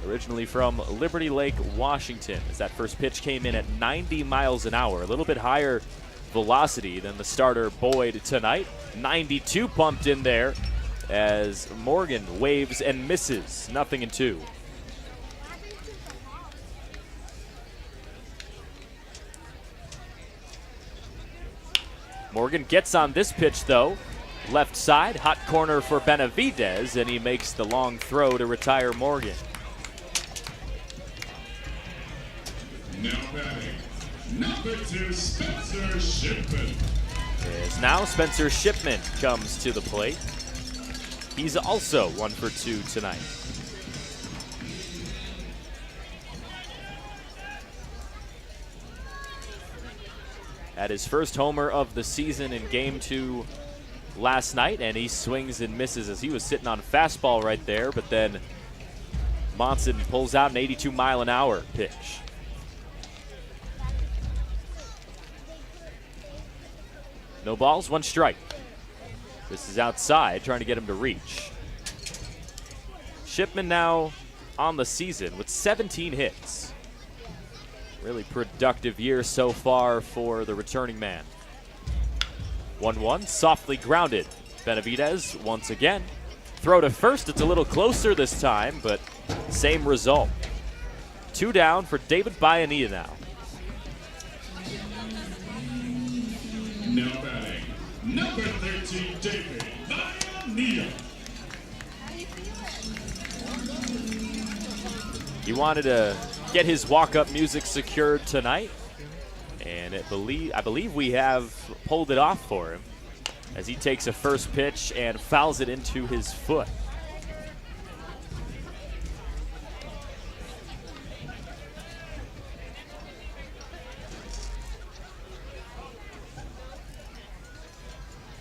[SPEAKER 1] originally from Liberty Lake, Washington, as that first pitch came in at 90 miles an hour, a little bit higher velocity than the starter Boyd tonight. 92 pumped in there as Morgan waves and misses, 0-2. Morgan gets on this pitch, though. Left side, hot corner for Benavidez, and he makes the long throw to retire Morgan.
[SPEAKER 13] Now batting, number 2, Spencer Shipman.
[SPEAKER 1] As now Spencer Shipman comes to the plate. He's also 1 for 2 tonight. At his first homer of the season in Game 2 last night, and he swings and misses as he was sitting on fastball right there, but then Monson pulls out an 82-mile-an-hour pitch. No balls, 1 strike. This is outside, trying to get him to reach. Shipman now on the season with 17 hits. Really productive year so far for the returning man. 1-1, softly grounded. Benavidez once again. Throw to first, it's a little closer this time, but same result. 2 down for David Bayanita now.
[SPEAKER 13] Now batting, number 13, David Bayanita.
[SPEAKER 1] He wanted to get his walk-up music secured tonight, and I believe we have pulled it off for him as he takes a first pitch and fouls it into his foot.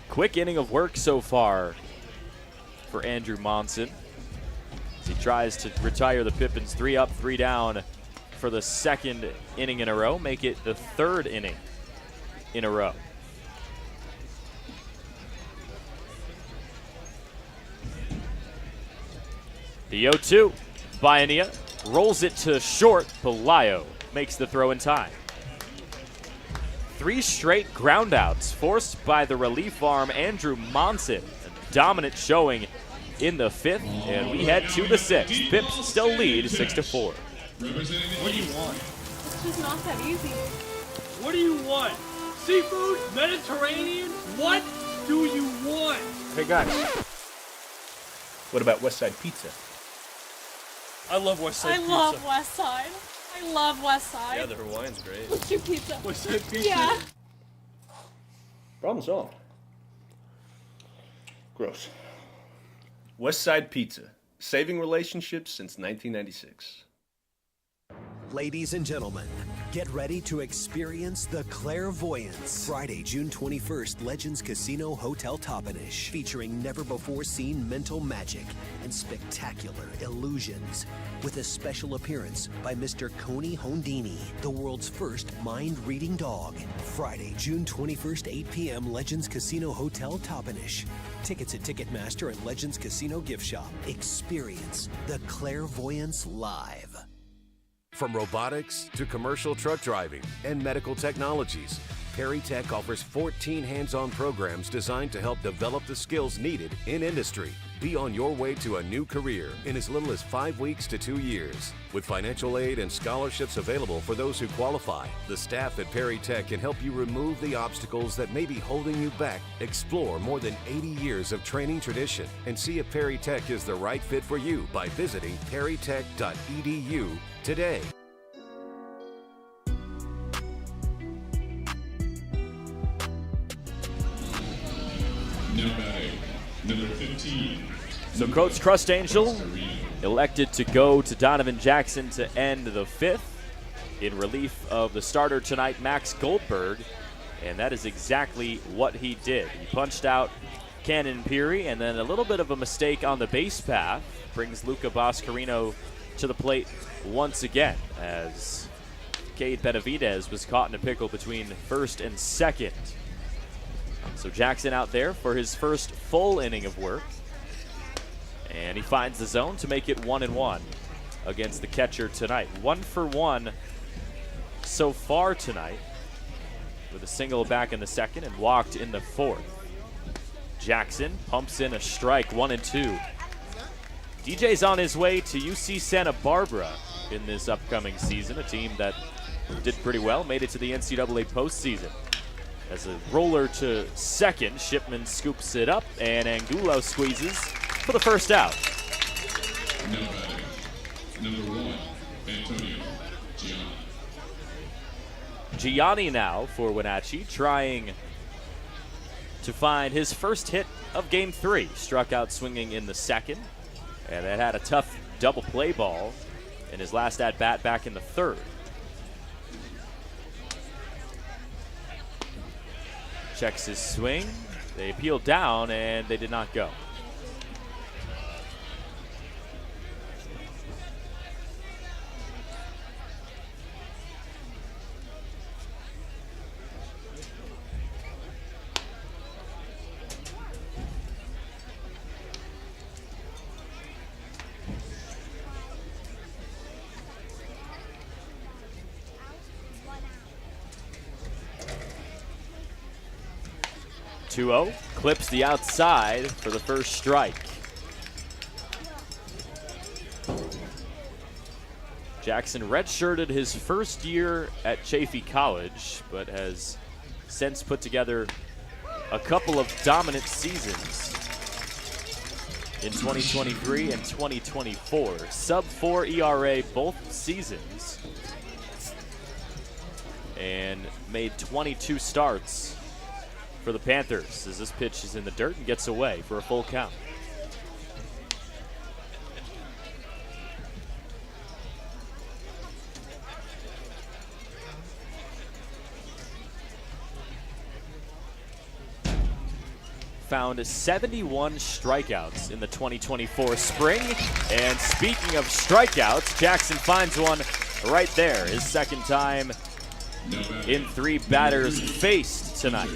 [SPEAKER 1] Quick inning of work so far for Andrew Monson. He tries to retire the Pippins 3 up, 3 down for the 2nd inning in a row, make it the 3rd inning in a row. The 0-2, Bayanita rolls it to short. Pelayo makes the throw in time. 3 straight groundouts forced by the relief arm, Andrew Monson. A dominant showing in the 5th, and we head to the 6th. Pips still lead 6-4.
[SPEAKER 10] What do you want?
[SPEAKER 20] It's just not that easy.
[SPEAKER 10] What do you want? Seafood? Mediterranean? What do you want?
[SPEAKER 14] Hey guys, what about West Side Pizza?
[SPEAKER 15] I love West Side Pizza.
[SPEAKER 20] I love West Side. I love West Side.
[SPEAKER 15] Yeah, the Hawaiian's great.
[SPEAKER 20] What's your pizza?
[SPEAKER 15] West Side Pizza?
[SPEAKER 20] Yeah.
[SPEAKER 14] Problem solved. Gross. West Side Pizza, saving relationships since 1996.
[SPEAKER 16] Ladies and gentlemen, get ready to experience the clairvoyance. Friday, June 21st, Legends Casino Hotel Toppenish, featuring never-before-seen mental magic and spectacular illusions, with a special appearance by Mr. Coney Hondini, the world's first mind-reading dog. Friday, June 21st, 8 p.m., Legends Casino Hotel Toppenish. Tickets at Ticketmaster and Legends Casino Gift Shop. Experience the clairvoyance live.
[SPEAKER 17] From robotics to commercial truck driving and medical technologies, Perry Tech offers 14 hands-on programs designed to help develop the skills needed in industry. Be on your way to a new career in as little as 5 weeks to 2 years. With financial aid and scholarships available for those who qualify, the staff at Perry Tech can help you remove the obstacles that may be holding you back. Explore more than 80 years of training tradition and see if Perry Tech is the right fit for you by visiting perrytech.edu today.
[SPEAKER 13] Now batting, number 15.
[SPEAKER 1] So Coach Crust Angel elected to go to Donovan Jackson to end the 5th in relief of the starter tonight, Max Goldberg, and that is exactly what he did. He punched out Cannon Peary, and then a little bit of a mistake on the base path brings Luca Boscarino to the plate once again, as Cade Benavidez was caught in a pickle between first and second. So Jackson out there for his first full inning of work, and he finds the zone to make it 1-1 against the catcher tonight. 1 for 1 so far tonight, with a single back in the 2nd and walked in the 4th. Jackson pumps in a strike, 1-2. DJ's on his way to UC Santa Barbara in this upcoming season, a team that did pretty well, made it to the NCAA postseason. As a roller to second, Shipman scoops it up, and Angulo squeezes for the first out.
[SPEAKER 13] Now batting, number 1, Antonio Gianni.
[SPEAKER 1] Gianni now for Wenatchee, trying to find his first hit of Game 3. Struck out swinging in the 2nd, and then had a tough double play ball in his last at-bat back in the 3rd. Checks his swing, They appealed down, and they did not go. Clips the outside for the first strike. Jackson redshirted his first year at Chaffey College, but has since put together a couple of dominant seasons in 2023 and 2024. Sub-4 ERA both seasons, and made 22 starts for the Panthers as this pitch is in the dirt and gets away for a full count. Found 71 strikeouts in the 2024 spring. And speaking of strikeouts, Jackson finds one right there. His second time in 3 batters faced tonight.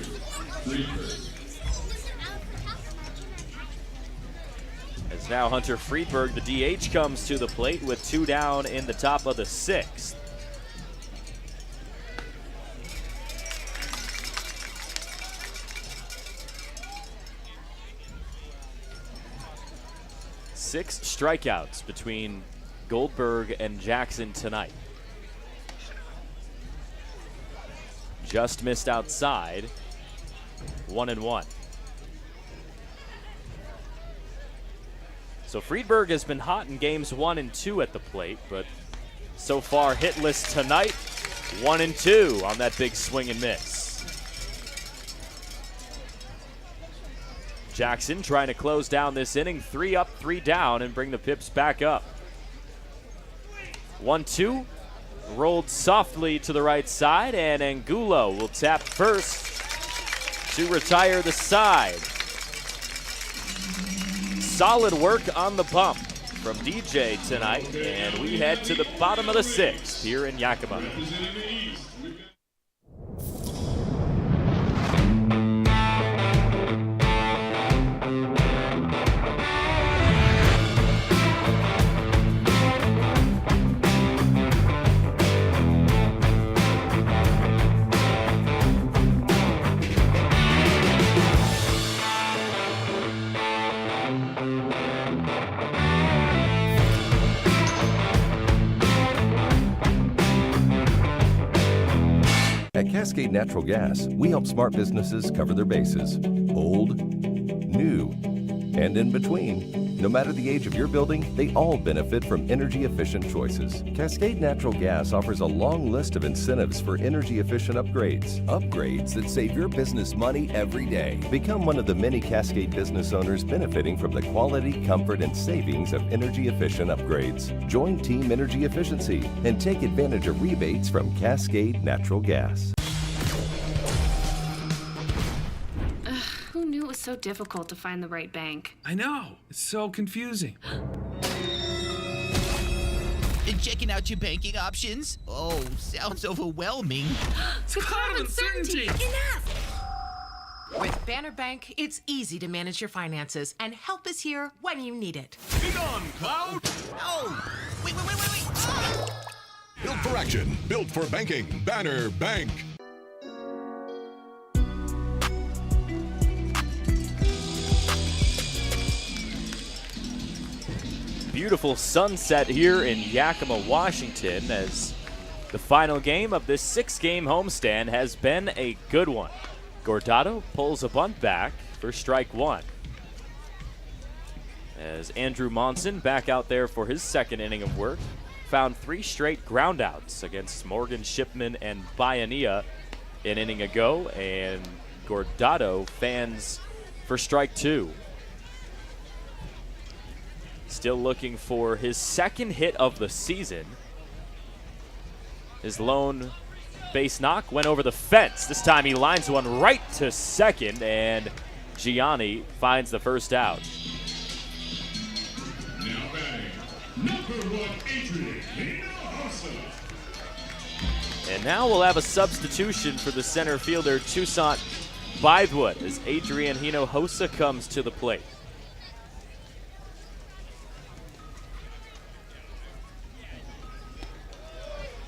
[SPEAKER 1] As now Hunter Friedberg, the DH, comes to the plate with 2 down in the top of the 6th. Six strikeouts between Goldberg and Jackson tonight. Just missed outside. 1-1. So Friedberg has been hot in games 1 and 2 at the plate, but so far hitless tonight. 1-2 on that big swing and miss. Jackson trying to close down this inning, 3 up, 3 down, and bring the Pips back up. 1-2, rolled softly to the right side, and Angulo will tap first to retire the side. Solid work on the bump from DJ tonight, and we head to the bottom of the 6th here in Yakima.
[SPEAKER 8] At Cascade Natural Gas, we help smart businesses cover their bases. Old, new, and in between. No matter the age of your building, they all benefit from energy-efficient choices. Cascade Natural Gas offers a long list of incentives for energy-efficient upgrades. Upgrades that save your business money every day. Become one of the many Cascade business owners benefiting from the quality, comfort, and savings of energy-efficient upgrades. Join Team Energy Efficiency and take advantage of rebates from Cascade Natural Gas.
[SPEAKER 9] Who knew it was so difficult to find the right bank?
[SPEAKER 18] I know. It's so confusing.
[SPEAKER 11] Checking out your banking options? Oh, sounds overwhelming.
[SPEAKER 20] It's a cloud of uncertainty.
[SPEAKER 12] Enough! With Banner Bank, it's easy to manage your finances, and help is here when you need it.
[SPEAKER 19] Be gone, Cloud!
[SPEAKER 11] Oh, wait. Ah!
[SPEAKER 19] Built for action, built for banking. Banner Bank.
[SPEAKER 1] Beautiful sunset here in Yakima, Washington, as the final game of this 6-game homestand has been a good one. Gordado pulls a bunt back for strike 1. As Andrew Monson, back out there for his second inning of work, found 3 straight groundouts against Morgan Shipman and Baiania an inning ago, and Gordado fans for strike 2. Still looking for his second hit of the season. His lone base knock went over the fence. This time he lines one right to second, and Gianni finds the first out.
[SPEAKER 13] Now batting, number 1, Adrian Hinojosa.
[SPEAKER 1] And now we'll have a substitution for the center fielder, Toussaint Bythewood, as Adrian Hinojosa comes to the plate.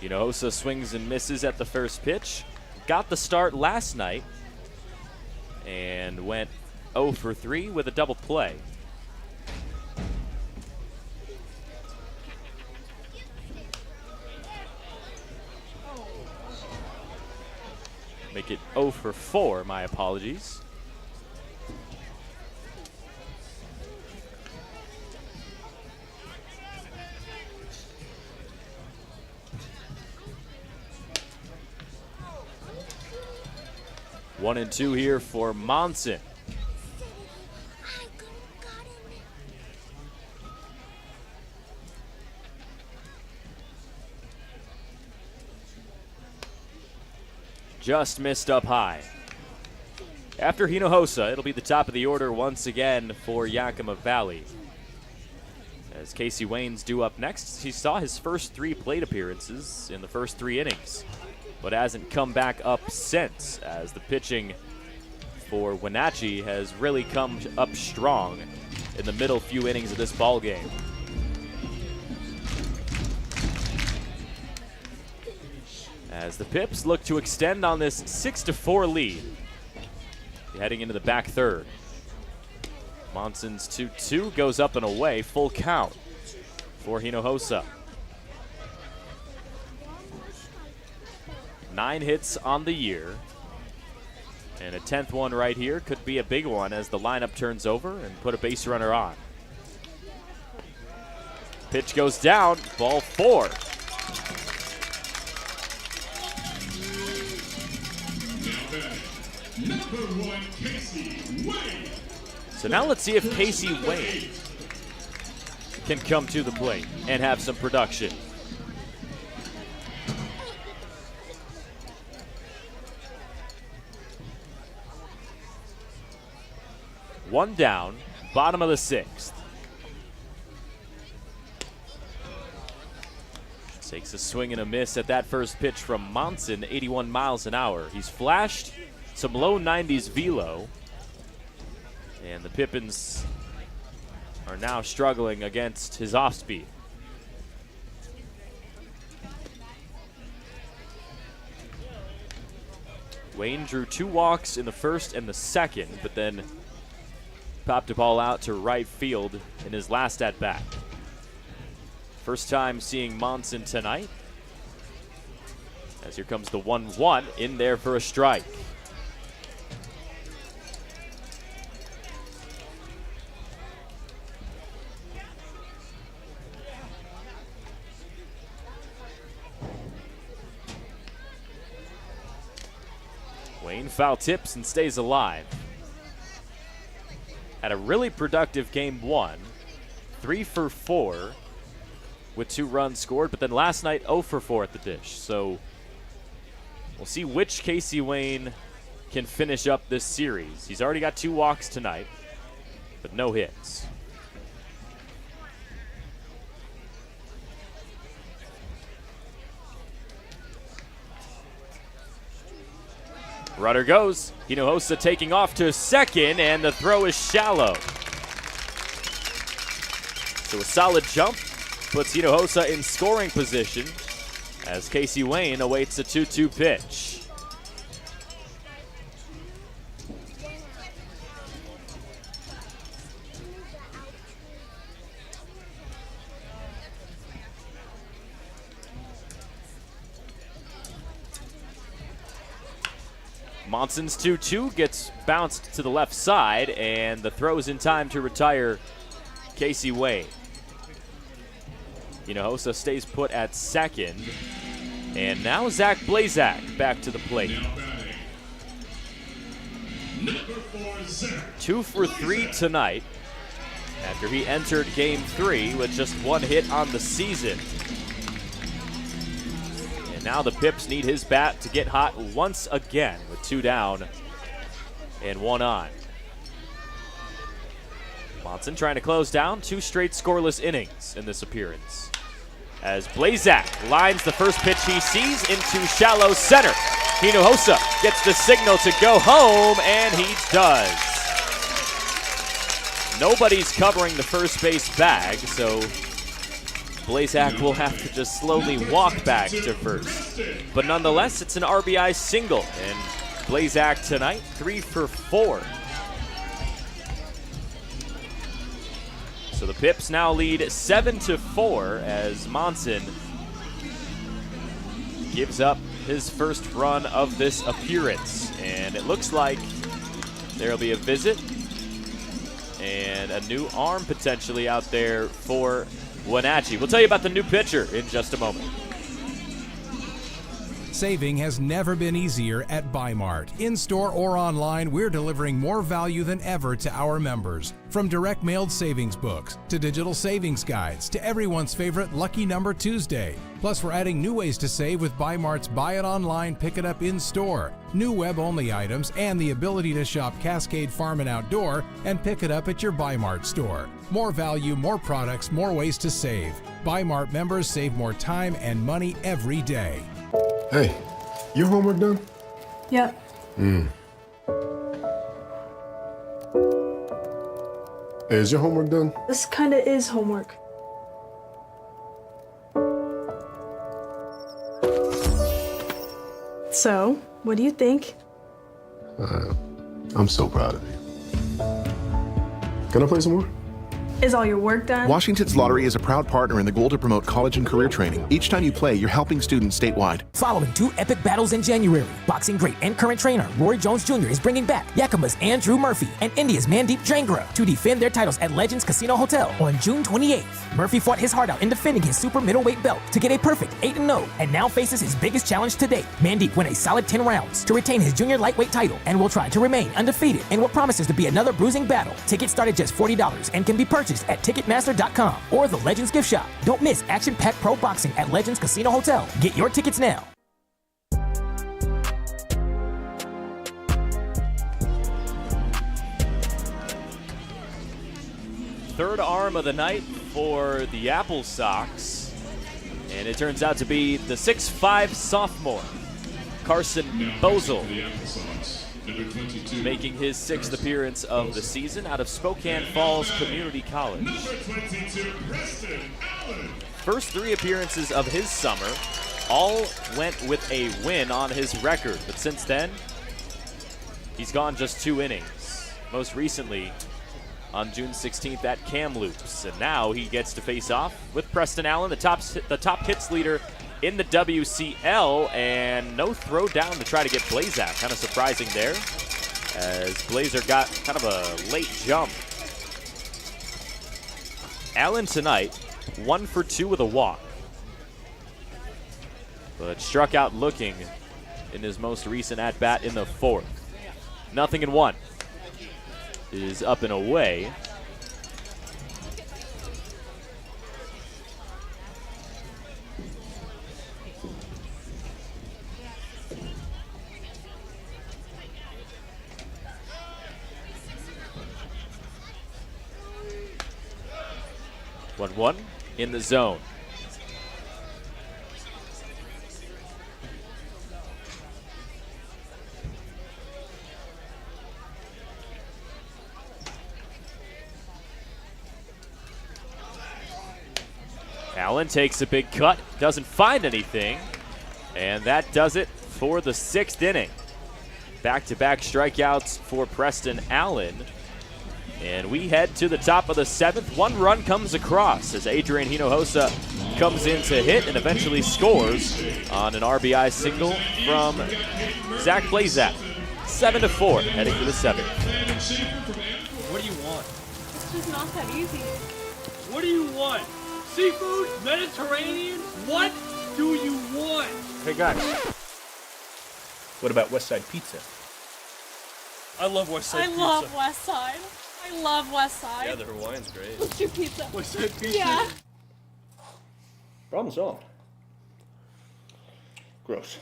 [SPEAKER 1] Hinojosa swings and misses at the first pitch. Got the start last night and went 0 for 3 with a double play. Make it 0 for 4, my apologies. One and two here for Monson. Just missed up high. After Hinojosa, it'll be the top of the order once again for Yakima Valley. As Casey Wayne's due up next, he saw his first 3 plate appearances in the first 3 innings, but hasn't come back up since, as the pitching for Wenatchee has really come up strong in the middle few innings of this ball game. As the Pips look to extend on this 6-4 lead, heading into the back third. Monson's 2-2 goes up and away, full count for Hinojosa. 9 hits on the year, and a 10th one right here could be a big one as the lineup turns over and put a base runner on. Pitch goes down, ball 4.
[SPEAKER 13] Number 1, Casey Wayne.
[SPEAKER 1] So now let's see if Casey Wayne can come to the plate and have some production. One down, bottom of the 6th. Takes a swing and a miss at that first pitch from Monson, 81 miles an hour. He's flashed some low 90s velo, and the Pippins are now struggling against his off-speed. Wayne drew 2 walks in the first and the second, but then popped a ball out to right field in his last at-bat. First time seeing Monson tonight, as here comes the 1-1 in there for a strike. Wayne foul tips and stays alive. Had a really productive game 1, 3 for 4 with 2 runs scored, but then last night 0 for 4 at the dish. So we'll see which Casey Wayne can finish up this series. He's already got 2 walks tonight, but no hits. Runner goes. Hinojosa taking off to second, and the throw is shallow. So a solid jump puts Hinojosa in scoring position as Casey Wayne awaits a 2-2 pitch. Monson's 2-2 gets bounced to the left side, and the throw is in time to retire Casey Wayne. Hinojosa stays put at second, and now Zach Blazak back to the plate.
[SPEAKER 13] Number 4, Zach.
[SPEAKER 1] 2 for 3 tonight after he entered game 3 with just 1 hit on the season. And now the Pips need his bat to get hot once again with 2 down and 1 on. Monson trying to close down 2 straight scoreless innings in this appearance. As Blazak lines the first pitch he sees into shallow center. Hinojosa gets the signal to go home, and he does. Nobody's covering the first base bag, so Blazak will have to just slowly walk back to first. But nonetheless, it's an RBI single, and Blazak tonight 3 for 4. So the Pips now lead 7-4 as Monson gives up his first run of this appearance. And it looks like there'll be a visit and a new arm potentially out there for Wenatchee. We'll tell you about the new pitcher in just a moment.
[SPEAKER 2] Saving has never been easier at Bi-Mart. In-store or online, we're delivering more value than ever to our members. From direct mailed savings books, to digital savings guides, to everyone's favorite Lucky Number Tuesday. Plus, we're adding new ways to save with Bi-Mart's Buy It Online, Pick It Up in-store, new web-only items, and the ability to shop Cascade Farm and Outdoor and pick it up at your Bi-Mart store. More value, more products, more ways to save. Bi-Mart members save more time and money every day.
[SPEAKER 3] Hey, your homework done?
[SPEAKER 4] Yep.
[SPEAKER 3] Hey, is your homework done?
[SPEAKER 4] This kinda is homework. So, what do you think?
[SPEAKER 3] I'm so proud of you. Can I play some more?
[SPEAKER 4] Is all your work done?
[SPEAKER 5] Washington's Lottery is a proud partner in the goal to promote college and career training. Each time you play, you're helping students statewide.
[SPEAKER 6] Following 2 epic battles in January, boxing great and current trainer Roy Jones Jr. is bringing back Yakima's Andrew Murphy and India's Mandeep Jangra to defend their titles at Legends Casino Hotel on June 28th. Murphy fought his heart out in defending his super middleweight belt to get a perfect 8-0 and now faces his biggest challenge to date. Mandeep went a solid 10 rounds to retain his junior lightweight title and will try to remain undefeated in what promises to be another bruising battle. Tickets start at just $40 and can be purchased at Ticketmaster.com or the Legends Gift Shop. Don't miss action-packed pro boxing at Legends Casino Hotel. Get your tickets now.
[SPEAKER 1] Third arm of the night for the AppleSox, and it turns out to be the 6'5" sophomore, Carson Bozel, making his 6th appearance of the season out of Spokane Falls Community College. First 3 appearances of his summer all went with a win on his record, but since then, he's gone just 2 innings. Most recently, on June 16th at Kamloops, and now he gets to face off with Preston Allen, the top hits leader in the WCL, and no throw down to try to get Blazak. Kind of surprising there, as Blazer got kind of a late jump. Allen tonight, 1 for 2 with a walk, but struck out looking in his most recent at-bat in the 4th. 0-1 is up and away. One in the zone. Allen takes a big cut, doesn't find anything, and that does it for the 6th inning. Back-to-back strikeouts for Preston Allen. And we head to the top of the 7th. 1 run comes across as Adrian Hinojosa comes in to hit and eventually scores on an RBI single from Zach Blazak. 7-4, heading to the 7th.
[SPEAKER 10] What do you want?
[SPEAKER 20] It's just not that easy.
[SPEAKER 10] What do you want? Seafood? Mediterranean? What do you want?
[SPEAKER 14] Hey guys, what about West Side Pizza?
[SPEAKER 15] I love West Side
[SPEAKER 20] I
[SPEAKER 15] Pizza.
[SPEAKER 20] love West Side. I love West Side.
[SPEAKER 15] Yeah, the Hawaiian's great.
[SPEAKER 20] Let's do pizza.
[SPEAKER 10] West Side Pizza?
[SPEAKER 20] Yeah.
[SPEAKER 14] Problem solved. Gross.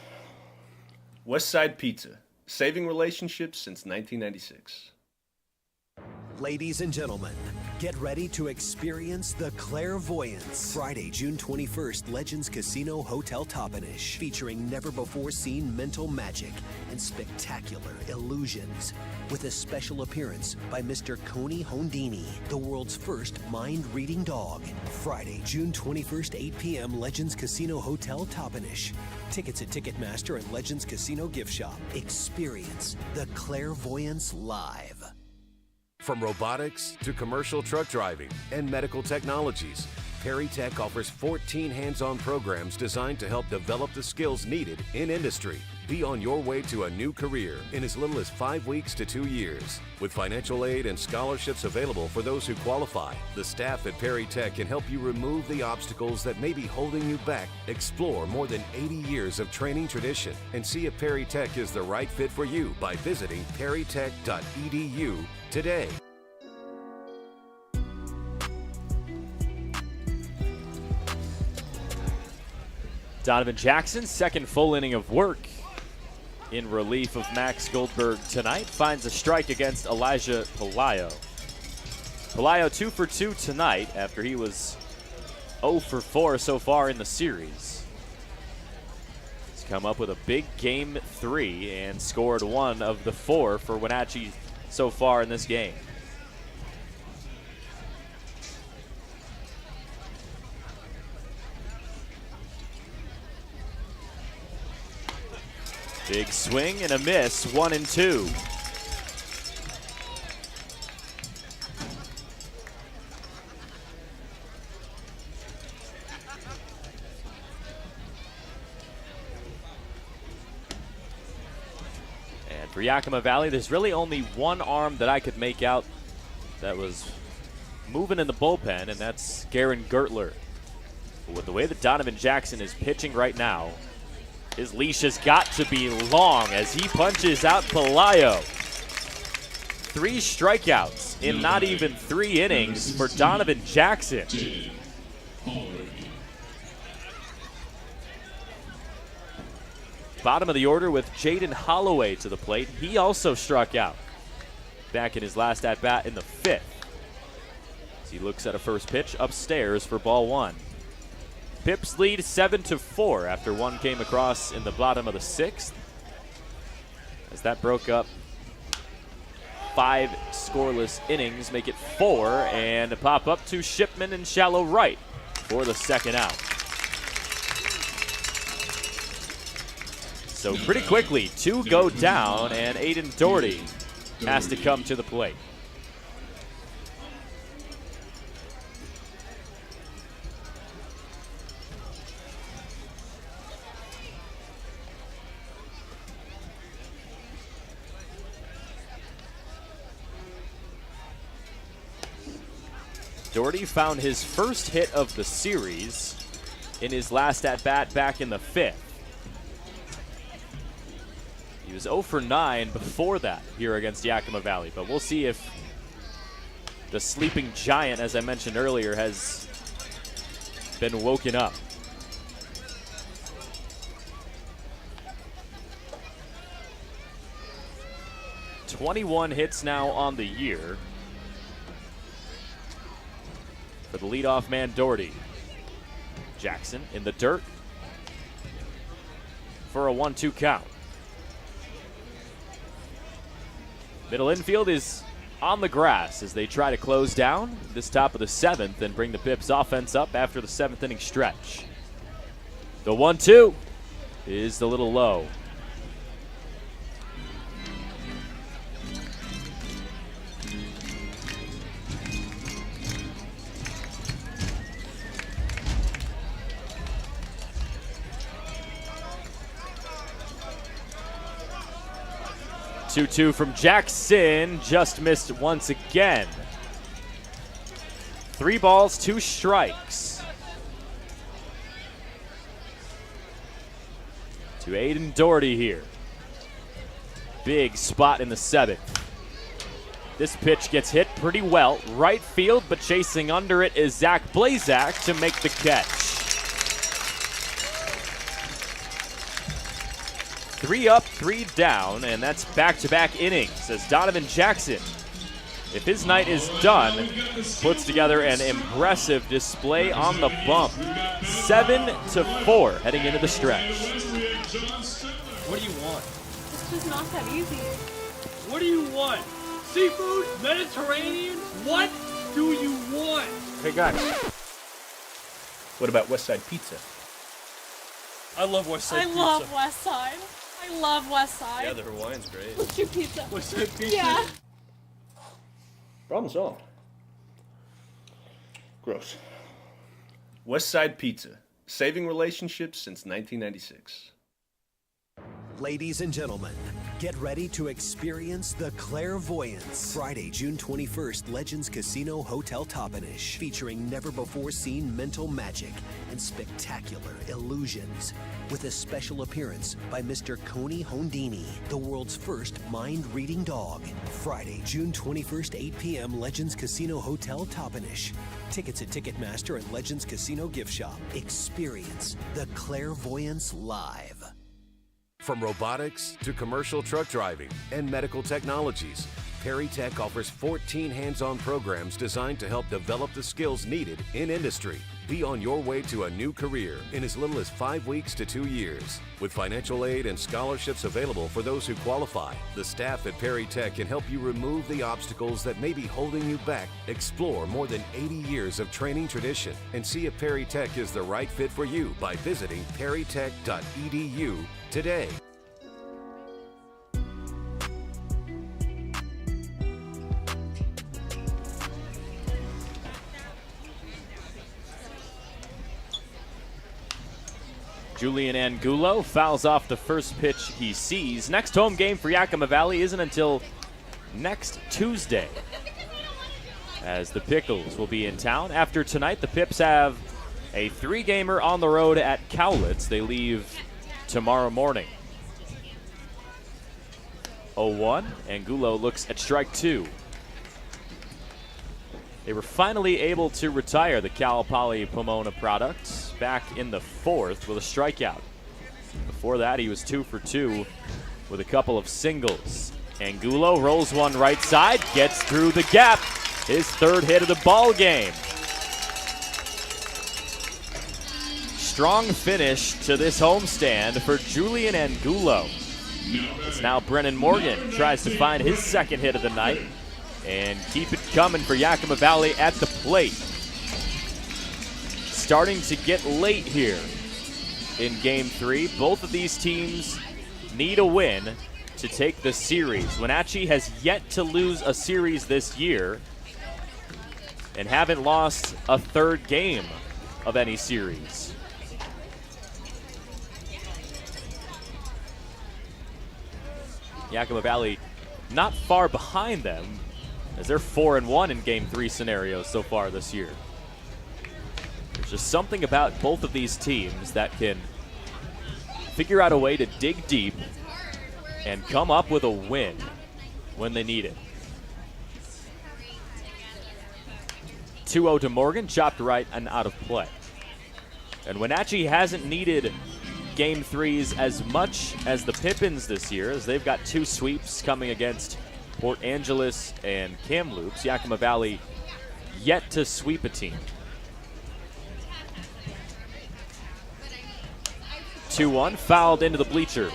[SPEAKER 14] West Side Pizza, saving relationships since 1996.
[SPEAKER 16] Ladies and gentlemen, Get ready to experience the clairvoyance. Friday, June 21st, Legends Casino Hotel Toppenish, featuring never-before-seen mental magic and spectacular illusions, with a special appearance by Mr. Coney Hondini, the world's first mind-reading dog. Friday, June 21st, 8 p.m., Legends Casino Hotel Toppenish. Tickets at Ticketmaster and Legends Casino Gift Shop. Experience the clairvoyance live.
[SPEAKER 17] From robotics to commercial truck driving and medical technologies, Perry Tech offers 14 hands-on programs designed to help develop the skills needed in industry. Be on your way to a new career in as little as 5 weeks to 2 years. With financial aid and scholarships available for those who qualify, the staff at Perry Tech can help you remove the obstacles that may be holding you back. Explore more than 80 years of training tradition and see if Perry Tech is the right fit for you by visiting perrytech.edu today.
[SPEAKER 1] Donovan Jackson, second full inning of work in relief of Max Goldberg tonight, finds a strike against Elijah Pelayo. Pelayo 2 for 2 tonight after he was 0 for 4 so far in the series. He's come up with a big game 3 and scored 1 of the 4 for Wenatchee so far in this game. Big swing and a miss, 1-2. And for Yakima Valley, there's really only one arm that I could make out that was moving in the bullpen, and that's Garen Gertler. But with the way that Donovan Jackson is pitching right now, his leash has got to be long as he punches out Pelayo. 3 strikeouts in not even 3 innings for Donovan Jackson. Bottom of the order with Jaden Holloway to the plate. He also struck out back in his last at-bat in the 5th. As he looks at a first pitch upstairs for ball 1. Pips lead 7-4 after one came across in the bottom of the 6th. As that broke up 5 scoreless innings, make it 4, and a pop up to Shipman in shallow right for the second out. So pretty quickly, 2 go down, and Aiden Doherty has to come to the plate. Doherty found his first hit of the series in his last at-bat back in the 5th. He was 0 for 9 before that here against Yakima Valley, but we'll see if the sleeping giant, as I mentioned earlier, has been woken up. "21 hits now on the year for the leadoff man, Doherty. Jackson in the dirt for a 1-2 count. Middle infield is on the grass as they try to close down this top of the 7th and bring the Pips offense up after the 7th inning stretch. The 1-2 is a little low. Two from Jackson, just missed once again. 3 balls, 2 strikes. To Aiden Doherty here. Big spot in the 7th. This pitch gets hit pretty well. Right field, but chasing under it is Zach Blazak to make the catch. 3 up, 3 down, and that's back-to-back innings as Donovan Jackson if his night is done, puts together an impressive display on the bump. 7-4 heading into the stretch.
[SPEAKER 10] What do you want?
[SPEAKER 20] It's just not that easy.
[SPEAKER 10] What do you want? Seafood? Mediterranean? What do you want?
[SPEAKER 14] Hey guys, what about West Side Pizza?
[SPEAKER 15] I love West Side
[SPEAKER 20] I
[SPEAKER 15] Pizza.
[SPEAKER 20] love West Side. I love West Side.
[SPEAKER 15] Yeah, the Hawaiian's great.
[SPEAKER 20] Let's do pizza.
[SPEAKER 10] West Side Pizza?
[SPEAKER 20] Yeah.
[SPEAKER 14] Problem solved. Gross. West Side Pizza, saving relationships since 1996.
[SPEAKER 16] Ladies and gentlemen, get ready to experience the clairvoyance. Friday, June 21st, Legends Casino Hotel Toppenish, featuring never-before-seen mental magic and spectacular illusions, with a special appearance by Mr. Coney Hondini, the world's first mind-reading dog. Friday, June 21st, 8 p.m., Legends Casino Hotel Toppenish. Tickets at Ticketmaster and Legends Casino Gift Shop. Experience the clairvoyance live.
[SPEAKER 17] From robotics to commercial truck driving and medical technologies, Perry Tech offers 14 hands-on programs designed to help develop the skills needed in industry. Be on your way to a new career in as little as 5 weeks to 2 years. With financial aid and scholarships available for those who qualify, the staff at Perry Tech can help you remove the obstacles that may be holding you back. Explore more than 80 years of training tradition and see if Perry Tech is the right fit for you by visiting perrytech.edu today.
[SPEAKER 1] Julian Angulo fouls off the first pitch he sees. Next home game for Yakima Valley isn't until next Tuesday, as the Pickles will be in town. After tonight, the Pips have a 3-gamer on the road at Cowlitz. They leave tomorrow morning. 0-1. Angulo looks at strike 2. They were finally able to retire the Cal Poly Pomona product back in the 4th with a strikeout. Before that, he was 2 for 2 with a couple of singles. Angulo rolls one right side, gets through the gap. His 3rd hit of the ball game. Strong finish to this homestand for Julian Angulo. It's now Brennan Morgan tries to find his 2nd hit of the night and keep it coming for Yakima Valley at the plate. Starting to get late here in Game 3. Both of these teams need a win to take the series. Wenatchee has yet to lose a series this year and haven't lost a 3rd game of any series. Yakima Valley not far behind them, as they're 4-1 in Game 3 scenarios so far this year. There's just something about both of these teams that can figure out a way to dig deep and come up with a win when they need it. 2-0 to Morgan, chopped right and out of play. And Wenatchee hasn't needed Game 3s as much as the Pippins this year, as they've got 2 sweeps coming against Port Angeles and Kamloops. Yakima Valley yet to sweep a team. 2-1, fouled into the bleachers.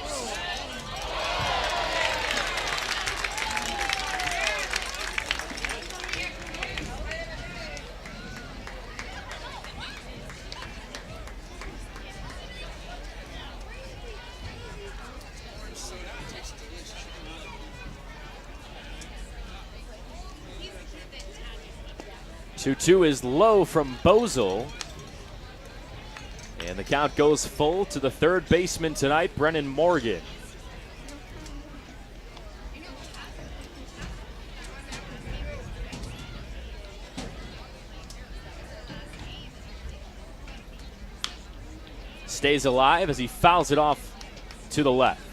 [SPEAKER 1] Two is low from Bozel. And the count goes full to the 3rd baseman tonight, Brennan Morgan. Stays alive as he fouls it off to the left.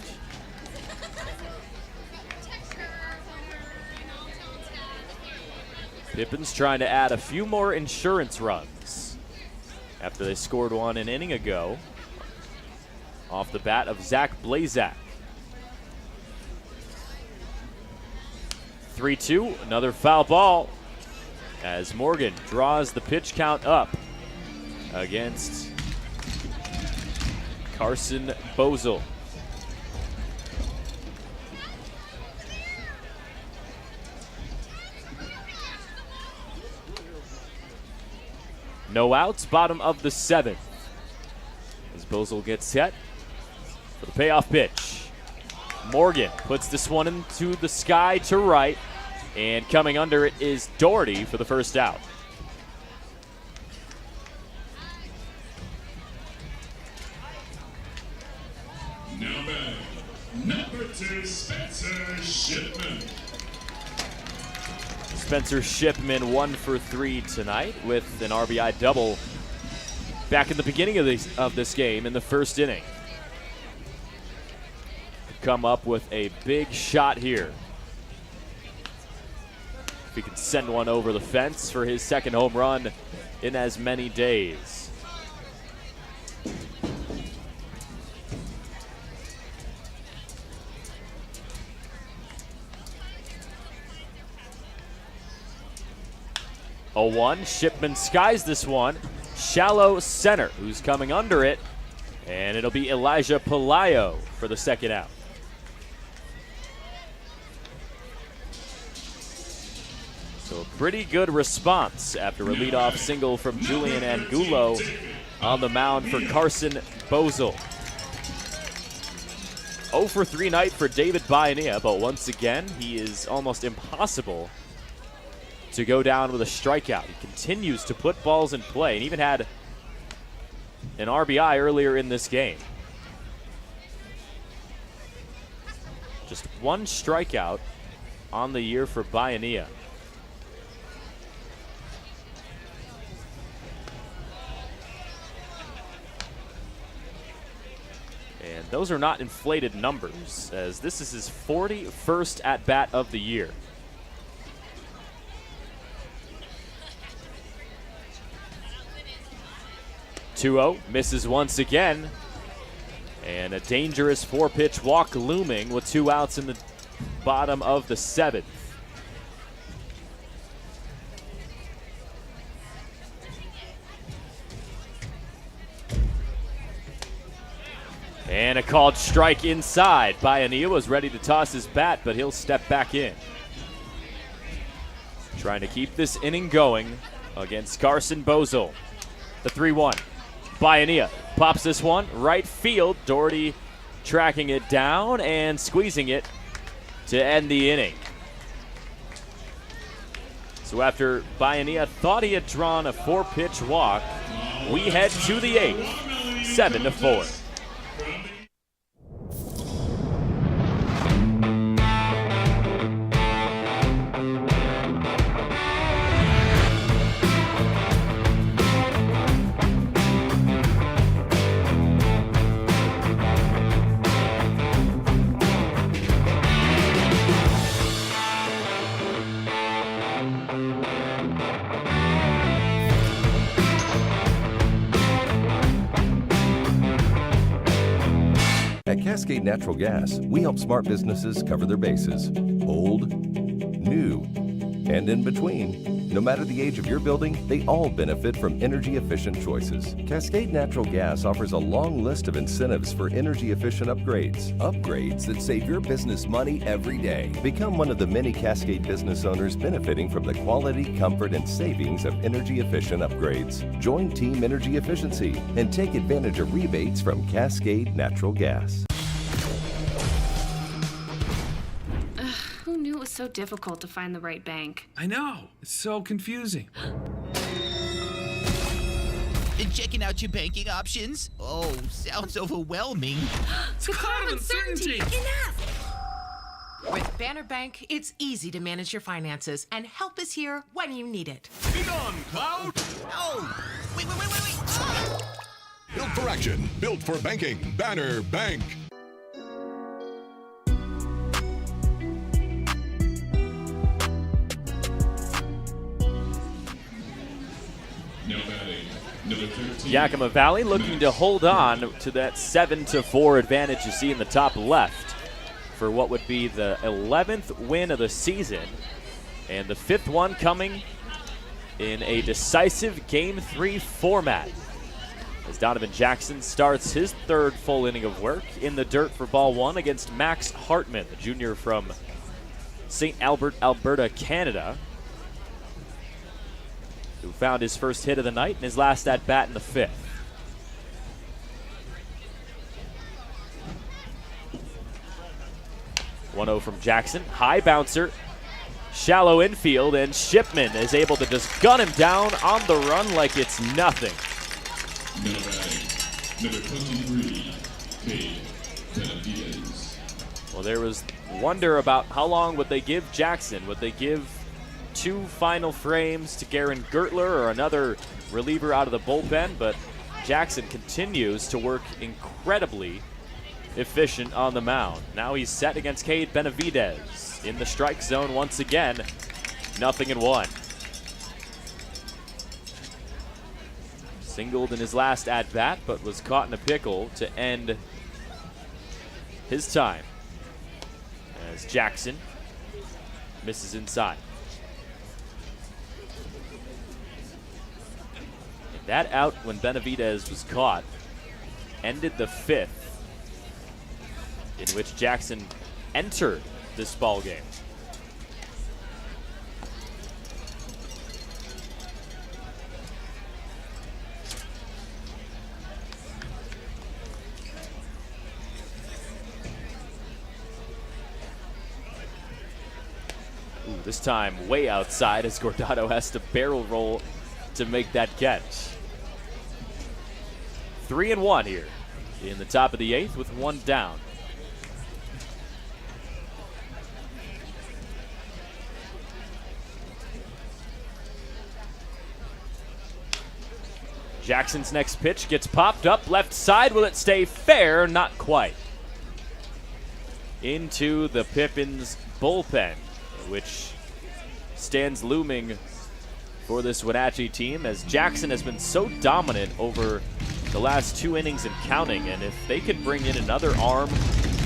[SPEAKER 1] Pippins trying to add a few more insurance runs after they scored one an inning ago off the bat of Zach Blazak. 3-2, another foul ball as Morgan draws the pitch count up against Carson Bozel. No outs, bottom of the 7th. As Bozel gets set for the payoff pitch. Morgan puts this one into the sky to right, and coming under it is Doherty for the first out.
[SPEAKER 13] Now batting, number 2, Spencer Shipman.
[SPEAKER 1] Spencer Shipman 1 for 3 tonight with an RBI double back in the beginning of this game in the first inning. Come up with a big shot here. If he can send one over the fence for his second home run in as many days. Oh, 1. Shipman skies this one. Shallow center, who's coming under it. And it'll be Elijah Pelayo for the second out. So a pretty good response after a leadoff single from Julian Angulo on the mound for Carson Bozel. 0 for 3 night for David Bayanea, but once again, he is almost impossible to go down with a strikeout. He continues to put balls in play and even had an RBI earlier in this game. Just 1 strikeout on the year for Bayanea. And those are not inflated numbers, as this is his 41st at-bat of the year. Misses once again. And a dangerous 4-pitch walk looming with 2 outs in the bottom of the 7th. And a called strike inside. Bayanea was ready to toss his bat, but he'll step back in. Trying to keep this inning going against Carson Bozel. The 3-1. Bayanea pops this one right field. Doherty tracking it down and squeezing it to end the inning. So after Bayanea thought he had drawn a 4-pitch walk, we head to the 8th, 7-4.
[SPEAKER 17] At Cascade Natural Gas, we help smart businesses cover their bases. Old, new, and in between. No matter the age of your building, they all benefit from energy-efficient choices. Cascade Natural Gas offers a long list of incentives for energy-efficient upgrades. Upgrades that save your business money every day. Become one of the many Cascade business owners benefiting from the quality, comfort, and savings of energy-efficient upgrades. Join Team Energy Efficiency and take advantage of rebates from Cascade Natural Gas.
[SPEAKER 9] Who knew it was so difficult to find the right bank?
[SPEAKER 18] I know. It's so confusing.
[SPEAKER 11] Checking out your banking options? Oh, sounds overwhelming.
[SPEAKER 20] It's a cloud of uncertainty.
[SPEAKER 12] Enough! With Banner Bank, it's easy to manage your finances, and help is here when you need it.
[SPEAKER 19] Be gone, Cloud!
[SPEAKER 11] Oh, wait. Ah!
[SPEAKER 19] Built for action, built for banking. Banner Bank.
[SPEAKER 1] Yakima Valley looking to hold on to that 7-4 advantage you see in the top left for what would be the 11th win of the season, and the 5th one coming in a decisive Game 3 format. As Donovan Jackson starts his 3rd full inning of work in the dirt for ball 1 against Max Hartman, the junior from St. Albert, Alberta, Canada, who found his first hit of the night in his last at-bat in the 5th. .1-0 from Jackson, high bouncer, shallow infield, and Shipman is able to just gun him down on the run like it's nothing.
[SPEAKER 13] Number 23, Cade Benavidez.
[SPEAKER 1] Well, there was wonder about how long would they give Jackson. Would they give 2 final frames to Garen Gertler or another reliever out of the bullpen? But Jackson continues to work incredibly efficient on the mound. Now he's set against Cade Benavidez in the strike zone once again. 0-1. Singled in his last at-bat, but was caught in a pickle to end his time as Jackson misses inside. And that out when Benavidez was caught ended the 5th, in which Jackson entered this ball game. This time way outside as Guardado has to barrel roll to make that catch. 3-1 here in the top of the 8th with 1 down. Jackson's next pitch gets popped up left side. Will it stay fair? Not quite. Into the Pippins bullpen, which stands looming for this Wenatchee team, as Jackson has been so dominant over the last 2 innings and counting. And if they could bring in another arm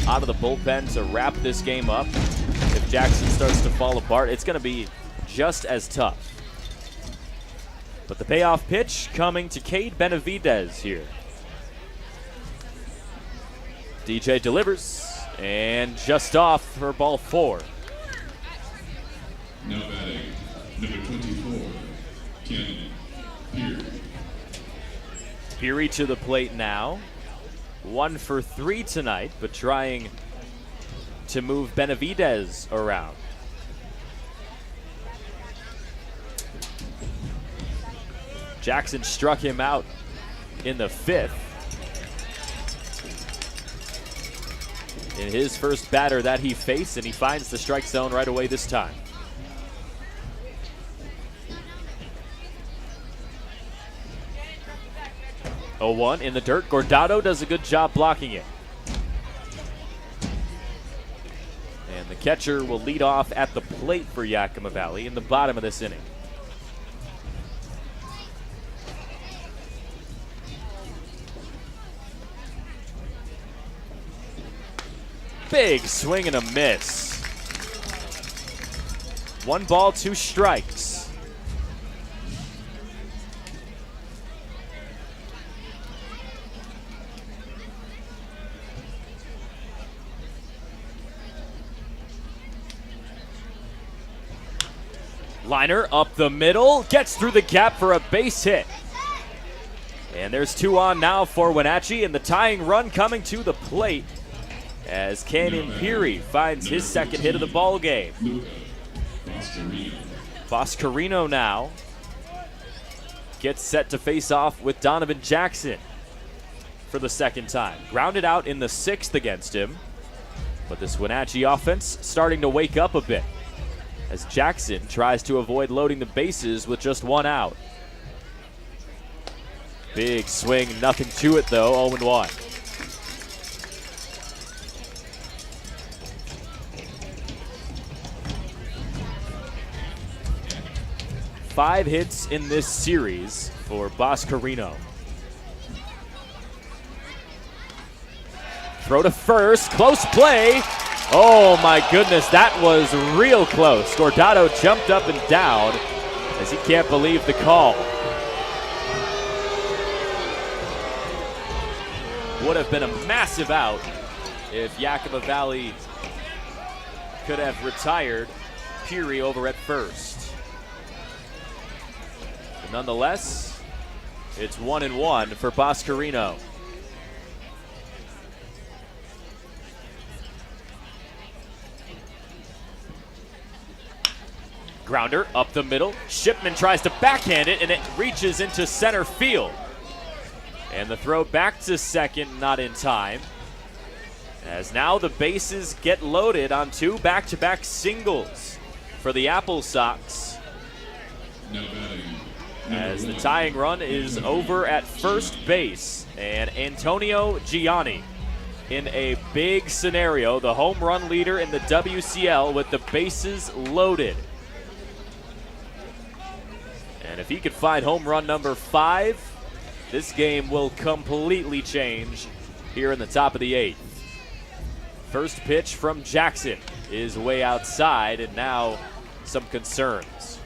[SPEAKER 1] out of the bullpen to wrap this game up, if Jackson starts to fall apart, it's going to be just as tough. But the payoff pitch coming to Cade Benavidez here. DJ delivers, and just off for ball 4.
[SPEAKER 13] Now batting, number 24, Ken Peary.
[SPEAKER 1] Peary to the plate now. 1 for 3 tonight, but trying to move Benavidez around. Jackson struck him out in the 5th. In his first batter that he faced, and he finds the strike zone right away this time. .0-1 in the dirt. Guardado does a good job blocking it. And the catcher will lead off at the plate for Yakima Valley in the bottom of this inning. Big swing and a miss. 1 ball, 2 strikes. Liner up the middle, gets through the gap for a base hit. And there's 2 on now for Wenatchee, and the tying run coming to the plate as Canyon Peary finds his second hit of the ball game. Boscarino now gets set to face off with Donovan Jackson for the second time. Grounded out in the 6th against him, but this Wenatchee offense starting to wake up a bit as Jackson tries to avoid loading the bases with just 1 out. Big swing, nothing to it though, 0-1. Five hits in this series for Boscarino. Throw to first, close play, Oh my goodness, that was real close. Gordado jumped up and down as he can't believe the call. Would have been a massive out if Yakima Valley could have retired Peary over at first. But nonetheless, it's 1-1 for Boscarino. Grounder up the middle. Shipman tries to backhand it, and it reaches into center field. And the throw back to second, not in time. As now the bases get loaded on 2 back-to-back singles for the AppleSox. As the tying run is over at first base. And Antonio Gianni in a big scenario, the home run leader in the WCL with the bases loaded. And if he could find home run number 5, this game will completely change here in the top of the 8th. First pitch from Jackson is way outside, and now some concerns.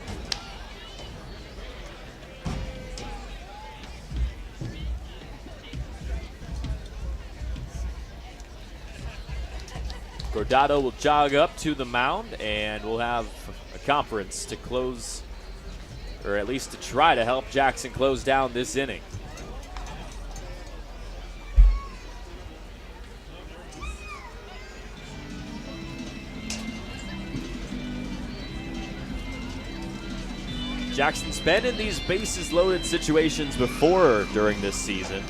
[SPEAKER 1] Gordado will jog up to the mound, and we'll have a conference to close, or at least to try to help Jackson close down this inning. Jackson's been in these bases loaded situations before during this season.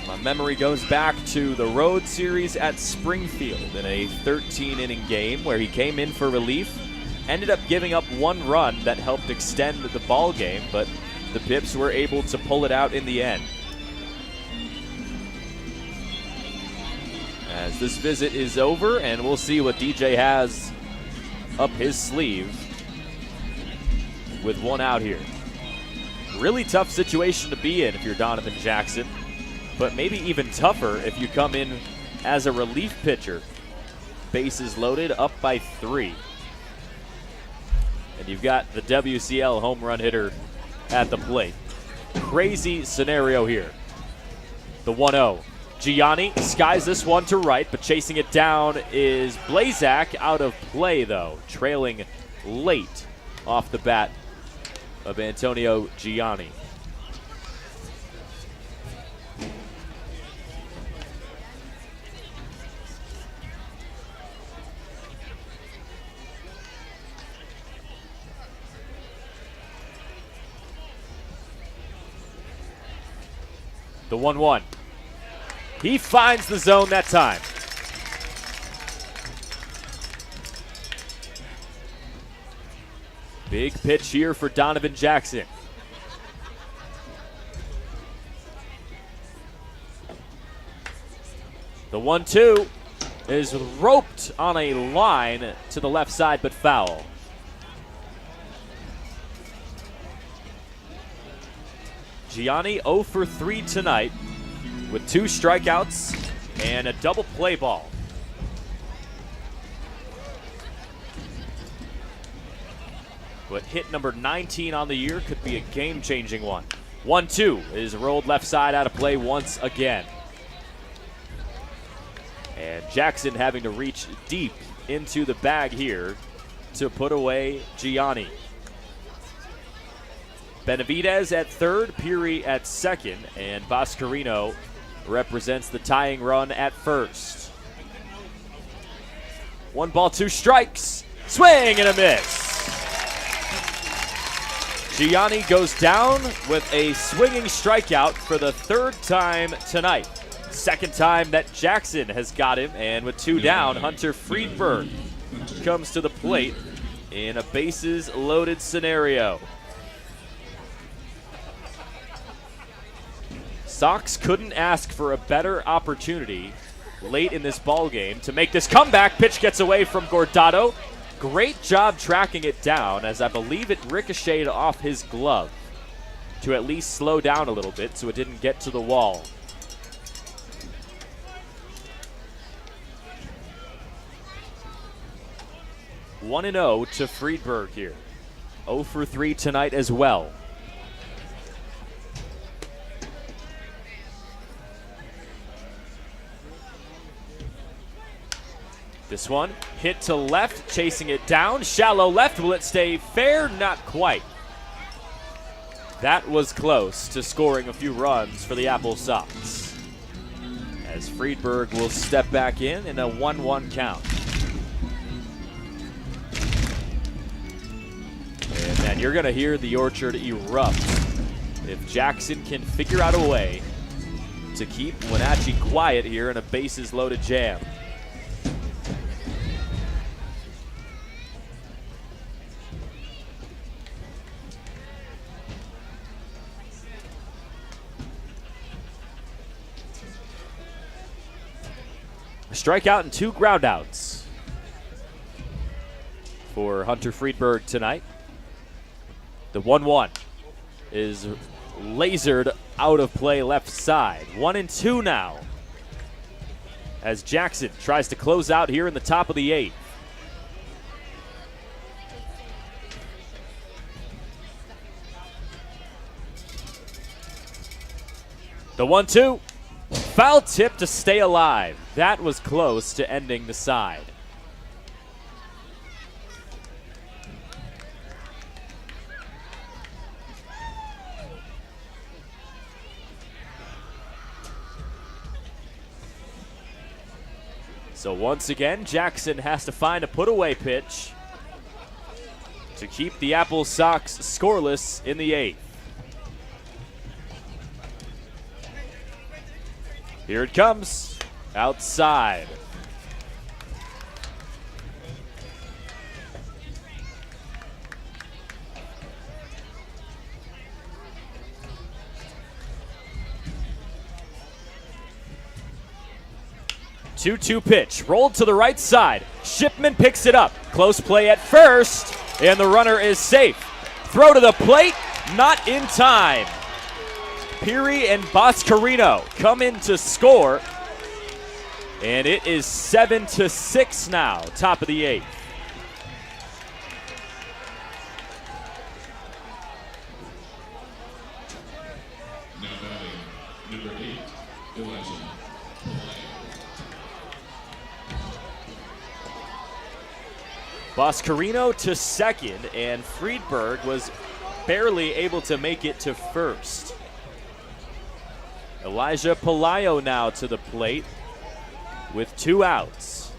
[SPEAKER 1] My memory goes back to the road series at Springfield in a 13-inning game where he came in for relief, ended up giving up 1 run that helped extend the ball game, but the Pips were able to pull it out in the end. As this visit is over, and we'll see what DJ has up his sleeve with 1 out here. Really tough situation to be in if you're Donovan Jackson, but maybe even tougher if you come in as a relief pitcher. Bases loaded, up by 3. And you've got the WCL home run hitter at the plate. Crazy scenario here. The 1-0. Gianni skies this one to right, but chasing it down is Blazak. Out of play, though. Trailing late off the bat of Antonio Gianni. The 1-1. He finds the zone that time. Big pitch here for Donovan Jackson. The 1-2 is roped on a line to the left side, but foul. Gianni 0 for 3 tonight with 2 strikeouts and a double play ball. But hit number 19 on the year could be a game-changing one. 1-2 is rolled left side out of play once again. And Jackson having to reach deep into the bag here to put away Gianni. Benavidez at third, Peary at second, and Boscarino represents the tying run at first. 1 ball, 2 strikes. Swing and a miss. Gianni goes down with a swinging strikeout for the 3rd time tonight. 2nd time that Jackson has got him, and with 2 down, Hunter Friedberg comes to the plate in a bases loaded scenario. Sox couldn't ask for a better opportunity late in this ball game to make this comeback. Pitch gets away from Gordado. Great job tracking it down, as I believe it ricocheted off his glove to at least slow down a little bit so it didn't get to the wall. 1-0 to Friedberg here. 0 for 3 tonight as well. This one hit to left, chasing it down. Shallow left. Will it stay fair? Not quite. That was close to scoring a few runs for the AppleSox, as Friedberg will step back in a 1-1 count. And then you're going to hear the orchard erupt if Jackson can figure out a way to keep Wenatchee quiet here in a bases-loaded jam. A strikeout and 2 groundouts for Hunter Friedberg tonight. The 1-1 is lasered out of play left side. 1-2 now, as Jackson tries to close out here in the top of the 8th. The 1-2. Foul tip to stay alive. That was close to ending the side. So once again, Jackson has to find a put-away pitch to keep the AppleSox scoreless in the 8th. Here it comes, outside. Two-two pitch, rolled to the right side. Shipman picks it up. Close play at first, and the runner is safe. Throw to the plate, not in time. Peary and Boscarino come in to score, and it is 7-6 now, top of the 8th.
[SPEAKER 13] Now batting, number 8, Elijah.
[SPEAKER 1] Boscarino to second, and Friedberg was barely able to make it to first. Elijah Pelayo now to the plate with 2 outs.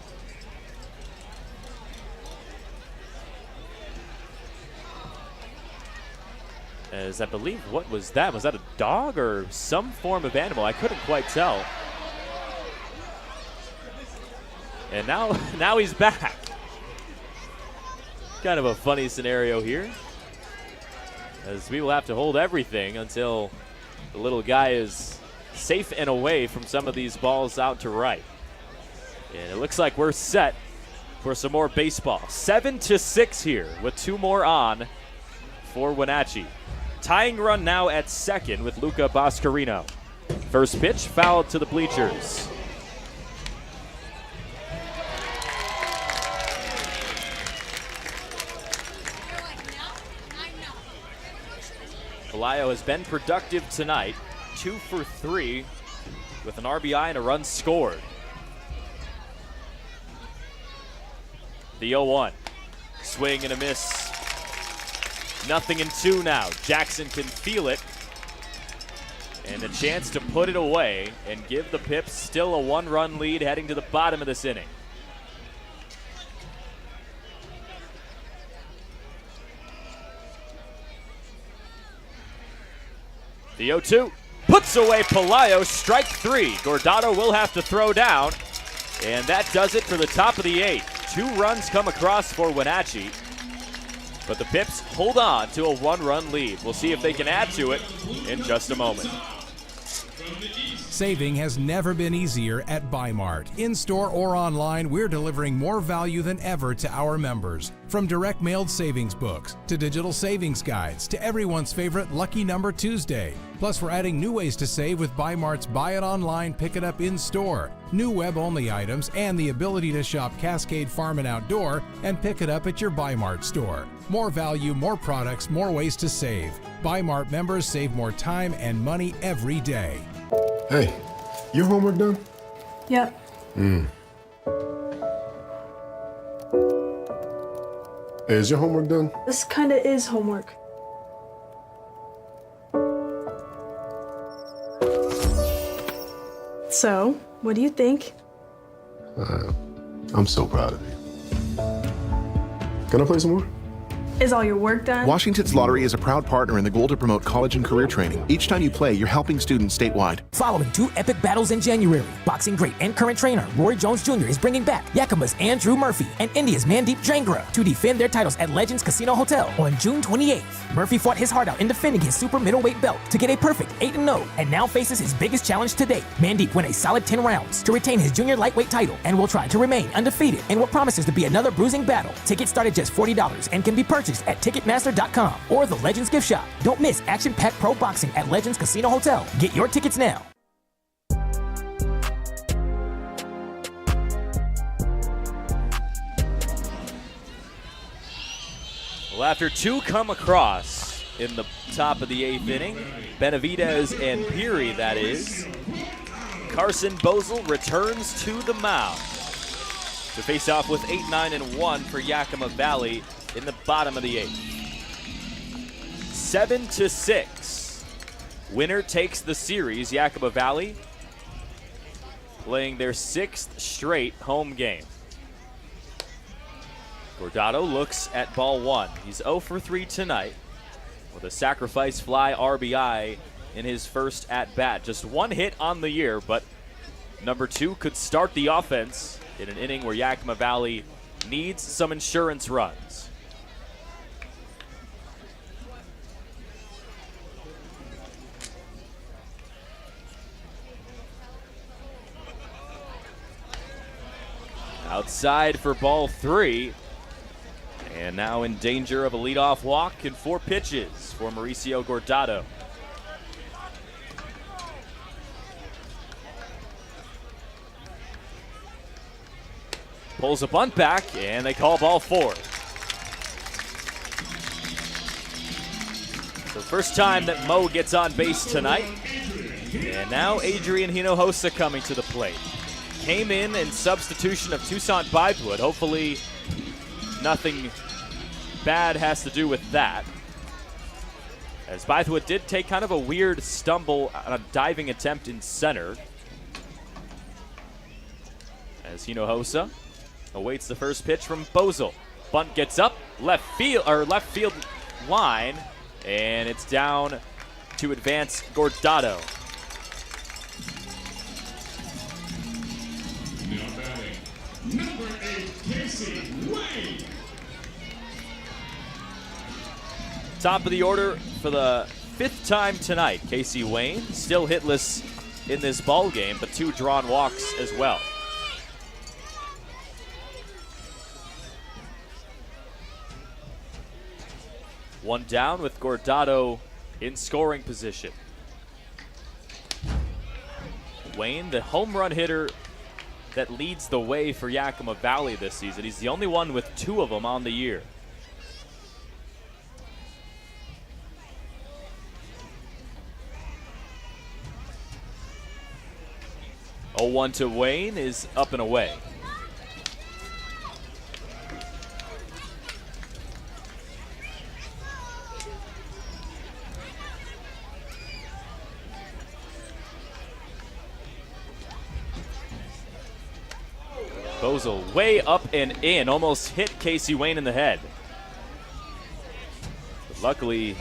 [SPEAKER 1] As I believe, what was that? Was that a dog or some form of animal? I couldn't quite tell. And now he's back. Kind of a funny scenario here, as we will have to hold everything until the little guy is safe and away from some of these balls out to right. And it looks like we're set for some more baseball. 7-6 here with 2 more on for Wenatchee. Tying run now at second with Luca Boscarino. First pitch fouled to the bleachers. Pelayo has been productive tonight, 2 for 3 with an RBI and a run scored. The 0-1, swing and a miss. 0-2 now. Jackson can feel it, and a chance to put it away and give the Pips still a 1-run lead heading to the bottom of this inning. The 0-2 puts away Pelayo, strike 3. Gordado will have to throw down, and that does it for the top of the 8th. 2 runs come across for Wenatchee, but the Pips hold on to a 1-run lead. We'll see if they can add to it in just a moment.
[SPEAKER 2] Saving has never been easier at Bi-Mart. In-store or online, we're delivering more value than ever to our members. From direct mailed savings books, to digital savings guides, to everyone's favorite Lucky Number Tuesday. Plus, we're adding new ways to save with Bi-Mart's Buy It Online, Pick It Up in-store, new web-only items, and the ability to shop Cascade Farm and Outdoor and pick it up at your Bi-Mart store. More value, more products, more ways to save. Bi-Mart members save more time and money every day.
[SPEAKER 3] Hey, your homework done?
[SPEAKER 4] Yep.
[SPEAKER 3] Hey, is your homework done?
[SPEAKER 4] This kinda is homework. So, what do you think?
[SPEAKER 3] I'm so proud of you. Can I play some more?
[SPEAKER 4] Is all your work done?
[SPEAKER 5] Washington's Lottery is a proud partner in the goal to promote college and career training. Each time you play, you're helping students statewide.
[SPEAKER 6] Following 2 epic battles in January, boxing great and current trainer Roy Jones Jr. is bringing back Yakima's Andrew Murphy and India's Mandeep Jangra to defend their titles at Legends Casino Hotel on June 28th. Murphy fought his heart out in defending his super middleweight belt to get a perfect 8-0 and now faces his biggest challenge to date. Mandeep went a solid 10 rounds to retain his junior lightweight title and will try to remain undefeated in what promises to be another bruising battle. Tickets start at just $40 and can be purchased at Ticketmaster.com or the Legends Gift Shop. Don't miss action-packed pro boxing at Legends Casino Hotel. Get your tickets now.
[SPEAKER 1] Well, after 2 come across in the top of the 8th inning, Benavidez and Peary, that is, Carson Bozell returns to the mound to face off with 8-9-1 for Yakima Valley in the bottom of the 8th. 7-6. Winner takes the series. Yakima Valley playing their 6th straight home game. Gordado looks at ball 1. He's 0 for 3 tonight with a sacrifice fly RBI in his first at-bat. Just 1 hit on the year, but number 2 could start the offense in an inning where Yakima Valley needs some insurance runs. Outside for ball 3. And now in danger of a leadoff walk in 4 pitches for Mauricio Gordado. Pulls a bunt back, and they call ball 4. So first time that Mo gets on base tonight. And now Adrian Hinojosa coming to the plate. Came in substitution of Toussaint Bythewood. Hopefully nothing bad has to do with that, as Bythewood did take kind of a weird stumble on a diving attempt in center. As Hinojosa awaits the first pitch from Bozell. Bunt gets up, left field line, and it's down to advance Gordado.
[SPEAKER 13] Now batting, number 8, Casey Wayne.
[SPEAKER 1] Top of the order for the 5th time tonight. Casey Wayne still hitless in this ball game, but 2 drawn walks as well. One down with Gordado in scoring position. Wayne, the home run hitter that leads the way for Yakima Valley this season. He's the only one with 2 of them on the year. 0-1 to Wayne is up and away. Bozell way up and in, almost hit Casey Wayne in the head. But luckily,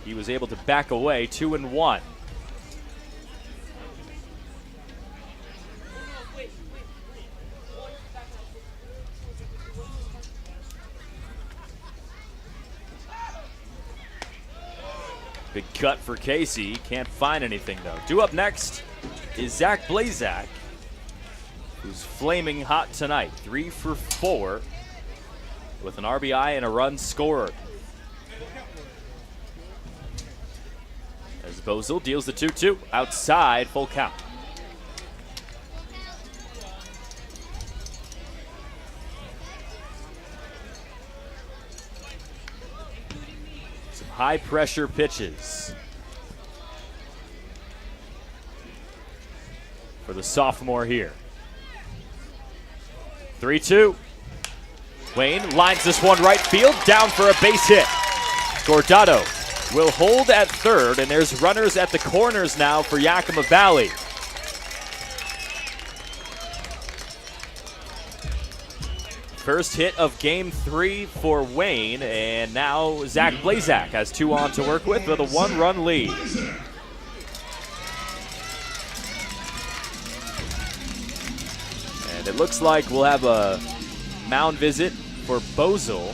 [SPEAKER 1] he was able to back away. 2-1. Big cut for Casey. Can't find anything, though. Due up next, is Zach Blazak, who's flaming hot tonight. 3 for 4 with an RBI and a run scored. As Bozil deals the 2-2 outside, full count. Some high pressure pitches for the sophomore here. 3-2. Wayne lines this one right field, down for a base hit. Gordado will hold at third, and there's runners at the corners now for Yakima Valley. First hit of game 3 for Wayne, and now Zach Blazak has 2 on to work with a 1-run lead. And it looks like we'll have a mound visit for Bozil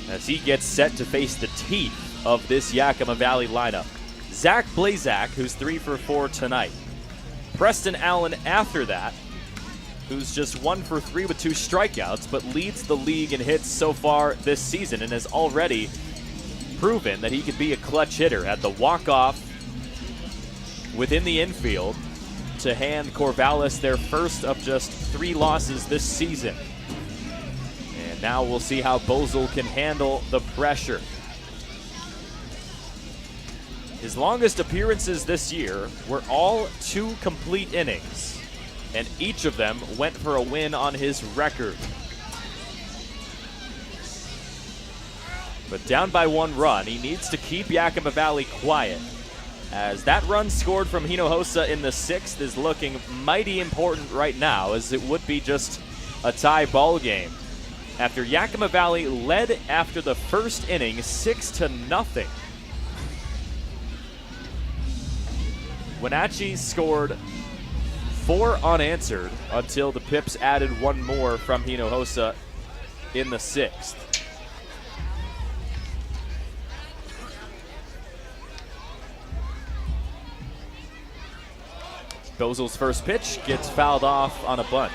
[SPEAKER 1] as he gets set to face the teeth of this Yakima Valley lineup. Zach Blazak, who's 3 for 4 tonight. Preston Allen after that, who's just 1 for 3 with 2 strikeouts, but leads the league in hits so far this season and has already proven that he could be a clutch hitter. Had the walk-off within the infield to hand Corvallis their first of just 3 losses this season. And now we'll see how Bozil can handle the pressure. His longest appearances this year were all 2 complete innings, and each of them went for a win on his record. But down by 1 run, he needs to keep Yakima Valley quiet, as that run scored from Hinojosa in the 6th is looking mighty important right now, as it would be just a tie ball game. After Yakima Valley led after the first inning 6-0. Wenatchee scored 4 unanswered until the Pips added 1 more from Hinojosa in the 6th. Bozil's first pitch gets fouled off on a bunt.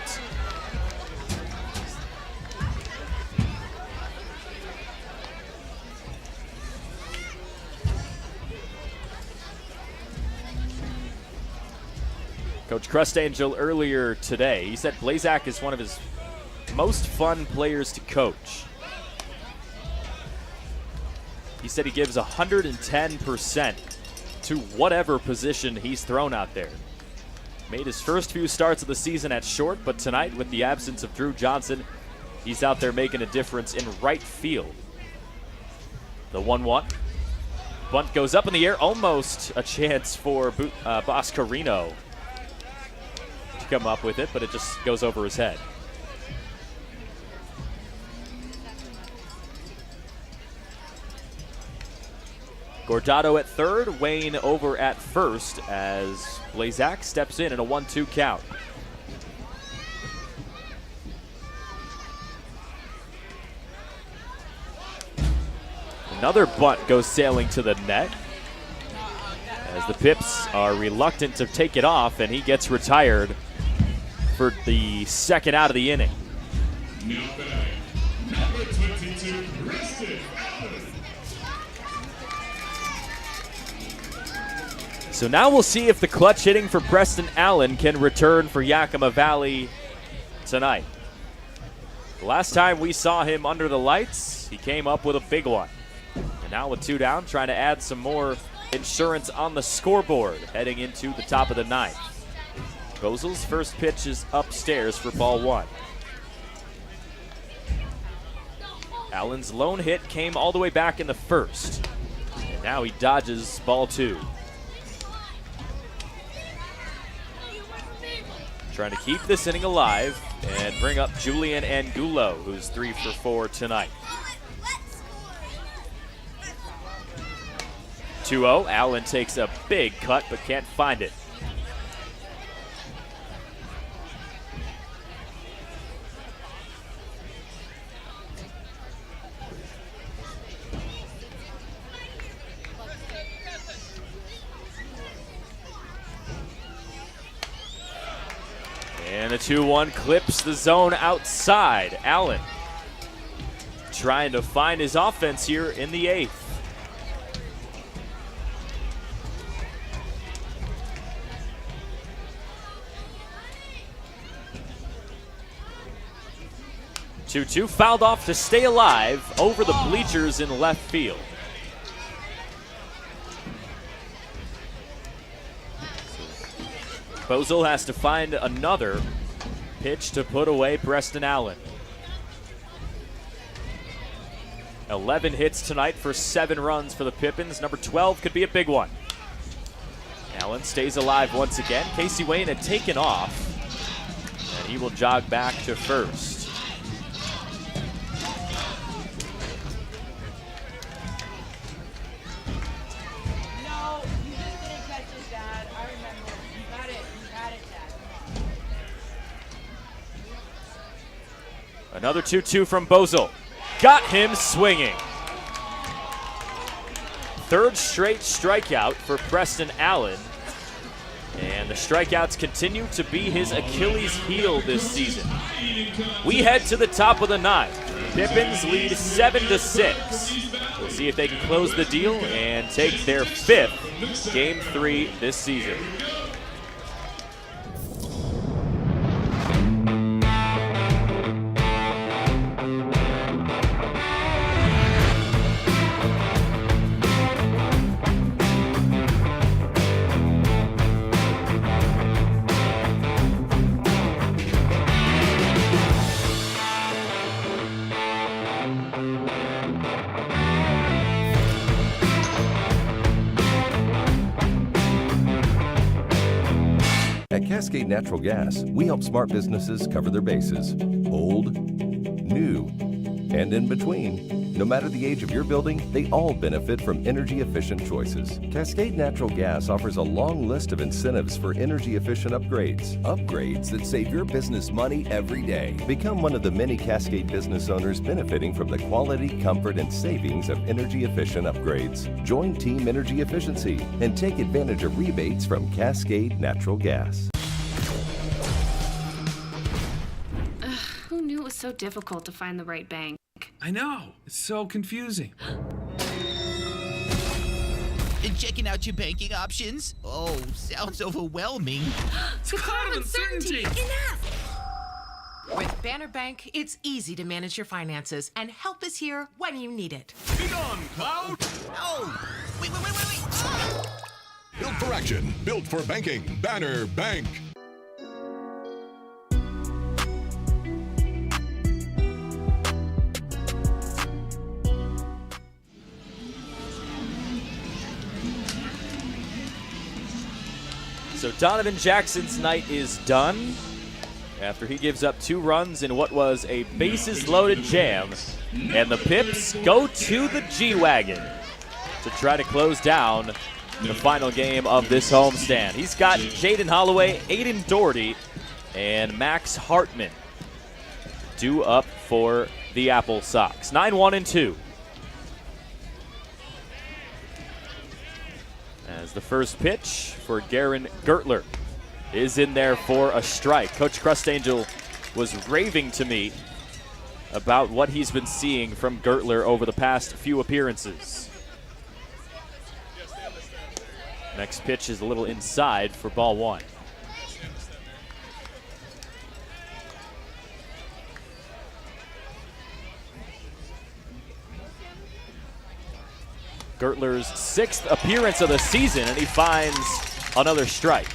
[SPEAKER 1] Coach Crustangel earlier today, he said Blazak is one of his most fun players to coach. He said he gives 110% to whatever position he's thrown out there. Made his first few starts of the season at short, but tonight, with the absence of Drew Johnson, he's out there making a difference in right field. The 1-1. Bunt goes up in the air, almost a chance for Boscarino to come up with it, but it just goes over his head. Gordado at third, Wayne over at first as Blazak steps in a 1-2 count. Another bunt goes sailing to the net as the Pips are reluctant to take it off, and he gets retired for the second out of the inning.
[SPEAKER 13] Now batting, number 22, Preston Allen.
[SPEAKER 1] So now we'll see if the clutch hitting for Preston Allen can return for Yakima Valley tonight. The last time we saw him under the lights, he came up with a big one. And now with 2 down, trying to add some more insurance on the scoreboard heading into the top of the 9th. Bozil's first pitch is upstairs for ball 1. Allen's lone hit came all the way back in the first. And now he dodges ball 2. Trying to keep this inning alive and bring up Julian Angulo, who's 3 for 4 tonight. 2-0, Allen takes a big cut but can't find it. And the 2-1 clips the zone outside. Allen trying to find his offense here in the 8th. Two fouled off to stay alive over the bleachers in left field. Bozel has to find another pitch to put away Preston Allen. 11 hits tonight for 7 runs for the Pippins. Number 12 could be a big one. Allen stays alive once again. Casey Wayne had taken off, and he will jog back to first. Another 2-2 from Bozel. Got him swinging. 3rd straight strikeout for Preston Allen. And the strikeouts continue to be his Achilles heel this season. We head to the top of the 9th. Pippins lead 7-6. We'll see if they can close the deal and take their 5th Game 3 this season.
[SPEAKER 8] At Cascade Natural Gas, we help smart businesses cover their bases. Old, new, and in between. No matter the age of your building, they all benefit from energy-efficient choices. Cascade Natural Gas offers a long list of incentives for energy-efficient upgrades. Upgrades that save your business money every day. Become one of the many Cascade business owners benefiting from the quality, comfort, and savings of energy-efficient upgrades. Join Team Energy Efficiency and take advantage of rebates from Cascade Natural Gas.
[SPEAKER 9] Who knew it was so difficult to find the right bank?
[SPEAKER 18] I know. It's so confusing.
[SPEAKER 11] Checking out your banking options? Oh, sounds overwhelming.
[SPEAKER 20] It's a cloud of uncertainty.
[SPEAKER 12] With Banner Bank, it's easy to manage your finances, and help is here when you need it.
[SPEAKER 19] Be gone, Cloud!
[SPEAKER 11] Oh, wait.
[SPEAKER 19] Built for action, built for banking. Banner Bank.
[SPEAKER 1] So Donovan Jackson's night is done after he gives up 2 runs in what was a bases-loaded jam. And the Pips go to the G-Wagon to try to close down the final game of this homestand. He's got Jaden Holloway, Aiden Doherty, and Max Hartman due up for the AppleSox. 9-1-2. As the first pitch for Garen Gertler is in there for a strike. Coach Crustangel was raving to me about what he's been seeing from Gertler over the past few appearances. Next pitch is a little inside for ball 1. Gertler's 6th appearance of the season, and he finds another strike.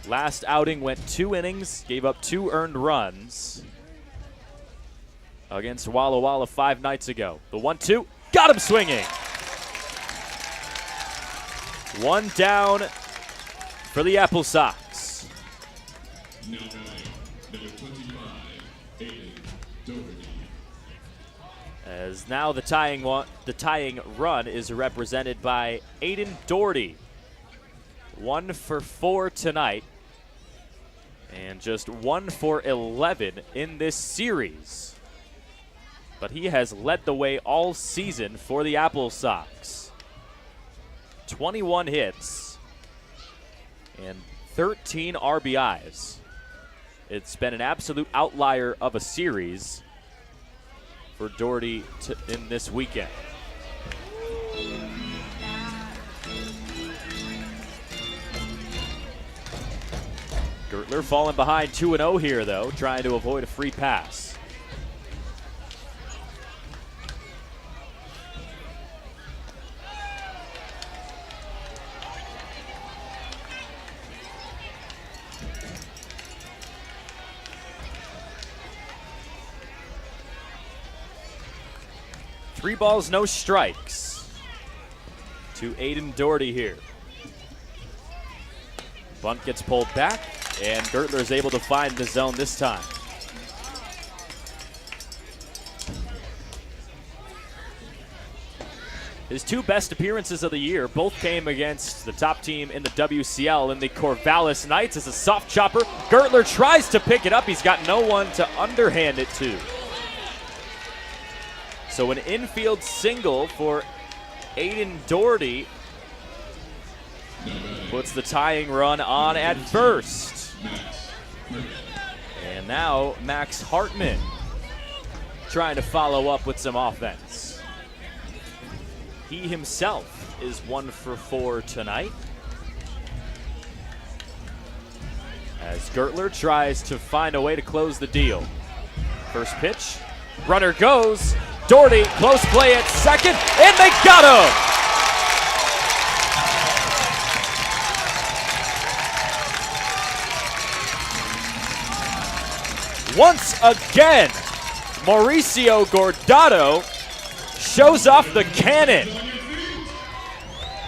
[SPEAKER 1] Last outing went 2 innings, gave up 2 earned runs against Walla Walla 5 nights ago. The 1-2, got him swinging. 1 down for the AppleSox.
[SPEAKER 13] Number 25, Aiden Doherty.
[SPEAKER 1] As now the tying run is represented by Aiden Doherty. 1 for 4 tonight, and just 1 for 11 in this series. But he has led the way all season for the AppleSox. 21 hits and 13 RBIs. It's been an absolute outlier of a series for Doherty in this weekend. Gertler falling behind 2-0 here, though, trying to avoid a free pass. Three balls, no strikes to Aiden Doherty here. Bunt gets pulled back, and Gertler is able to find the zone this time. His two best appearances of the year both came against the top team in the WCL in the Corvallis Knights as a soft chopper. Gertler tries to pick it up. He's got no one to underhand it to. So an infield single for Aiden Doherty puts the tying run on at first. And now Max Hartman trying to follow up with some offense. He himself is 1 for 4 tonight. As Gertler tries to find a way to close the deal. First pitch, runner goes. Doherty, close play at second, and they got him! Once again, Mauricio Gordado shows off the cannon.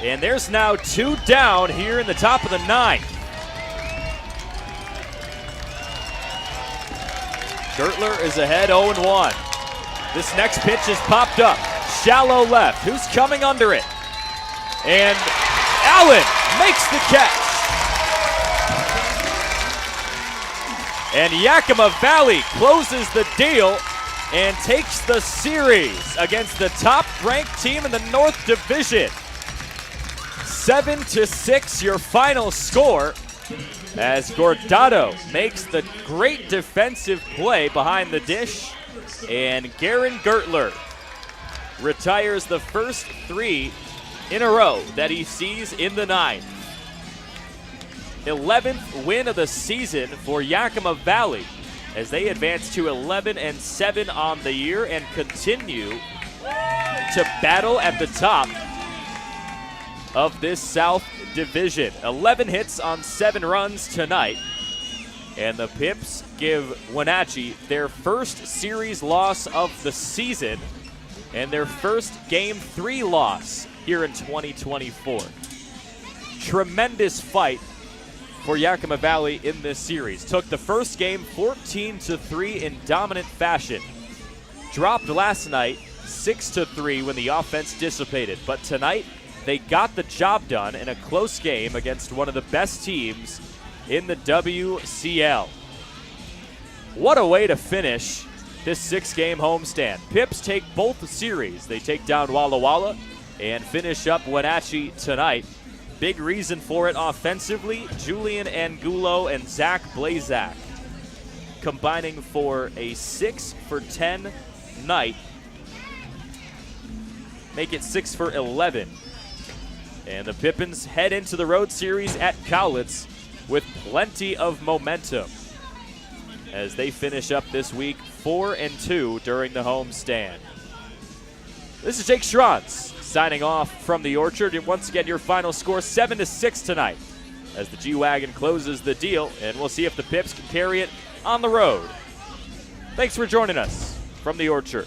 [SPEAKER 1] And there's now 2 down here in the top of the 9th. Gertler is ahead 0-1. This next pitch is popped up. Shallow left. Who's coming under it? And Allen makes the catch. And Yakima Valley closes the deal and takes the series against the top-ranked team in the North Division. 7-6 your final score as Gordado makes the great defensive play behind the dish. And Garen Gertler retires the first 3 in a row that he sees in the 9th. 11th win of the season for Yakima Valley as they advance to 11-7 on the year and continue to battle at the top of this South Division. 11 hits on 7 runs tonight. And the Pips give Wenatchee their first series loss of the season and their first Game 3 loss here in 2024. Tremendous fight for Yakima Valley in this series. Took the first game 14-3 in dominant fashion. Dropped last night 6-3 when the offense dissipated. But tonight, they got the job done in a close game against one of the best teams in the WCL. What a way to finish this 6-game homestand. Pips take both series. They take down Walla Walla and finish up Wenatchee tonight. Big reason for it offensively, Julian Angulo and Zach Blazak combining for a 6 for 10 night. Make it 6 for 11. And the Pippins head into the road series at Cowlitz with plenty of momentum as they finish up this week 4-2 during the homestand. This is Jake Schrontz signing off from the Orchard. And once again, your final score 7-6 tonight as the G-Wagon closes the deal, and we'll see if the Pips can carry it on the road. Thanks for joining us from the Orchard.